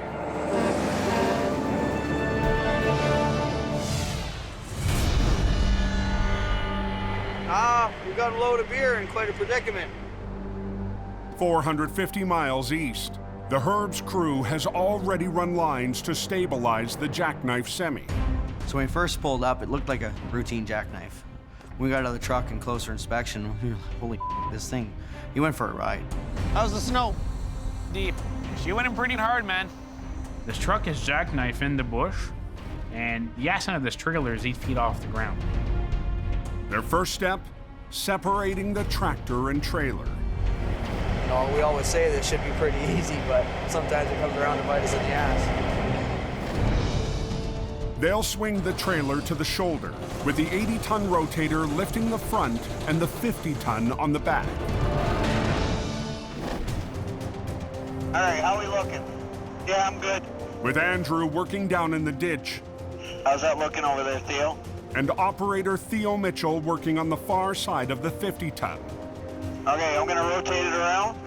We got a load of beer in quite a predicament. 450 miles east, the Herb's crew has already run lines to stabilize the Jackknife semi. So when we first pulled up, it looked like a routine jackknife. When we got out of the truck and closer inspection, we were like, holy this thing. He went for a ride. How's the snow? Deep. She went in pretty hard, man. This truck is jackknife in the bush, and the ass end of this trailer is 8 feet off the ground. Their first step, separating the tractor and trailer. You know, we always say this should be pretty easy, but sometimes it comes around to bite us in the ass. They'll swing the trailer to the shoulder, with the 80-ton rotator lifting the front and the 50-ton on the back. All right, how we looking? Yeah, I'm good. With Andrew working down in the ditch. How's that looking over there, Theo? And operator Theo Mitchell working on the far side of the 50-ton. Okay, I'm gonna rotate it around.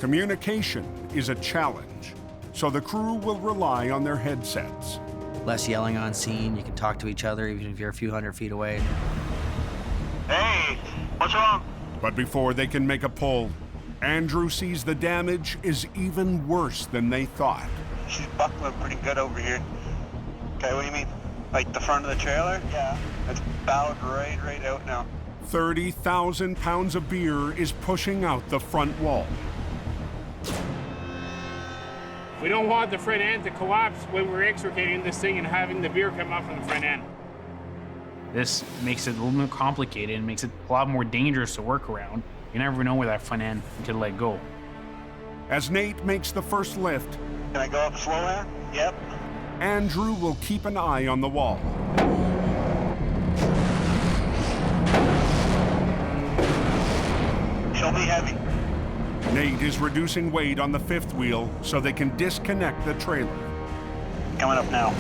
Communication is a challenge, so the crew will rely on their headsets. Less yelling on scene, you can talk to each other even if you're a few hundred feet away. Hey, what's wrong? But before they can make a pull, Andrew sees the damage is even worse than they thought. She's buckling pretty good over here. Okay, what do you mean? Like the front of the trailer? Yeah. It's bowed right out now. 30,000 pounds of beer is pushing out the front wall. We don't want the front end to collapse when we're extricating this thing and having the beer come out from the front end. This makes it a little more complicated and makes it a lot more dangerous to work around. You never know where that front end can let go. As Nate makes the first lift, can I go up slow here? Yep. Andrew will keep an eye on the wall. She'll be heavy. Nate is reducing weight on the fifth wheel so they can disconnect the trailer. Coming up now.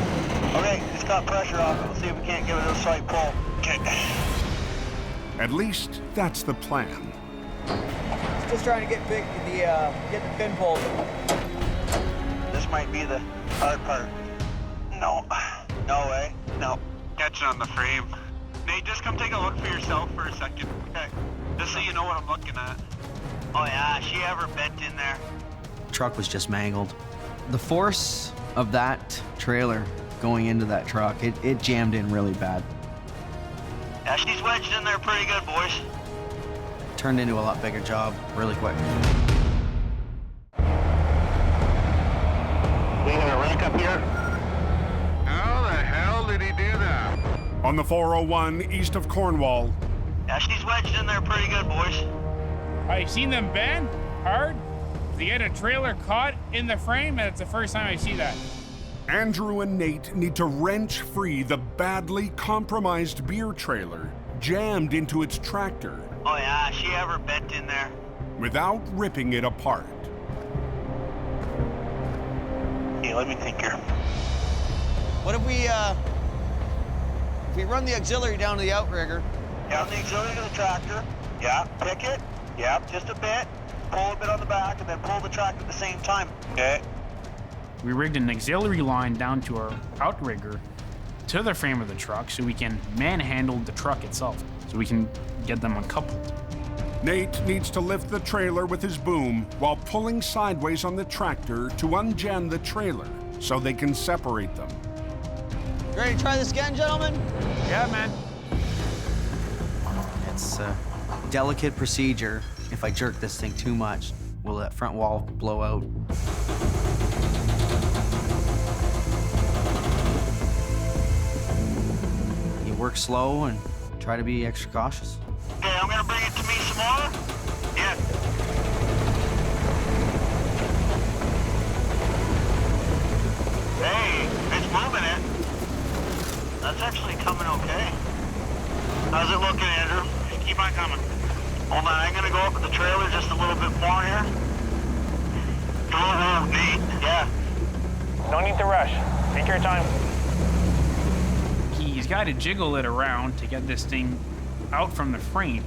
Okay, it's got pressure off it. Let's see if we can't give it a slight pull. Okay. At least that's the plan. Just trying to get the pin pulled. This might be the hard part. No way. No. Catch it on the frame. Nate, just come take a look for yourself for a second. Okay. Just so you know what I'm looking at. Oh yeah, she ever bent in there. The truck was just mangled. The force of that trailer going into that truck, it jammed in really bad. Yeah, she's wedged in there pretty good, boys. Turned into a lot bigger job really quick. We got a wreck up here? How the hell did he do that? On the 401 east of Cornwall. Yeah, she's wedged in there pretty good, boys. I've seen them bend hard to get a trailer caught in the frame, and it's the first time I see that. Andrew and Nate need to wrench free the badly compromised beer trailer jammed into its tractor. Oh yeah, she ever bent in there. Without ripping it apart. Yeah, let me think here. What if we run the auxiliary down to the outrigger? Down the auxiliary to the tractor. Yeah, pick it. Yeah, just a bit. Pull a bit on the back and then pull the tractor at the same time. Okay. We rigged an auxiliary line down to our outrigger to the frame of the truck so we can manhandle the truck itself, so we can get them uncoupled. Nate needs to lift the trailer with his boom while pulling sideways on the tractor to unjam the trailer so they can separate them. Ready to try this again, gentlemen? Yeah, man. It's a delicate procedure. If I jerk this thing too much, will that front wall blow out? You work slow and try to be extra cautious. Okay, I'm gonna bring it to me some more. Yeah. Hey, it's moving it. That's actually coming okay. How's it looking, Andrew? Just keep on coming. Hold on, I'm gonna go up with the trailer just a little bit more here. Oh, Nate. Yeah. No need to rush. Take your time. He's got to jiggle it around to get this thing out from the frame.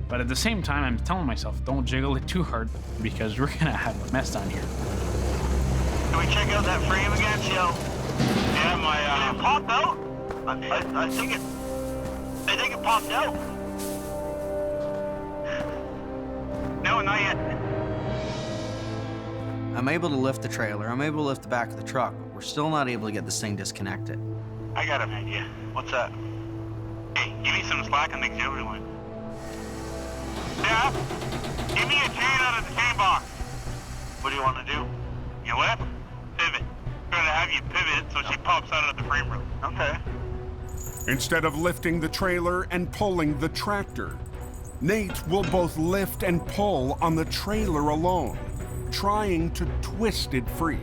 But at the same time, I'm telling myself, don't jiggle it too hard because we're gonna have a mess down here. Can we check out that frame again, see how? Yeah, my popped out. I think it popped out. No, not yet. I'm able to lift the trailer, I'm able to lift the back of the truck, but we're still not able to get this thing disconnected. I got an idea. What's that? Hey, give me some slack on the auxiliary line. Yeah? Give me a chain out of the chain box. What do you want to do? You what? Pivot. I'm going to have you pivot so she pops out of the frame room. Okay. Instead of lifting the trailer and pulling the tractor, Nate will both lift and pull on the trailer alone, trying to twist it free.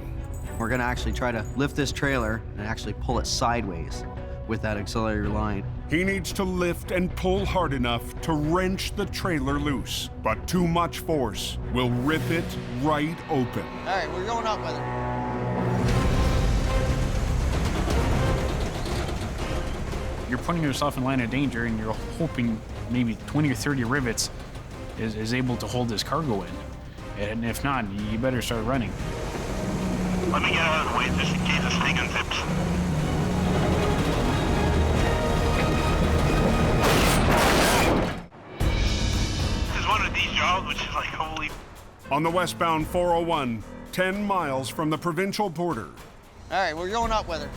We're gonna actually try to lift this trailer and actually pull it sideways with that auxiliary line. He needs to lift and pull hard enough to wrench the trailer loose, but too much force will rip it right open. All right, we're going up with it. You're putting yourself in line of danger and you're hoping maybe 20 or 30 rivets is able to hold this cargo in. And if not, you better start running. Let me get out of the way just in case this thing unzips. This is one of these jobs which is like, holy... On the westbound 401, 10 miles from the provincial border, All right, we're going up with her.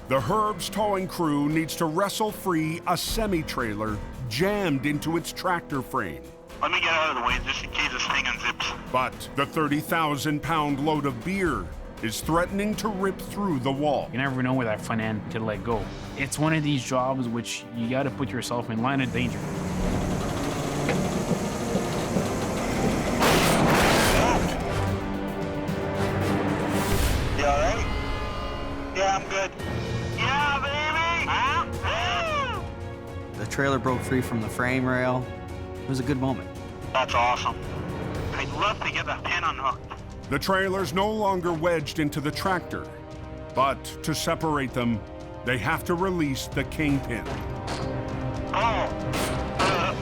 the Herb's towing crew needs to wrestle free a semi-trailer jammed into its tractor frame. Let me get out of the way just in case this thing unzips. But the 30,000-pound load of beer is threatening to rip through the wall. You never know where that front end could let go. It's one of these jobs which you got to put yourself in line of danger. You all right? Yeah, I'm good. Yeah, baby! Huh? The trailer broke free from the frame rail. It was a good moment. That's awesome. I'd love to get that pin unhooked. The trailer's no longer wedged into the tractor, but to separate them, they have to release the kingpin. Oh,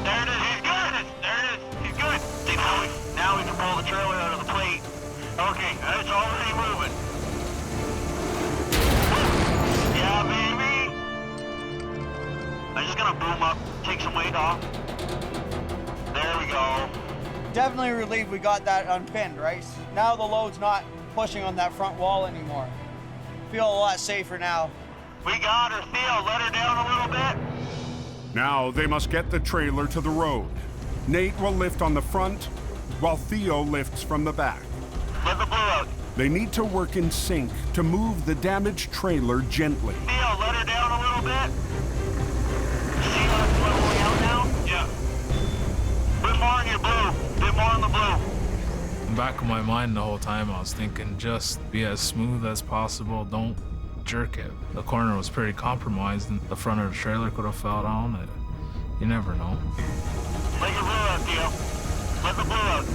there it is. He's good. There it is. He's good. See, now we can pull the trailer out of the plate. Okay, it's already moving. Yeah, baby. I'm just gonna boom up, take some weight off. There we go. Definitely relieved we got that unpinned, right? Now the load's not pushing on that front wall anymore. Feel a lot safer now. We got her, Theo. Let her down a little bit. Now they must get the trailer to the road. Nate will lift on the front, while Theo lifts from the back. Let the blue out. They need to work in sync to move the damaged trailer gently. Theo, let her down a little bit. See how it's leveling out now? Yeah. Put more in your blue. Bit more on the blue. In the back of my mind the whole time, I was thinking just be as smooth as possible. Don't jerk it. The corner was pretty compromised, and the front of the trailer could have fell down. You never know. Let your blue out, Theo. Let the blue out.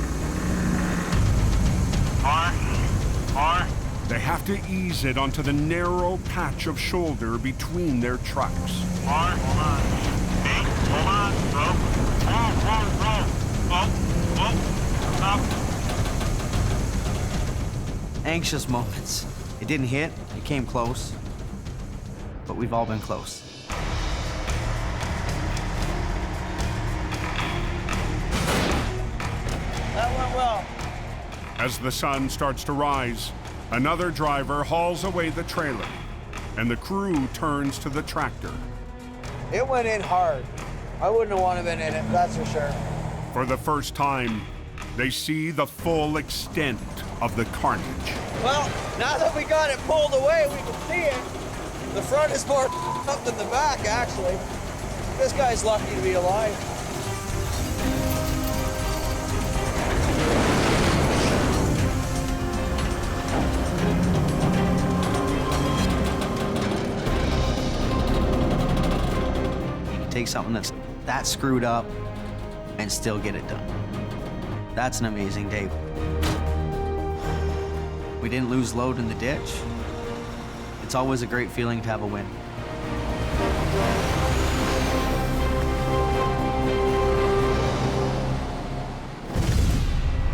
R. They have to ease it onto the narrow patch of shoulder between their trucks. R, hold on. Hey, hold on. Roll. Whoa. Stop. Anxious moments. It didn't hit, it came close, but we've all been close. That went well. As the sun starts to rise, another driver hauls away the trailer, and the crew turns to the tractor. It went in hard. I wouldn't have wanted to been in it, that's for sure. For the first time, they see the full extent of the carnage. Well, now that we got it pulled away, we can see it. The front is more up than the back, actually. This guy's lucky to be alive. Take something that's that screwed up and still get it done. That's an amazing day. We didn't lose load in the ditch. It's always a great feeling to have a win.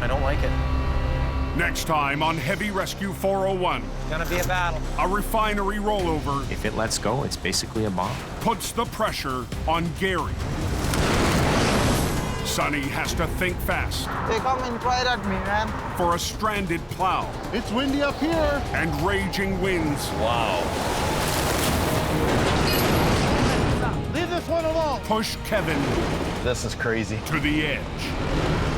I don't like it. Next time on Heavy Rescue 401. It's gonna be a battle. A refinery rollover. If it lets go, it's basically a bomb. Puts the pressure on Gary. Sonny has to think fast. They're coming right at me, man. For a stranded plow. It's windy up here. And raging winds. Wow. Leave this one alone. Push Kevin. This is crazy. To the edge.